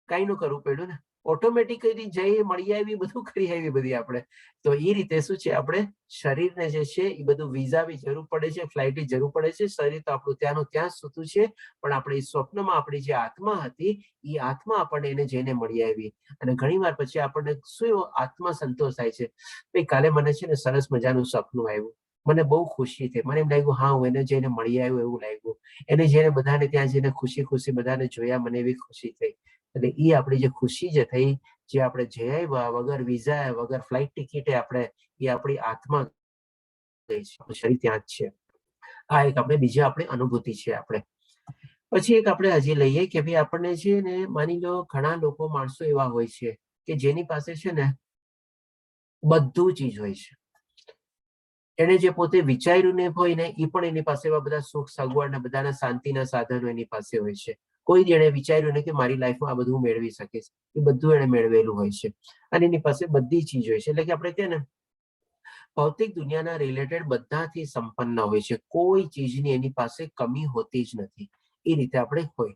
કઈ નું કરવું પડ્યું ને? ઓટોમેટિકલી જઈ મળી આવી, બધું કરી આવી બધી આપણે. તો એ રીતે શું છે, આપણે શરીરને જે છે એ બધું વિઝા બી જરૂર પડે છે, ફ્લાઇટની જરૂર પડે છે. શરીર તો આપણું ત્યાંનું ત્યાં સૂતું છે, પણ આપણે એ સ્વપ્નમાં આપણી જે આત્મા હતી એ આત્મા આપણને એને જઈને મળી આવી. અને ઘણી વાર પછી આપણને શું એવો આત્મા સંતોષ થાય છે, ભાઈ કાલે મને છે ને સરસ મજાનું સપનું આવ્યું, મને બહુ ખુશી થઈ, મને એમ લાગ્યું હા હું એને જઈને મળી આવ્યું એવું લાગ્યું, એને જઈને બધાને ત્યાં જઈને ખુશી ખુશી બધાને જોયા, મને એવી ખુશી થઈ. એટલે એ આપણી જે ખુશી જે થઈ, જે આપણે જઈ આવ્યા વગર વિઝા વગર ફ્લાઇટ ટિકિટે આપણે, એ આપણી આત્મા ગઈ છે, શરીર ત્યાં જ છે. આ એક આપણે બીજી આપણી અનુભૂતિ છે. આપણે પછી એક આપણે હજી લઈએ કે ભાઈ આપણને છે ને માની લો ઘણા લોકો માણસો એવા હોય છે કે જેની પાસે છે ને બધું ચીજ હોય છે. એને જે પોતે વિચાર્યું ને હોય ને એ પણ એની પાસે એવા બધા સુખ સગવડ ને બધાના શાંતિના સાધનો એની પાસે હોય છે. કોઈ જ એને વિચાર્યું ને કે મારી લાઈફમાં આ બધું મેળવી શકીશ, એ બધું એને મેળવેલું હોય છે અને એની પાસે બધી ચીજ હોય છે. એટલે કે આપણે કહે ને ભૌતિક દુનિયાના રિલેટેડ બધાથી સંપન્ન હોય છે. કોઈ ચીજની એની પાસે કમી હોતી જ નથી. એ રીતે આપણે હોય,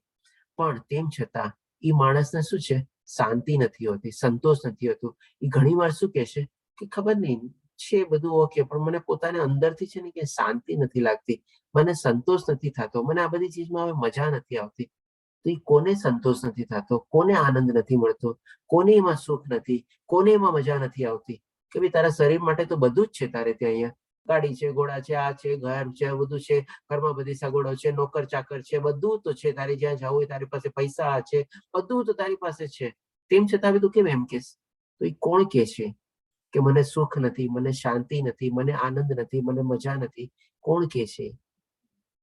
પણ તેમ છતાં એ માણસને શું છે, શાંતિ નથી હોતી, સંતોષ નથી હોતું. એ ઘણી વાર શું કહે છે કે ખબર નહીં છે બધું ઓકે, પણ મને પોતાને અંદરથી છે ને કે શાંતિ નથી લાગતી, મને સંતોષ નથી થતો, મને આ બધી ચીજમાં હવે મજા નથી આવતી. તો એ કોને સંતોષ નથી થતો, કોને આનંદ નથી મળતો, કોને એમાં સુખ નથી, કોને એમાં મજા નથી આવતી? કે ભાઈ તારા શરીર માટે તો બધું જ છે. તારે ત્યાં અહીંયા ગાડી છે, ઘોડા છે, આ છે, ઘર છે, બધું છે, ઘરમાં બધી સગવડો છે, નોકર ચાકર છે, બધું તો છે. તારે જ્યાં જવું હોય તારી પાસે પૈસા છે, બધું તો તારી પાસે છે. તેમ છતાં તું કેમ એમ કેસ? તો એ કોણ કે છે કે મને સુખ નથી, મને શાંતિ નથી, મને આનંદ નથી, મને મજા નથી? કોણ કે છે?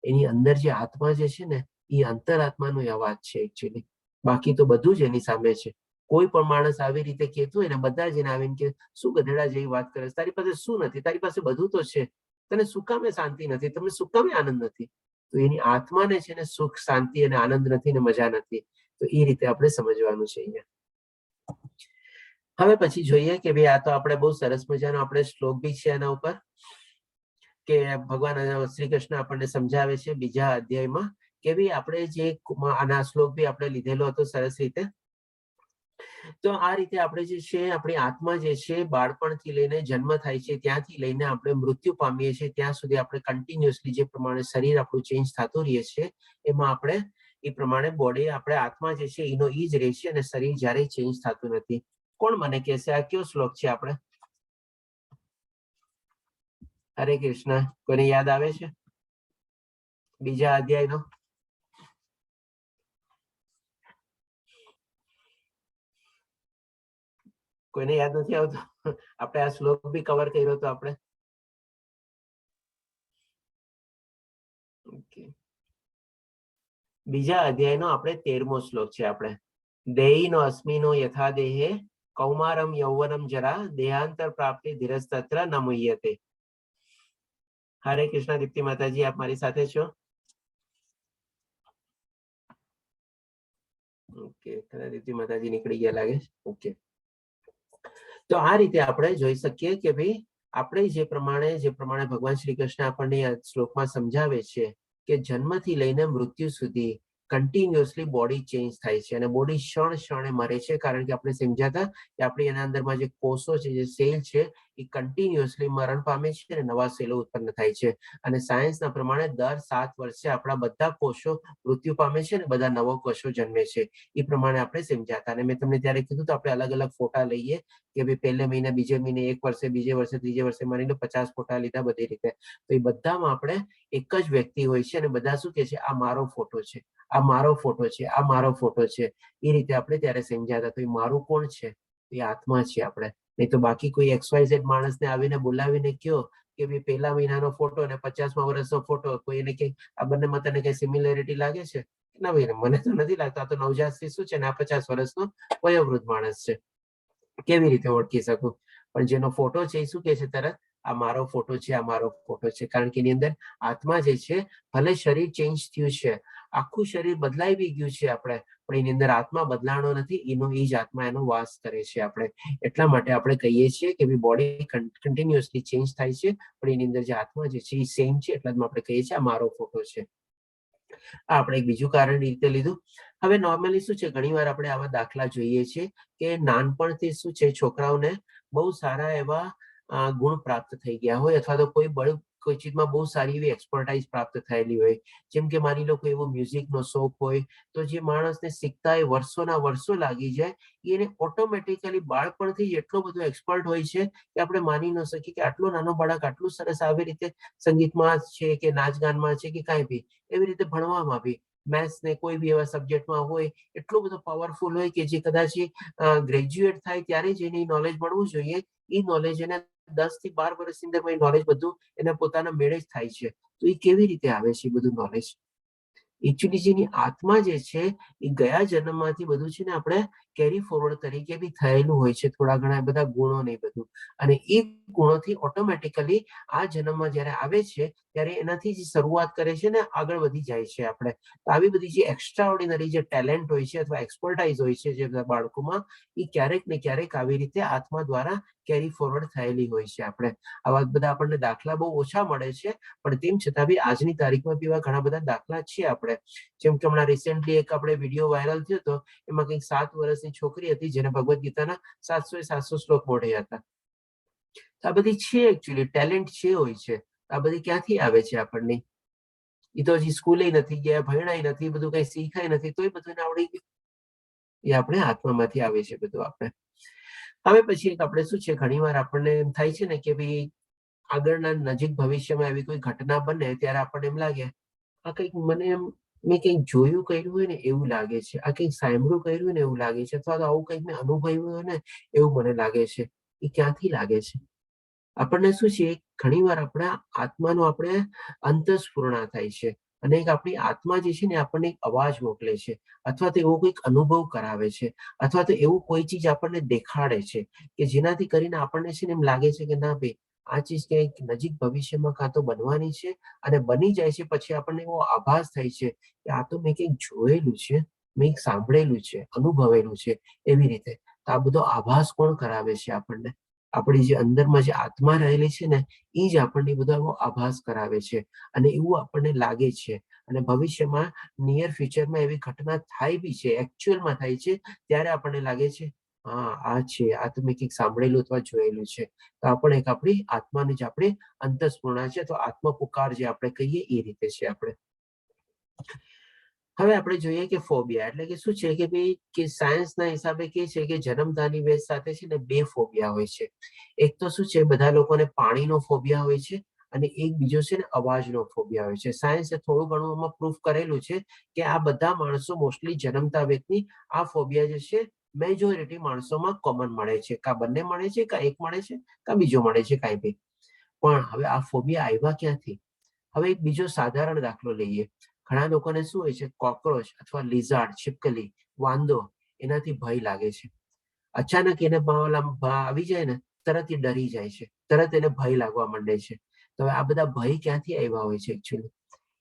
એની અંદર જે આત્મા જે છે ને, એ અંતરાત્માનો અવાજ છે એકચ્યુઅલી. બાકી તો બધું જ એની સામે છે. કોઈ પણ માણસ આવી રીતે કહેતું હોય ને, બધા જ એને આવીને કે શું ગધેડા જેવી વાત કરે છે, તારી પાસે શું નથી? તારી પાસે બધું તો છે, તને શું કામે શાંતિ નથી, તમને શું કામે આનંદ નથી? તો એની આત્માને છે ને સુખ, શાંતિ અને આનંદ નથી ને મજા નથી. તો એ રીતે આપણે સમજવાનું છે અહીંયા. હવે પછી જોઈએ કે ભાઈ આ તો આપણે બહુ સરસ મજાનો આપણે શ્લોક બી છે એના ઉપર કે ભગવાન શ્રી કૃષ્ણ આપણને સમજાવે છે બીજા અધ્યાયમાં કે ભાઈ આપણે જે આના શ્લોક બી આપણે લીધેલો હતો સરસ રીતે. તો આ રીતે આપણે જે છે આપણી આત્મા જે છે બાળપણથી લઈને જન્મ થાય છે ત્યાંથી લઈને આપણે મૃત્યુ પામીએ છીએ ત્યાં સુધી આપણે કન્ટિન્યુઅસલી જે પ્રમાણે શરીર આપણું ચેન્જ થતું રહે છે એમાં આપણે એ પ્રમાણે બોડી આપણે આત્મા જે છે એનો ઈ જ રહે છે અને શરીર જ્યારે ચેન્જ થતું નથી. કોણ મને કહેશે આ કયો શ્લોક છે? આપણે હરે કૃષ્ણ, કોને યાદ આવે છે બીજા અધ્યાયનો? કોઈને યાદ નથી આવતો? આપણે આ શ્લોક બી કવર કર્યો હતો આપણે. બીજા અધ્યાયનો આપણે 13મો શ્લોક છે. આપણે દેહીનો અસ્મિનો યથા દેહે કૌમારમ યૌવનમ જરા દેહાંતર પ્રાપ્તિ ધીરસ્તત્ર ન મુહ્યતે. હરે કૃષ્ણ દીપ્તિ માતાજી, આપ મારી સાથે છો? ઓકે, દીપ્તિ માતાજી નીકળી ગયા લાગે. ઓકે, તો આ રીતે આપણે જોઈ શકીએ કે ભાઈ આપણે જે પ્રમાણે ભગવાન શ્રી કૃષ્ણ આપણને આ શ્લોકમાં સમજાવે છે કે જન્મથી લઈને મૃત્યુ સુધી કન્ટિન્યુઅસલી બોડી ચેન્જ થાય છે અને બોડી ક્ષણ ક્ષણે મરે છે. કારણ કે આપણે સમજાતા કે આપણી એના અંદરમાં જે કોષો છે, જે સેલ છે, એ કન્ટિન્યુઅસલી મરણ પામે છે અને નવા સેલો ઉત્પન્ન થાય છે. અને સાયન્સના પ્રમાણે દર 7 વર્ષે આપણા બધા કોષો મૃત્યુ પામે છે અને બધા નવા કોષો જન્મે છે. એ પ્રમાણે આપણે સમજાતા. અને મેં તમને ત્યારે કીધું તો આપણે અલગ અલગ ફોટા લઈએ કે ભાઈ પહેલે મહિને, બીજે મહિને, 1 વર્ષે, બીજે વર્ષે, ત્રીજે વર્ષે, માની લો 50 ફોટા લીધા બધી રીતે. તો એ બધામાં આપણે એક જ વ્યક્તિ હોય છે અને બધા શું કે છે, આ મારો ફોટો છે, આ મારો ફોટો છે, આ મારો ફોટો છે. એ રીતે આપણે ત્યારે સમજાતા. તો એ મારું કોણ છે? એ આત્મા છે આપણે. નહીં તો બાકી કોઈ XYZ માણસને આવીને બોલાવીને કયો કે ભાઈ પહેલા મહિનાનો ફોટો અને 50મા વર્ષનો ફોટો, કોઈ એને કે આ બંનેમાં તને કઈ સિમિલેરિટી લાગે છે? ના ભાઈ, મને તો નથી લાગતું. આ તો નવજાત શિશુ છે ને આ 50 વર્ષનો વયોવૃદ્ધ માણસ છે. કેવી રીતે ઓળખી શકું? પણ જેનો ફોટો છે એ શું કે છે તરત, આ મારો ફોટો છે, આ મારો ફોટો છે. કારણ કે એની અંદર આત્મા જે છે, ભલે શરીર ચેન્જ થયું છે, આખું શરીર બદલાઈ બી ગયું છે આપણે, પણ એની અંદર આત્મા બદલાણો નથી. એનો એ જ આત્મા એનો વાસ કરે છે આપણે. એટલા માટે આપણે કહીએ છીએ કે બોડી કન્ટિન્યુઅસલી ચેન્જ થાય છે, પણ એની અંદર જે આત્મા જે છે એ સેમ છે. એટલા જ આપણે કહીએ છીએ આ મારો ફોટો છે. આપણે એક બીજું કારણ રીતે લીધું. હવે નોર્મલી શું છે, ઘણી વાર આપણે આવા દાખલા જોઈએ છીએ કે નાનપણથી શું છે, છોકરાઓને બહુ સારા એવા ગુણ પ્રાપ્ત થઈ ગયા હોય અથવા તો કોઈ ચીજમાં બહુ સારી એવી એક્સપર્ટાઇઝ પ્રાપ્ત થયેલી હોય. જેમ કે માની લો કોઈ એવો મ્યુઝિકનો શોખ હોય તો જે માણસને શીખતા એ વર્ષોના વર્ષો લાગી જાય, એને ઓટોમેટિકલી બાળપણથી જ એટલો બધો એક્સપર્ટ હોય છે કે આપણે માની ન શકીએ કે આટલો નાનો બાળક આટલું સરસ આવી રીતે સંગીતમાં છે કે નાચગાનમાં છે કે કાંઈ બી એવી રીતે ભણવામાં બી મેથ્સ ને કોઈ બી એવા સબ્જેક્ટમાં હોય એટલો બધો પાવરફુલ હોય કે જે કદાચ ગ્રેજ્યુએટ થાય ત્યારે જ એને નોલેજ મળવું જોઈએ. એ નોલેજ એને 10 થી 12 વર્ષની અંદર નોલેજ બધું એને પોતાના મેળે જ થાય છે. તો એ કેવી રીતે આવે છે એ બધું નોલેજ? એકચ્યુઅલી જેની આત્મા જે છે એ ગયા જન્મમાંથી બધું છે ને આપણે કેરી ફોરવર્ડ તરીકે બી થયેલું હોય છે, થોડા ઘણા બધા ગુણો ને બધું, અને એ ગુણોથી ઓટોમેટિકલી આ જન્મમાં જયારે આવે છે ત્યારે એનાથી જ શરૂઆત કરે છે ને આગળ વધી જાય છે આપણે. તો આવી બધી જે એક્સ્ટ્રા ઓર્ડિનરી જે ટેલેન્ટ હોય છે અથવા એક્સપર્ટાઇઝ હોય છે જે બધા બાળકોમાં, એ ક્યારેક ને ક્યારેક આવી રીતે આત્મા દ્વારા કેરી ફોરવર્ડ થયેલી હોય છે. આપણે આવા બધા આપણને દાખલા બહુ ઓછા મળે છે, પણ તેમ છતાં બી આજની તારીખમાં બી એવા ઘણા બધા દાખલા છે આપણે. જેમ કે હમણાં રિસેન્ટલી એક આપણે વિડીયો વાયરલ થયો હતો, એમાં કંઈક 7 વર્ષની છોકરી હતી જેને ભગવદ્ ગીતાના 700 શ્લોક મોઢે હતા. આ બધી છે એકચ્યુઅલી ટેલેન્ટ છે હોય છે. આ બધી ક્યાંથી આવે છે આપણને? એ તો હજી સ્કૂલે નથી ગયા, ભણાય નથી, બધું કઈ શીખાય નથી, તોય બધું આવડી ગયું. એ આપણે આત્મામાંથી આવે છે બધું આપણે. હવે પછી એક આપણે શું છે, ઘણી વાર આપણને એમ થાય છે ને કે ભાઈ આગળના નજીક ભવિષ્યમાં એવી કોઈ ઘટના બને ત્યારે આપણને એમ લાગે આ કંઈક મને એમ મેં કંઈક જોયું કર્યું હોય ને એવું લાગે છે, આ કંઈક સાંભળ્યું કર્યું હોય ને એવું લાગે છે, અથવા તો આવું કંઈક મેં અનુભવ્યું હોય ને એવું મને લાગે છે. એ ક્યાંથી લાગે છે? આપણને શું છે, ઘણી વાર આપણા આત્માનો આપણે અંતસ્ફૂર્ણા થાય છે, અને એક આપણી આત્મા જે છે ને આપણને એક અવાજ મોકલે છે, અથવા તો એવો કોઈક અનુભવ કરાવે છે, અથવા તો એવું કોઈ ચીજ આપણને દેખાડે છે કે જેનાથી કરીને આપણને છે ને એમ લાગે છે કે ના ભાઈ આ ચીજ ક્યાંક નજીક ભવિષ્યમાં કાં તો બનવાની છે, અને બની જાય છે પછી આપણને એવો આભાસ થાય છે કે આ તો મેં કંઈક જોયેલું છે, મેં સાંભળેલું છે, અનુભવેલું છે, એવી રીતે. તો આ બધો આભાસ કોણ કરાવે છે આપણને? આપણી જે અંદરમાં જે આત્મા રહેલી છે ને એ જ આપણને બધો આભાસ કરાવે છે, અને એવું આપણને લાગે છે. અને ભવિષ્યમાં નિયર ફ્યુચરમાં એવી ઘટના થાય બી છે, એકચ્યુઅલમાં થાય છે, ત્યારે આપણને લાગે છે હા આ છે, આ તો મેં કંઈક સાંભળેલું અથવા જોયેલું છે. તો આ પણ એક આપણી આત્માની જ આપણે અંતસ્ફૂર્ણા છે, તો આત્મ પુકાર જે આપણે કહીએ એ રીતે છે આપણે. હવે આપણે જોઈએ કે ફોબિયા એટલે કે શું છે કે ભાઈ કે સાયન્સના હિસાબે કે છે કે જન્મતાની વેદ સાથે છે ને 2 ફોબિયા હોય છે. એક તો શું છે, બધા લોકોને પાણીનો ફોબિયા હોય છે, અને એક બીજો છે ને અવાજનો ફોબિયા હોય છે. સાયન્સે થોડું ઘણું એમાં પ્રૂફ કરેલું છે કે આ બધા માણસો મોસ્ટલી જન્મતા વ્યક્તિ આ ફોબિયા જે છે મેજોરિટી માણસોમાં કોમન મળે છે, કા બંને મળે છે, કા એક મળે છે, કા બીજો મળે છે, કાંઈ બી. પણ હવે આ ફોબિયા આવ્યા ક્યાંથી? હવે એક બીજો સાધારણ દાખલો લઈએ. ઘણા લોકોને શું હોય છે, કોક્રોચ અથવા લિઝાર્ડ, છીપકલી, વાંદો, એનાથી ભય લાગે છે. અચાનક એને આવી જાય ને તરત એ ડરી જાય છે, તરત એને ભય લાગવા માંડે છે. તો આ બધા ભય ક્યાંથી આવ્યા હોય છે એકચ્યુઅલી?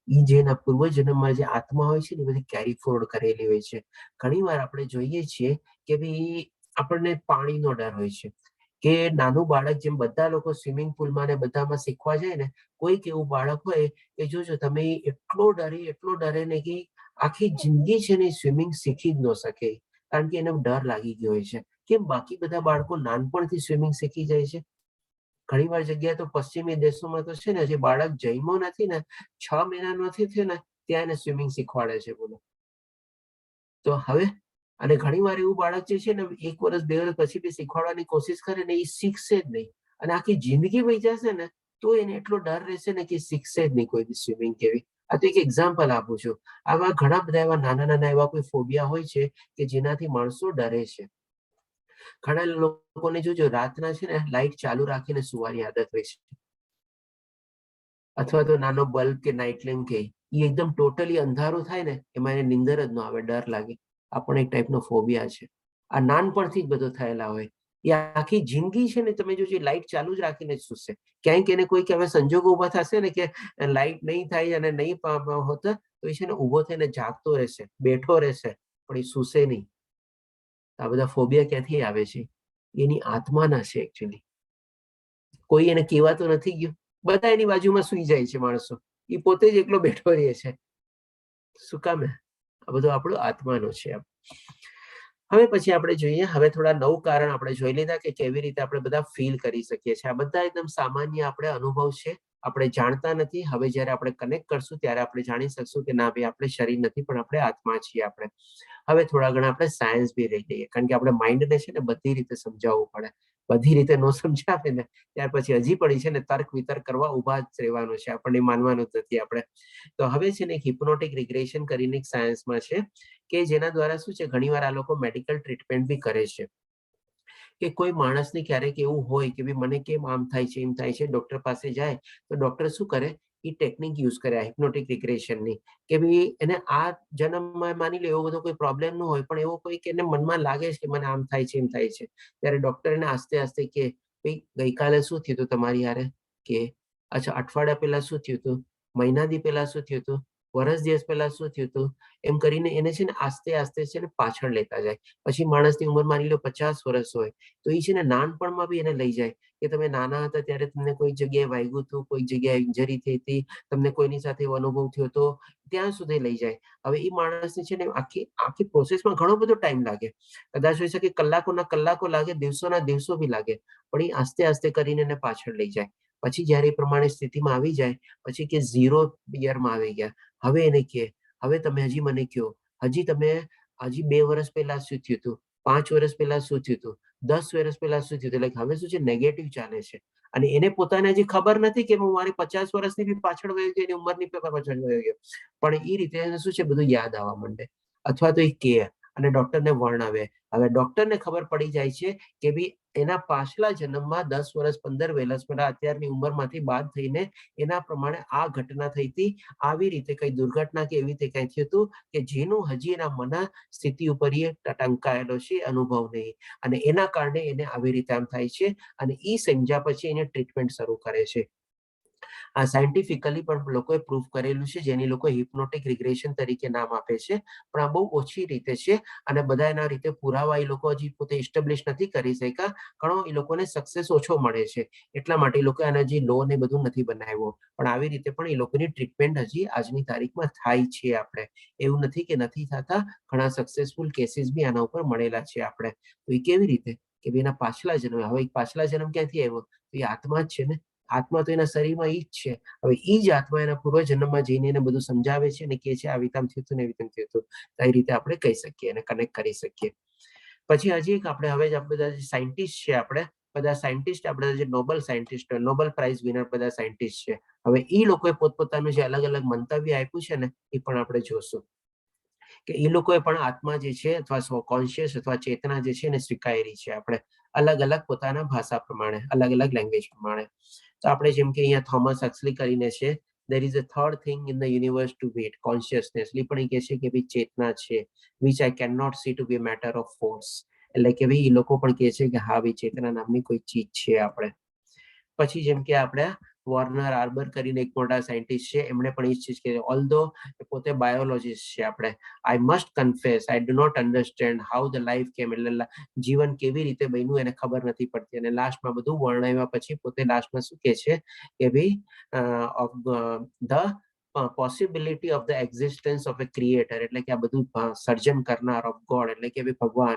એ જેના પૂર્વજન્મમાં જે આત્મા હોય છે ને બધી કેરી ફોરવર્ડ કરેલી હોય છે. ઘણી વાર આપણે જોઈએ છીએ કે ભાઈ આપણને પાણીનો ડર હોય છે, કે નાનું બાળક જેમ બધા લોકો સ્વિમિંગ પુલમાં ને બધામાં શીખવા જાય ને, કોઈક એવું બાળક હોય કે જોજો તમે એટલો ડરે ને કે આખી જિંદગી છે ને સ્વિમિંગ શીખી જ ન શકે, કારણ કે એને ડર લાગી ગયો હોય છે. કેમ બાકી બધા બાળકો નાનપણથી સ્વિમિંગ શીખી જાય છે? ઘણી વાર જગ્યાએ તો પશ્ચિમી દેશોમાં તો છે ને જે બાળક જન્મો નથી ને 6 મહિના નથી થયો ને ત્યાં એને સ્વિમિંગ શીખવાડે છે. બોલો તો હવે, અને ઘણી વાર એવું બાળક જે છે ને 1 વર્ષ 2 વર્ષ પછી બી શીખવાડવાની કોશિશ કરે ને એ શીખશે જ નહીં, અને આખી જિંદગી વહી જશે ને તો એને એટલો ડર રહેશે ને કે શીખશે જ નહીં કોઈ સ્વિમિંગ કેવી. આ તો એક એક્ઝામ્પલ આપું છું. આવા ઘણા બધા એવા નાના એવા કોઈ ફોબિયા હોય છે કે જેનાથી માણસો ડરે છે. ઘણા લોકોને જોજો રાતના છે ને લાઈટ ચાલુ રાખીને સુવાની આદત હોય છે, અથવા તો નાનો બલ્બ કે નાઇટ લેમ્પ કે એ એકદમ ટોટલી અંધારું થાય ને એમાં એને નીંદર જ ન આવે, ડર લાગે. આ પણ એક ટાઈપનો ફોબિયા છે. આ નાનપણથી જ બધો થયેલા હોય. એ આખી જિંદગી છે ને તમે જોજો લાઈટ ચાલુ જ રાખીને જ સુશે. ક્યાંક એને કોઈક હવે સંજોગો ઉભા થશે ને કે લાઈટ નહીં થાય અને નહીં હોતા તો એ છે ને ઉભો થઈને જાગતો રહેશે, બેઠો રહેશે, પણ એ સુશે નહીં. આ બધા ફોબિયા ક્યાંથી આવે છે? એની આત્માના છે એકચ્યુઅલી. કોઈ એને કહેવાતો નથી ગયું, બધા એની બાજુમાં સુઈ જાય છે માણસો, એ પોતે જ એકલો બેઠો રહે છે. શું કામે? આ બધું આપણો આત્માનો છે. હવે પછી આપણે જોઈએ, હવે થોડા 9 કારણ આપણે જોઈ લીધા કે કેવી રીતે આપણે બધા ફીલ કરી શકીએ છીએ. આ બધા એકદમ સામાન્ય આપણે અનુભવ છે, આપણે જાણતા નથી. હવે જયારે આપણે કનેક્ટ કરશું ત્યારે આપણે જાણી શકશું કે ના ભાઈ આપણે શરીર નથી પણ આપણે આત્મા છીએ. આપણે હવે થોડા ઘણા આપણે સાયન્સ બી રહી જઈએ, કારણ કે આપણે માઇન્ડને છે ને બધી રીતે સમજાવવું પડે. બધી રીતે ન સમજાવે ને ત્યાર પછી હજી પડી છે ને તર્ક વિતર્ક કરવા ઉભા જ રહેવાનું છે, આપણને માનવાનું જ નથી આપણે. તો હવે છે ને હિપ્નોટિક રિગ્રેશન કરીને એક સાયન્સમાં છે કે જેના દ્વારા શું છે, ઘણી વાર આ લોકો મેડિકલ ટ્રીટમેન્ટ બી કરે છે. કે કોઈ માણસને ક્યારેક એવું હોય કે ભાઈ મને કેમ આમ થાય છે, એમ થાય છે, ડોક્ટર પાસે જાય તો ડોક્ટર શું કરે એ ટેકનિક યુઝ કર્યા હિપ્નોટિક રિગ્રેશનની કે ભાઈ એને આ જન્મમાં માની લો એવો બધો કોઈ પ્રોબ્લેમ ન હોય પણ એવો કોઈ કે એને મનમાં લાગે છે કે મને આમ થાય છે એમ થાય છે ત્યારે ડોક્ટર એને આસ્તે આસ્તે કે ભાઈ ગઈકાલે શું થયું હતું તમારી યારે કે અચ્છા અઠવાડિયા પહેલા શું થયું હતું મહિના દી પહેલા શું થયું હતું વર્ષ દિવસ પહેલા શું થયું હતું એમ કરીને એને છે ને આસ્તે આસ્તે છે ને પાછળ લેતા જાય પછી માણસની ઉંમર માની લો 50 વર્ષ હોય તો એ છે ને નાનપણમાં બી એને લઈ જાય કે તમે નાના હતા ત્યારે તમને કોઈ જગ્યાએ વાગ્યું હતું કોઈ જગ્યાએ ઇન્જરી થઈ હતી તમને કોઈની સાથે એવો અનુભવ થયો હતો ત્યાં સુધી લઈ જાય હવે એ માણસને છે ને આખી પ્રોસેસમાં ઘણો બધો ટાઈમ લાગે કદાચ હોય શકે કલાકોના કલાકો લાગે દિવસોના દિવસો બી લાગે પણ એ આસ્તે આસ્તે કરીને એને પાછળ લઈ જાય પછી જયારે એ પ્રમાણે સ્થિતિમાં આવી જાય પછી કે 0 યરમાં આવી ગયા હવે એને કે હવે તમે હજી મને કહો હજી તમે હજી 2 વર્ષ પહેલા શું થયું હતું 5 વર્ષ પહેલા શું થયું હતું 10 વર્ષ પહેલા શું થયું હતું એટલે હવે શું છે નેગેટિવ ચાલે છે અને એને પોતાને હજી ખબર નથી કે હું મારી 50 વર્ષની બી પાછળ વયો ગયો એની ઉંમરની પાછળ વયો ગયો પણ એ રીતે એને શું છે બધું યાદ આવવા માંડે અથવા તો એ કે અને ડોક્ટરને વર્ણવે હવે ડોક્ટરને ખબર પડી જાય છે કે ભાઈ એના પાછલા જન્મમાં 10 વર્ષ 15 વર્ષ પહેલા અત્યારની ઉંમરમાંથી બાદ થઈને એના પ્રમાણે આ ઘટના થઈ હતી આવી રીતે કઈ દુર્ઘટના કે એવી રીતે કઈ થયું હતું કે જેનું હજી એના મન સ્થિતિ ઉપર એ ટંકાયેલો છે અનુભવ નહીં અને એના કારણે એને આવી રીતે આમ થાય છે અને એ સમજ્યા પછી એને ટ્રીટમેન્ટ શરૂ કરે છે આ સાયન્ટિફિકલી પણ લોકોએ પ્રૂફ કરેલું છે જેની લોકો હિપ્નોટિક રિગ્રેશન તરીકે નામ આપે છે પણ આ બહુ ઓછી રીતે છે અને બધા એના રીતે પુરાવા એ લોકો હજી પોતે એસ્ટાબ્લિશ નથી કરી શક્યા ઘણો એ લોકોને સક્સેસ ઓછો મળે છે એટલા માટે એ લોકો આના જે લો ને બધું નથી બનાવ્યો પણ આવી રીતે પણ એ લોકોની ટ્રીટમેન્ટ હજી આજની તારીખમાં થાય છે આપણે એવું નથી કે નથી થતા ઘણા સક્સેસફુલ કેસીસ બી આના ઉપર મળેલા છે આપણે તો એ કેવી રીતે કે એના પાછલા જન્મ હવે પાછલા જન્મ ક્યાંથી આવ્યો તો એ આત્મા જ છે ને આત્મા તો એના શરીરમાં ઈ જ છે હવે ઈ જ આત્મા એના પૂર્વ જન્મમાં જઈને એને બધું સમજાવે છે અને કે છે આવી રીતે થયું હતું ને એવી રીતે થયું હતું તો એ રીતે આપણે કહી શકીએ અને કનેક્ટ કરી શકીએ પછી હજી એક આપણે હવે જ બધા સાયન્ટિસ્ટ છે આપણે બધા સાયન્ટિસ્ટ આપણે જે Nobel scientist Nobel price winner બધા સાયન્ટિસ્ટ છે હવે એ લોકોએ પોતપોતાનું જે અલગ અલગ મંતવ્ય આપ્યું છે ને એ પણ આપણે જોશું કે એ લોકોએ પણ આત્મા જે છે અથવા કોન્શિયસ અથવા ચેતના જે છે એને સ્વીકારી છે આપણે અલગ અલગ પોતાના ભાષા પ્રમાણે અલગ અલગ લેંગ્વેજ પ્રમાણે તો આપણે જેમ કે અહીંયા થોમસ હક્સલી કરીને છે there is a third thing in the universe to wait consciousness એ પણ કહે છે કે ભાઈ ચેતના છે which I cannot see to be a matter of force એટલે કે ભાઈ એ લોકો પણ કહે છે કે હા ભાઈ ચેતના નામની કોઈ ચીજ છે આપણે પછી જેમ કે આપણે વોર્નર આર્બર કરીને એક મોટા સાયન્ટિસ્ટ છે એમણે પણ એ જ ચીજ કે ઓલ્ધો પોતે બાયોલોજીસ્ટ છે આપણે I must confess I do not understand how the life came એટલે જીવન કેવી રીતે બન્યું એને ખબર નથી પડતી અને લાસ્ટમાં બધું વર્ણવ્યા પછી પોતે લાસ્ટમાં શું કહે છે કે ભાઈ of the possibility of the existence of A creator એટલે કે આ બધું સર્જન કરનાર ઓફ ગોડ એટલે કે ભાઈ ભગવાન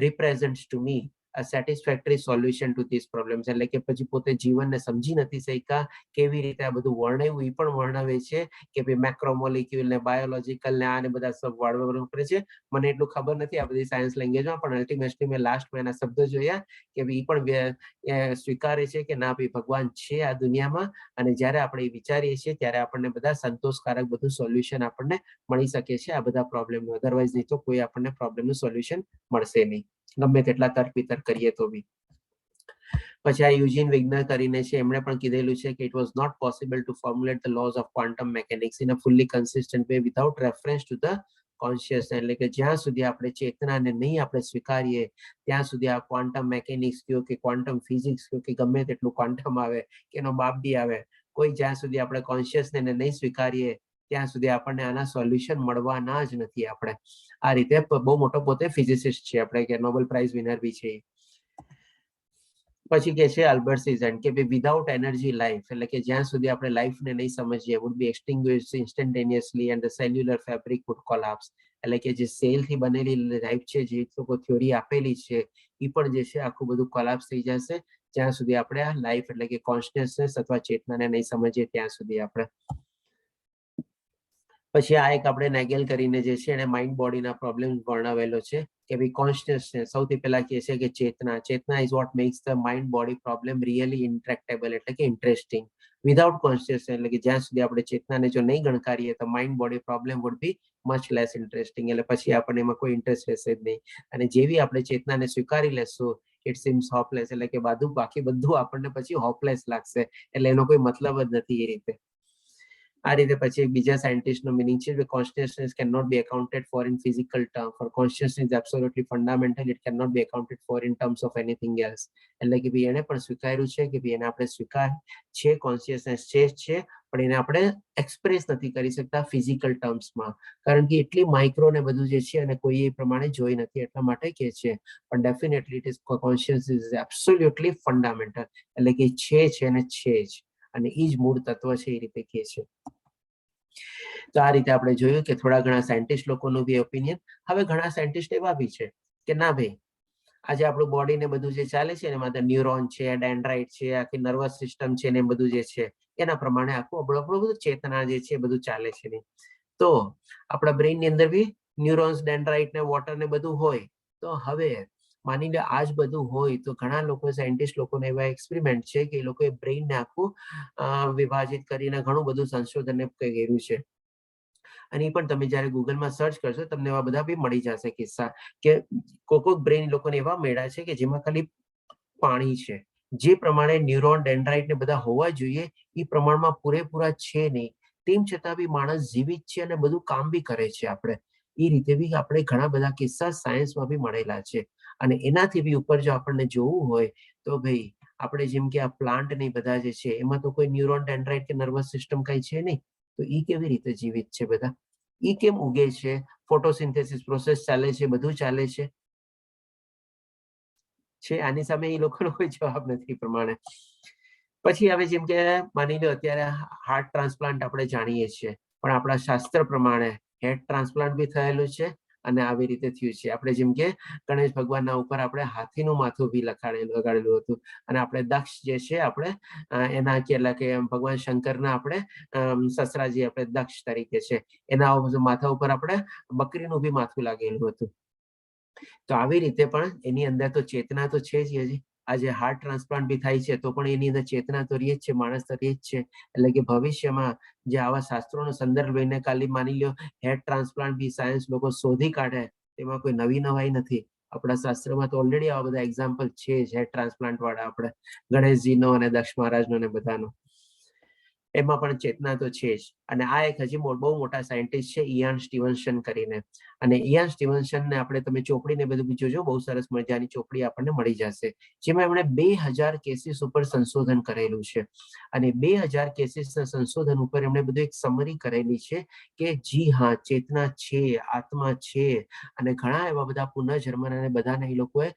represents to me a satisfactory solution to these problems એટલે કે પછી પોતે જીવનને સમજી નથી શક્યા કેવી રીતે આ બધું વર્ણવ્યું એ પણ વર્ણવે છે કે ભાઈ મેક્રોમોલિક્યુલ ને બાયોલોજીકલ ને આ ને બધા શબ્દ વાપરે છે મને એટલું ખબર નથી આ બધી સાયન્સ લેંગ્વેજમાં પણ અલ્ટિમેટલી મેં લાસ્ટમાં એના શબ્દો જોયા કે ભાઈ પણ સ્વીકારે છે કે ના ભાઈ ભગવાન છે આ દુનિયામાં અને જ્યારે આપણે એ વિચારીએ છીએ ત્યારે આપણને બધા સંતોષકારક બધું સોલ્યુશન આપણને મળી શકે છે આ બધા પ્રોબ્લેમનું અધરવાઇઝ નહીં તો કોઈ આપણને પ્રોબ્લેમનું સોલ્યુશન મળશે નહીં ગમે તેટલા તર્ક વિતર્ક કરીએ તો બી પછી આ યુજીન વિગ્નર કરીને છે એમણે પણ કીધેલું છે કે it was not possible to formulate the laws of quantum mechanics in a fully consistent way without reference to the conscious એટલે કે જ્યાં સુધી આપણે ચેતનાને નહીં આપણે સ્વીકારીએ ત્યાં સુધી આ ક્વોન્ટમ મેકેનિક્સ કયો કે ક્વોન્ટમ ફિઝિક્સ કયો કે ગમે તેટલું ક્વોન્ટમ આવે કે એનો બાપ બી આવે કોઈ જ્યાં સુધી આપણે કોન્શિયસને નહીં સ્વીકારીએ ત્યાં સુધી આપણને આના સોલ્યુશન મળવાના જ નથી આપણે આ રીતે બહુ મોટો પોતે ફિઝિસિસ્ટ છે આપણે કે નોબેલ પ્રાઇઝ વિનર બી છે પછી કે છે આલ્બર્ટ સિઝન કે વિધાઉટ એનર્જી લાઈફ એટલે કે જ્યાં સુધી આપણે લાઈફને નહીં સમજીએ would be extinguished instantaneously and the cellular fabric would collapse એટલે કે જે સેલથી બનેલી લાઈફ છે જે લોકો થિયોરી આપેલી છે એ પણ જે છે આખું બધું કોલાપ્સ થઈ જશે જ્યાં સુધી આપણે આ લાઈફ એટલે કે કોન્શિયસનેસ અથવા ચેતનાને નહીં સમજીએ ત્યાં સુધી આપણે પછી આ એક આપણે નેગેલ કરીને જે છે એને માઇન્ડ બોડીના પ્રોબ્લેમ વર્ણવેલો છે કે ભાઈ કોન્શિયસનેસ સૌથી પહેલા કહે છે કે ચેતના is what makes the mind body problem really intractable એટલે કે ઇન્ટરેસ્ટિંગ વિધાઉટ કોન્શિયસનેસ એટલે કે જ્યાં સુધી આપણે ચેતનાને જો નહીં ગણકારીએ તો mind body problem would be much less interesting એટલે પછી આપણને એમાં કોઈ ઇન્ટરેસ્ટ રહેશે જ નહીં અને જેવી આપણે ચેતનાને સ્વીકારી લેશું ઇટ સીમ્સ હોપલેસ એટલે કે બાકી બધું આપણને પછી હોપલેસ લાગશે એટલે એનો કોઈ મતલબ જ નથી એ રીતે આ રીતે પછી બીજા સાયન્ટિસ્ટ નો મીનિંગ છે consciousness can not be accounted for in physical term for consciousness is absolutely fundamental it can not be accounted for in terms of anything else. એટલે કે ભાઈ એને પણ સ્વીકાર્યું છે કે ભાઈ એને આપણે સ્વીકાર છે કોન્શિયસનેસ છે પણ એને આપણે એક્સપ્રેસ નથી કરી શકતા ફિઝિકલ ટર્મ્સમાં, કારણ કે એટલી માઇક્રો ને બધું જે છે અને કોઈ એ પ્રમાણે જોઈ નથી એટલા માટે કે છે. પણ definitely it is conscious is absolutely fundamental, એટલે કે છે અને છે જ, અને એ જ મૂળ તત્વ છે એ રીતે કે છે. તો આ રીતે આપણે જોયું કે થોડા ઘણા સાયન્ટિસ્ટ લોકોનું બી ઓપિનિયન. હવે ઘણા સાયન્ટિસ્ટ એવા બી છે કે ના ભાઈ આજે આપણું બોડી ને બધું જે ચાલે છે એમાં ન્યુરોન છે, ડેન્ડ્રાઇટ છે, આખી નર્વસ સિસ્ટમ છે ને બધું જે છે એના પ્રમાણે આખું બધું ચેતના જે છે બધું ચાલે છે ને. તો આપણા બ્રેઇન ની અંદર બી ન્યુરોન્સ, ડેન્ડ્રાઇટ ને વોટર ને બધું હોય. તો હવે માની લો આ જ બધું હોય તો ઘણા લોકો સાયન્ટિસ્ટ લોકોને એવા એક્સપેરિમેન્ટ છે કે એ લોકોએ બ્રેઇન ને આખું વિભાજિત કરીને ઘણું બધું સંશોધન કર્યું છે. અને એ પણ તમે જયારે ગૂગલમાં સર્ચ કરશો તમને એવા બધા બી મળી જશે કિસ્સા કે કોઈક બ્રેઇન લોકોને એવા મેળા છે કે જેમાં ખાલી પાણી છે, જે પ્રમાણે ન્યુરોન, ડેન્ડ્રાઇટ ને બધા હોવા જોઈએ એ પ્રમાણમાં પૂરેપૂરા છે નહીં, તેમ છતાં બી માણસ જીવિત છે અને બધું કામ બી કરે છે. આપણે એ રીતે બી આપણે ઘણા બધા કિસ્સા સાયન્સમાં બી મળેલા છે. અને એનાથી બી ઉપર જો આપણને જોવું હોય તો ભાઈ આપણે જેમ કે આ પ્લાન્ટ ને બધા જે છે એમાં તો કોઈ ન્યુરોન, ડેન્ડ્રાઇટ કે નર્વસ સિસ્ટમ કઈ છે નહીં, તો એ કેવી રીતે જીવિત છે? બધા ઈ કેમ ઉગે છે? ફોટોસિન્થેસિસ પ્રોસેસ ચાલે છે, બધું ચાલે છે. આની સામે એ લોકોનો કોઈ જવાબ નથી પ્રમાણે. પછી હવે જેમ કે માની લો અત્યારે હાર્ટ ટ્રાન્સપ્લાન્ટ આપણે જાણીએ છીએ, પણ આપણા શાસ્ત્ર પ્રમાણે હેડ ટ્રાન્સપ્લાન્ટ બી થયેલું છે અને આવી રીતે થયું છે. આપણે જેમ કે ગણેશ ભગવાનના ઉપર આપણે હાથીનું માથું બી લગાડેલું હતું, અને આપણે દક્ષ જે છે આપણે એના કેટલા કે ભગવાન શંકરના આપણે સસરાજી આપણે દક્ષ તરીકે છે એના માથા ઉપર આપણે બકરીનું બી માથું લાગેલું હતું. તો આવી રીતે પણ એની અંદર તો ચેતના તો છે જ. હજી આજે હાર્ટ ટ્રાન્સપ્લાન્ટ બી થાય છે તો પણ એની અંદર ચેતના તો રહી જ છે, માણસ તો રહી જ છે. એટલે કે ભવિષ્યમાં જે આવા શાસ્ત્રોનો સંદર્ભ લઈને ખાલી માની લો હેડ ટ્રાન્સપ્લાન્ટ બી સાયન્સ લોકો શોધી કાઢે તેમાં કોઈ નવી નવાઈ નથી. આપણા શાસ્ત્રમાં તો ઓલરેડી આવા બધા એક્ઝામ્પલ છે જ હેડ ટ્રાન્સપ્લાન્ટ વાળા, આપણે ગણેશજીનો અને દક્ષ મહારાજનો ને બધાનો. એમાં પણ ચેતના તો છે જ. અને આ એક હજી બહુ મોટા સાયન્ટિસ્ટ છે ઇયાન સ્ટીવન્સન કરીને. અને ઇયાન સ્ટીવન્સન ને આપણે તમે ચોપડીને બધું બી જોજો, બહુ સરસ મજાની ચોપડી આપણને મળી જશે, જેમાં એમણે 2000 કેસીસ ઉપર સંશોધન કરેલું છે. અને 2000 કેસીસના સંશોધન ઉપર એમણે બધું એક સમરી કરેલી છે કે જી હા ચેતના છે, આત્મા છે. અને ઘણા એવા બધા પુનર્જન્મના અને બધાને એ લોકોએ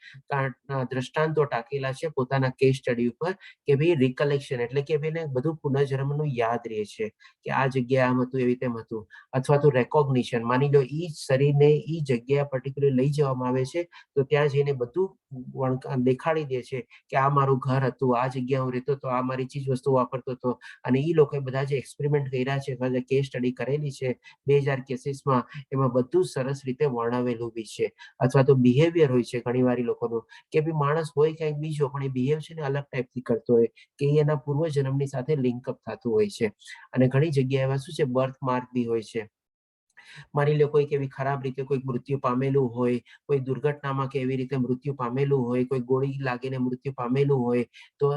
દ્રષ્ટાંતો ટાંકેલા છે પોતાના કેસ સ્ટડી ઉપર કે ભાઈ રિકલેક્શન એટલે કે ભાઈ બધું પુનર્જન્મનું યાદ રહે છે કે આ જગ્યાએ આમ હતું, એવી તેમ હતું. અથવા તો રેકોગ્નિશન, માની લો ઈ શરીરને ઈ જગ્યા પર્ટિક્યુલર લઈ જવામાં આવે છે તો ત્યાં જઈને બધું દેખાડી દે છે કે આ મારું ઘર હતું, આ જગ્યા હું રહેતો હતો, આ મારી ચીજ વસ્તુ વાપરતો હતો. અને એ લોકોએ બધા જે એક્સપેરિમેન્ટ કર્યા છે, કેસ સ્ટડી કરેલી છે 2000 કેસીસમાં, એમાં બધું સરસ રીતે વર્ણવેલું બી છે. અથવા તો બિહેવિયર હોય છે ઘણી વાર લોકોનું કે ભાઈ માણસ હોય કંઈક બીજો પણ એ બિહેવ છે ને અલગ ટાઈપથી કરતો હોય કે એના પૂર્વજન્મની સાથે લિંકઅપ થતું હોય છે. અને ઘણી જગ્યાએ એવા શું છે બર્થ માર્ક બી હોય છે. માની લો કોઈક એવી ખરાબ રીતે કોઈક મૃત્યુ પામેલું હોય, કોઈ દુર્ઘટનામાં કે એવી રીતે મૃત્યુ પામેલું હોય, કોઈ ગોળી લાગીને મૃત્યુ પામેલું હોય, તો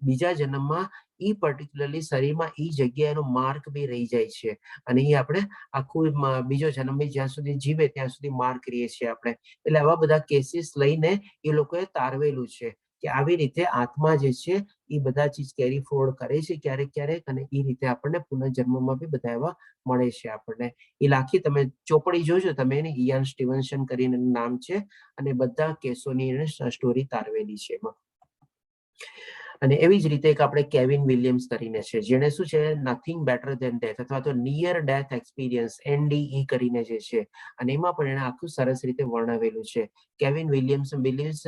બીજા જન્મમાં ઈ પર્ટિક્યુલરલી શરીરમાં ઈ જગ્યાએનો માર્ક બી રહી જાય છે. અને એ આપણે આખું બીજો જન્મ બી જ્યાં સુધી જીવે ત્યાં સુધી માર્ક રહીએ છીએ આપણે. એટલે આવા બધા કેસીસ લઈને એ લોકોએ તારવેલું છે કે આવી રીતે આત્મા જે છે એ બધા ચીજ કેરી ફોરવર્ડ કરે છે ક્યારેક ક્યારેક, અને એ રીતે આપણને પુનર્જન્મમાં બી બધા એવા મળે છે આપણને. એ લાખી તમે ચોપડી જોજો તમે, એને ઇયાન સ્ટીવન્સન કરીને નામ છે, અને બધા કેસોની એને સ્ટોરી તારવેલી છે એમાં. અને એવી જ રીતે એક આપણે કેવિન વિલિયમ્સ કરીને છે, જેને શું છે નથિંગ બેટર ધેન ડેથ અથવા તો નિયર ડેથ એક્સપિરિયન્સ NDE કરીને જે છે, અને એમાં પણ એને આખું સરસ રીતે વર્ણવેલું છે. Kevin Williams believes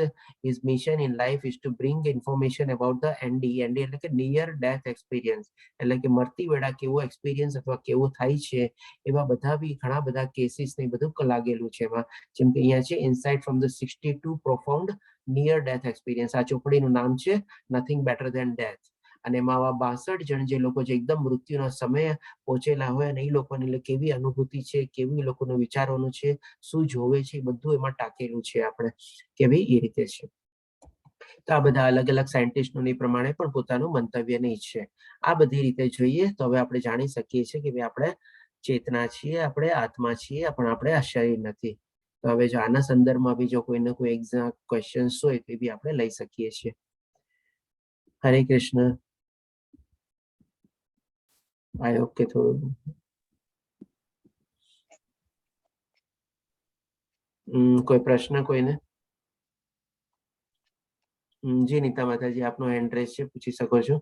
his mission in life is to bring information about the NDE એટલે કે નિયર ડેથ એક્સપિરિયન્સ, એટલે કે મરતી વેળા કેવો એક્સપિરિયન્સ અથવા કેવો થાય છે એવા બધા બી ઘણા બધા કેસીસ ને બધું લાગેલું છે એમાં. જેમ કે અહીંયા છે insight from the 62 profound near death experience, આ ચોપડીનું નામ છે નથિંગ બેટર ધેન ડેથ. અને એમાં આવા 62 જણ જે લોકો જે એકદમ મૃત્યુના સમયે પહોંચેલા હોય અને એ લોકોની કેવી અનુભૂતિ છે, કેવી એ લોકોનું વિચારોનું છે, શું જોવે છે, બધું એમાં ટાંકેલું છે આપણે કે ભાઈ એ રીતે છે. તો આ બધા અલગ અલગ સાયન્ટિસ્ટોની પ્રમાણે પણ પોતાનું મંતવ્ય નહીં છે. આ બધી રીતે જોઈએ તો હવે આપણે જાણી શકીએ છીએ કે ભાઈ આપણે ચેતના છીએ, આપણે આત્મા છીએ, પણ આપણે આ શરીર નથી. તો હવે જો આના સંદર્ભમાં બી જો કોઈને કોઈ એક્ઝામ ક્વેશ્ચન્સ હોય તો એ બી આપણે લઈ શકીએ છીએ. હરે કૃષ્ણ. આઈ હોપ કે થોડું કોઈ પ્રશ્ન કોઈને? જી નીતા માતાજી, આપનો હેન્ડ રેઝ છે, પૂછી શકો છો.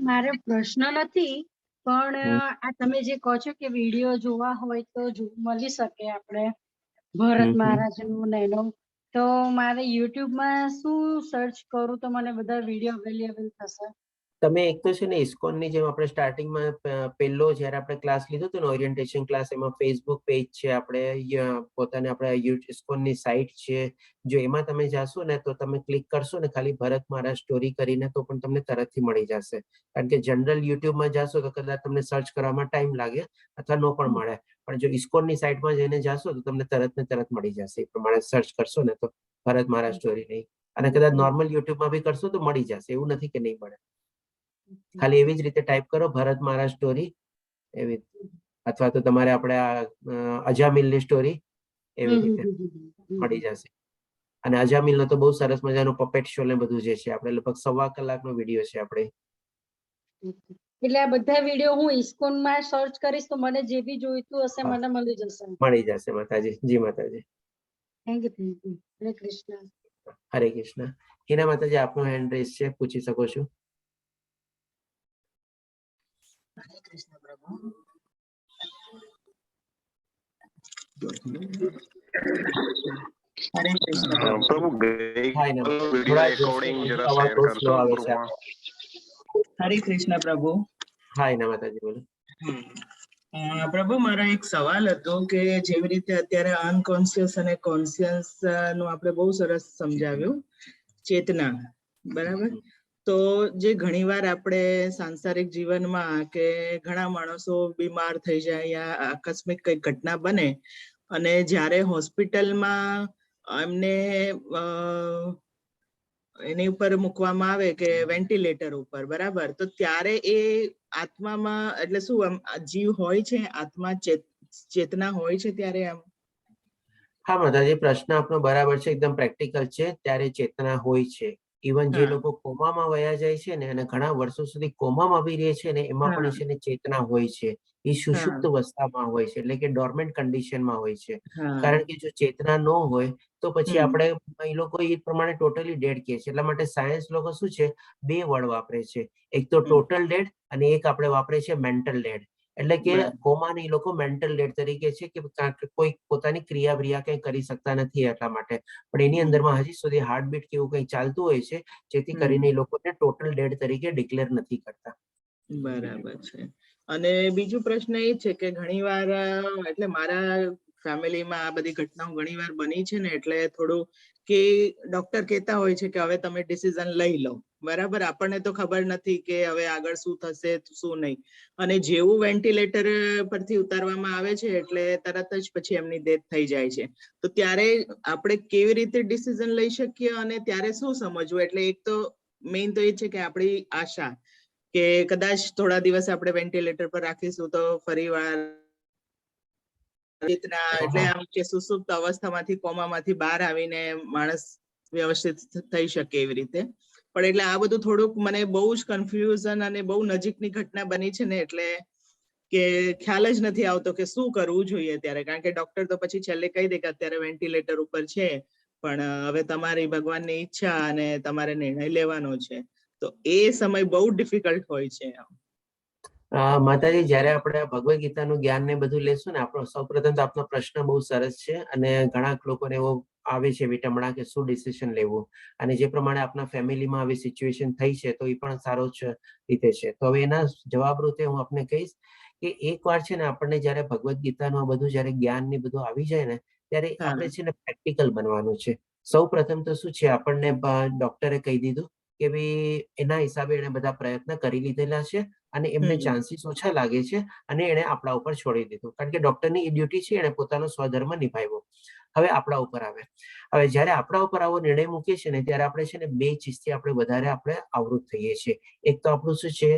મારે પ્રશ્ન નથી, પણ આ તમે જે કહો છો કે વિડીયો જોવા હોય તો મળી શકે આપણે ભરત મહારાજનું ને એનો, તો મારે યુટ્યુબમાં શું સર્ચ કરું તો મને બધા વિડીયો અવેલેબલ થશે? તમે એક તો છે ને ઇસ્કોનની જેમ આપણે સ્ટાર્ટિંગમાં પહેલો જ્યારે આપણે ક્લાસ લીધો હતો ને ઓરિએન્ટેશન ક્લાસ, એમાં ફેસબુક પેજ છે, આપણે પોતાને આપણે ઇસ્કોનની સાઇટ છે. જો એમાં તમે જાશો ને તો તમે ક્લિક કરશો ને ખાલી ભરત મહારાજ સ્ટોરી કરીને તો પણ તમને તરતથી મળી જશે. કારણ કે જનરલ યુટ્યુબમાં જાશો તો કદાચ તમને સર્ચ કરવામાં ટાઈમ લાગે અથવા ન પણ મળે, પણ જો ઇસ્કોનની સાઇટમાં જઈને જાશો તો તમને તરત ને તરત મળી જશે. એ પ્રમાણે સર્ચ કરશો ને તો ભરત મહારાજ સ્ટોરી નહીં, અને કદાચ નોર્મલ યુટ્યુબમાં બી કરશો તો મળી જશે, એવું નથી કે નહીં મળે. ખાલી એવી જ રીતે ટાઈપ કરો ભરત મહારાજ સ્ટોરી એવી, અથવા તો તમારે આપણે અજામિલની સ્ટોરી એવી રીતે મળી જશે. અને અજામિલનો તો બહુ સરસ મજાનો પપેટ શો ને બધું જે છે, આપણે લગભગ 1.25 કલાકનો વિડીયો છે આપણે. એટલે આ બધા વિડીયો હું ઇસ્કોનમાં સર્ચ કરીશ તો મને જે બી જોઈતું હશે મને મળી જશે? મળી જશે માતાજી. જી માતાજી. Thank you. હરે કૃષ્ણ. હરે કૃષ્ણ. હિના માતાજી, આપનો હેન્ડ રેઝ છે, પૂછી શકો છો. હરે કૃષ્ણ પ્રભુ. હરે કૃષ્ણ પ્રભુ, વિડિયો રેકોર્ડિંગ જરા શેર કરશો ગ્રુપમાં. હરે કૃષ્ણ પ્રભુ. હા હિના માતાજી, બોલો. પ્રભુ, મારો એક સવાલ હતો કે જેવી રીતે અત્યારે અનકોન્શિયસ અને કોન્શિયસ નું આપણે બહુ સરસ સમજાવ્યું, ચેતના, બરાબર. તો જે ઘણીવાર આપણે સાંસારિક જીવનમાં કે ઘણા માણસો બીમાર થઈ જાય યા આકસ્મિક કઈ ઘટના બને અને જ્યારે હોસ્પિટલમાં એમને એની ઉપર મૂકવામાં આવે કે વેન્ટિલેટર ઉપર, બરાબર, તો ત્યારે એ આત્મામાં એટલે શું જીવ હોય છે, આત્મા ચેતના હોય છે ત્યારે આમ? હા માતાજી, પ્રશ્ન આપનો બરાબર છે, એકદમ પ્રેક્ટિકલ છે. ત્યારે ચેતના હોય છે. ઇવન જે લોકો કોમામાં વયા જાય છે ને અને ઘણા વર્ષો સુધી કોમામાં બી રહે છે ને, એમાં પણ છે ને ચેતના હોય છે. એ સુષુપ્ત અવસ્થામાં હોય છે, એટલે કે ડોર્મેન્ટ કન્ડિશનમાં હોય છે. કારણ કે જો ચેતના ન હોય તો પછી આપણે એ લોકો એ પ્રમાણે ટોટલી ડેડ કહે છે. એટલા માટે સાયન્સ લોકો શું છે, 2 વર્ડ વાપરે છે. એક તો ટોટલ ડેડ અને એક આપણે વાપરે છે મેન્ટલ ડેડ. એટલે કે કોમાને એ લોકો મેન્ટલ ડેડ તરીકે છે કે કોઈ પોતાની ક્રિયા કંઈ કરી શકતા નથી એટલા માટે, પણ એની અંદરમાં હજી સુધી હાર્ટબીટ કેવું કંઈ ચાલતું હોય છે, જેથી કરીને એ લોકોને ટોટલ ડેડ તરીકે ડિક્લેર નથી કરતા. બરાબર છે. અને બીજો પ્રશ્ન એ છે કે ઘણીવાર એટલે મારા ફેમિલીમાં આ બધી ઘટનાઓ ઘણીવાર બની છે ને, એટલે થોડું કે ડોક્ટર કહેતા હોય છે કે હવે તમે ડિસિઝન લઈ લો, બરાબર. આપણને તો ખબર નથી કે હવે આગળ શું થશે શું નહીં, અને જેવું વેન્ટિલેટર પરથી ઉતારવામાં આવે છે એટલે તરત જ પછી એમની ડેથ થઈ જાય છે. તો ત્યારે આપણે કેવી રીતે ડિસિઝન લઈ શકીએ અને ત્યારે શું સમજવું? એટલે એક તો મેઇન તો એ છે કે આપણી આશા કે કદાચ થોડા દિવસ આપણે વેન્ટિલેટર પર રાખીશું તો ફરી વાર એટલે આમ કે સુસુપ્ત અવસ્થામાંથી કોમામાંથી બહાર આવીને માણસ વ્યવસ્થિત થઈ શકે એવી રીતે. પણ એટલે આ બધું થોડુંક મને બહુ જ કન્ફ્યુઝન અને બહુ નજીકની ઘટના બની છે ને, એટલે કે ખ્યાલ જ નથી આવતો કે શું કરવું જોઈએ ત્યારે. કારણ કે ડોક્ટર તો પછી છેલ્લે કહી દે કે અત્યારે વેન્ટિલેટર ઉપર છે, પણ હવે તમારી ભગવાનની ઈચ્છા અને તમારે નિર્ણય લેવાનો છે. તો એ સમય બહુ ડિફિકલ્ટ હોય છે. માતાજી, જયારે આપણે ભગવદ ગીતાનું જ્ઞાન ને બધું લેશું ને, આપણો સૌપ્રથમ તો આપનો પ્રશ્ન બહુ સરસ છે અને ઘણા લોકોને એવો આવે છે વિટમણા કે શું ડિસિઝન લેવું, અને જે પ્રમાણે આપણા ફેમિલીમાં આવી સિચ્યુએશન થઈ છે તો એ પણ સારો રીતે છે. તો હવે એના જવાબ રૂપે હું આપને કહીશ કે એકવાર છે ને આપણને જયારે ભગવદ ગીતાનું બધું જયારે જ્ઞાન ને બધું આવી જાય ને, ત્યારે આપણે છે ને પ્રેક્ટિકલ બનવાનું છે. સૌ પ્રથમ તો શું છે, આપણને ડોક્ટરે કહી દીધું કે ભાઈ એના હિસાબે એને બધા પ્રયત્ન કરી લીધેલા છે અને એમને ચાન્સીસ ઓછા લાગે છે અને એને આપણા ઉપર છોડી દીધું. કારણ કે ડોક્ટરની એ ડ્યુટી છે, એને પોતાનો સ્વધર્મ નિભાવ્યો. હવે આપણા ઉપર આવે. હવે જ્યારે આપણા ઉપર આવો નિર્ણય મૂકીએ છીએ ને ત્યારે આપણે છે ને બે ચીજથી આપણે વધારે આપણે આવૃત થઈએ છીએ. એક તો આપણું શું છે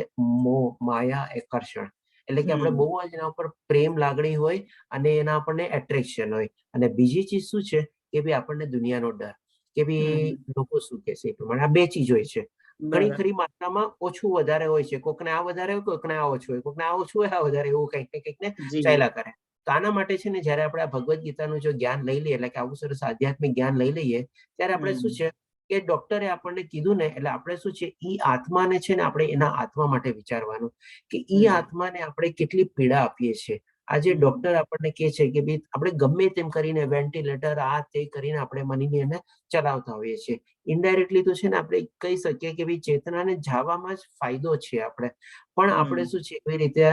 મોહ, માયા, આકર્ષણ. એટલે કે આપણે બહુ જ એના ઉપર પ્રેમ લાગણી હોય અને એના આપણને એટ્રેક્શન હોય. અને બીજી ચીજ શું છે કે ભાઈ આપણને દુનિયાનો ડર, કે ભાઈ લોકો શું કહેશે એ પ્રમાણે. આ બે ચીજ હોય છે. ઘણી ખરી માત્રામાં ઓછું વધારે હોય છે. કોકને આ વધારે હોય, કોકને આ ઓછું હોય, કોકને આ ઓછું હોય, આ વધારે, એવું કંઈક ને ચાલ્યા કરે. તો આના માટે છે ને જયારે આપણે આ ભગવદ્ ગીતાનું જો જ્ઞાન લઈ લઈએ, એટલે કે આવું સરસ આધ્યાત્મિક જ્ઞાન લઈ લઈએ, ત્યારે આપણે શું છે કે ડોક્ટરે આપણને કીધું ને, એટલે આપણે શું છે ઈ આત્માને છે ને આપણે એના આત્મા માટે વિચારવાનું કે ઈ આત્માને આપણે કેટલી પીડા આપીએ છીએ. આજે ડોક્ટર આપણને કહે છે કે ભાઈ આપણે ગમે તેમ કરીને વેન્ટિલેટર આ તે કરીને આપણે મનીને એને ચલાવતા હોઈએ છીએ. ઇનડાયરેક્ટલી તો છે ને આપણે કહી શકીએ કે ભાઈ ચેતનાને જાવામાં જ ફાયદો છે આપણે, પણ આપણે શું છે એવી રીતે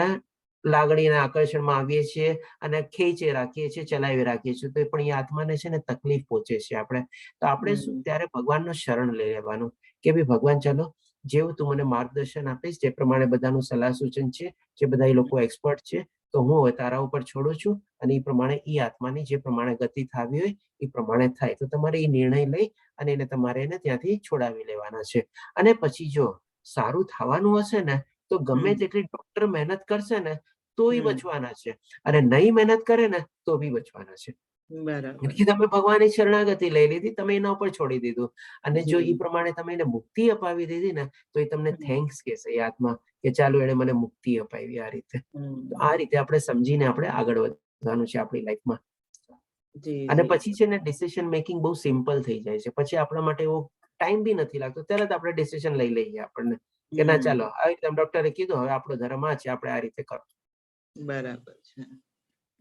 લાગણીના આકર્ષણમાં આવીએ છીએ અને ખેંચી રાખીએ છીએ, ચલાવી રાખીએ છીએ, તો પણ એ આત્માને છે ને તકલીફ પહોંચે છે આપણે. તો આપણે શું ત્યારે ભગવાનનું શરણ લઈ લેવાનું કે ભાઈ ભગવાન ચાલો જેવું તું મને માર્ગદર્શન આપીશ, જે પ્રમાણે બધાનું સલાહ સૂચન છે, જે બધા લોકો એક્સપર્ટ છે, તો હું હવે તારા ઉપર છોડું છું અને એ પ્રમાણે એ આત્માની જે પ્રમાણે ગતિ થવી હોય એ પ્રમાણે થાય. તો તમારે એ નિર્ણય લઈ અને એને તમારે એને ત્યાંથી છોડાવી લેવાના છે. અને પછી જો સારું થવાનું હશે ને તો ગમે તેટલી ડોક્ટર મહેનત કરશે ને તો એ બચવાના છે, અને નહીં મહેનત કરે ને તો બી બચવાના છે. એટલે તમે ભગવાનની શરણાગતિ લઈ લીધી, તમે એના ઉપર છોડી દીધું, અને જો એ પ્રમાણે તમે એને મુક્તિ અપાવી દીધી ને તો એ તમને થેન્ક્સ કહેશે એ આત્મા કે ચાલો એને મને મુક્તિ અપાવી આ રીતે. તો આ રીતે આપણે સમજીને આપણે આગળ વધવાનું છે આપણી લાઈફમાં. અને પછી છે ને ડિસિઝન મેકિંગ બહુ સિમ્પલ થઈ જાય છે. પછી આપણા માટે એવો ટાઈમ બી નથી લાગતો, તરત આપણે ડિસિઝન લઈ લઈએ આપણને કે ના ચાલો આ રીતે ડોક્ટરે કીધું, હવે આપણો ધર્મ આ છે, આપણે આ રીતે કરો. બરાબર છે.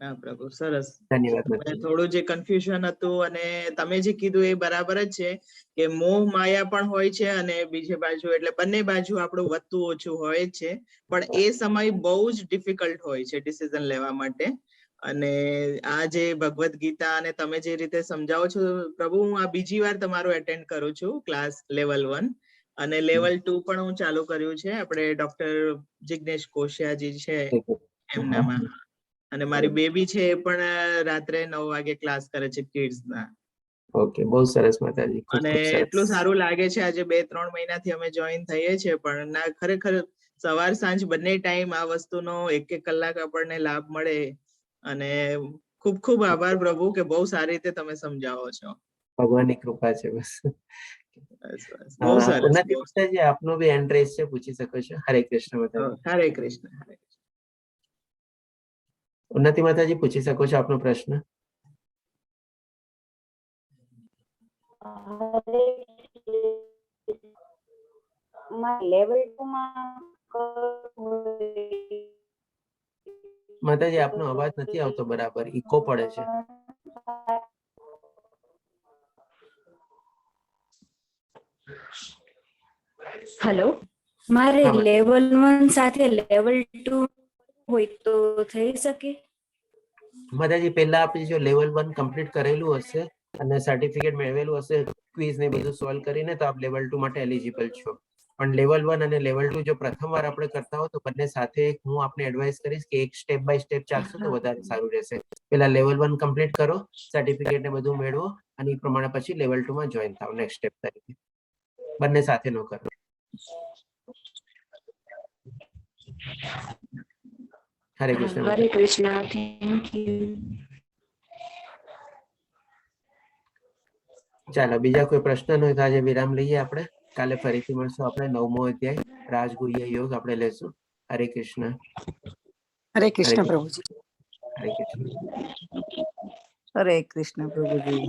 હા પ્રભુ, સરસ. ધન્યવાદ. થોડું જે કન્ફ્યુઝન હતું અને તમે જે કીધું એ બરાબર જ છે કે મોહ માયા પણ હોય છે અને બીજી બાજુ એટલે બંને બાજુ આપણું વધતું ઓછું હોય છે, પણ એ સમય બહુ જ ડિફિકલ્ટ હોય છે ડિસિઝન લેવા માટે. અને આ જે ભગવદ્ ગીતા અને તમે જે રીતે સમજાવો છો પ્રભુ, હું આ બીજી વાર તમારું એટેન્ડ કરું છું ક્લાસ લેવલ 1, અને લેવલ 2 પણ હું ચાલુ કર્યું છે આપણે ડોક્ટર જિગ્નેશ કોશિયાજી છે એમનામાં. અને મારી બેબી છે એ પણ રાત્રે 9 વાગે ક્લાસ કરે છે કિડ્સ ના. ઓકે, બહુ સરસ માતાજી. અને એટલું સારું લાગે છે. આજે 2-3 મહિનાથી અમે જોઈન થઈએ છીએ, પણ ના ખરેખર સવાર સાંજ બંને ટાઈમ આ વસ્તુનો 1-1 કલાક આપણને લાભ મળે. અને ખૂબ ખૂબ આભાર પ્રભુ કે બહુ સારી રીતે તમે સમજાવો છો. ભગવાનની કૃપા છે બસ. બહુ સરસ. ઉન્નતિ માતાજી, આપનો બી હેન્ડ રેઝ છે, પૂછી શકો છો. હરે કૃષ્ણ માતાજી. હરે કૃષ્ણ. હરે ઉન્નતિ માતાજી, પૂછી શકો છો આપનો પ્રશ્ન. માતાજી, આપનો અવાજ નથી આવતો બરાબર, ઇકો પડે છે. હેલો, મારે લેવલ 1 સાથે લેવલ 2 હોય તો થઈ શકે? માતાજી, પહેલા આપણે જો લેવલ 1 કમ્પ્લીટ કરેલું હશે અને સર્ટિફિકેટ મેળવેલું હશે ક્વિઝ ને બધું સોલ્વ કરીને, તો આપ લેવલ 2 માટે એલિજિબલ છો. પણ લેવલ 1 અને લેવલ 2 જો પ્રથમ વાર આપણે કરતા હો તો બંને સાથે હું આપને એડવાઇસ કરીશ કે એક સ્ટેપ બાય સ્ટેપ ચાલશો તો વધારે સારું રહેશે. પહેલા લેવલ 1 કમ્પ્લીટ કરો, સર્ટિફિકેટ ને બધું મેળવો, અને એ પ્રમાણે પછી લેવલ 2 માં જોઈન થાવ નેક્સ્ટ સ્ટેપ તરીકે. બંને સાથે ન કરો. હરે કૃષ્ણ. હરે કૃષ્ણ. Thank you. ચાલો, બીજા કોઈ પ્રશ્ન હોય તો આજે વિરામ લઈએ આપણે. કાલે ફરીથી મળશું આપણે 9મો અધ્યાય રાજગુહ્ય યોગ આપણે લેશું. હરે કૃષ્ણ. હરે કૃષ્ણ પ્રભુજી. હરે કૃષ્ણ. હરે કૃષ્ણ પ્રભુજી.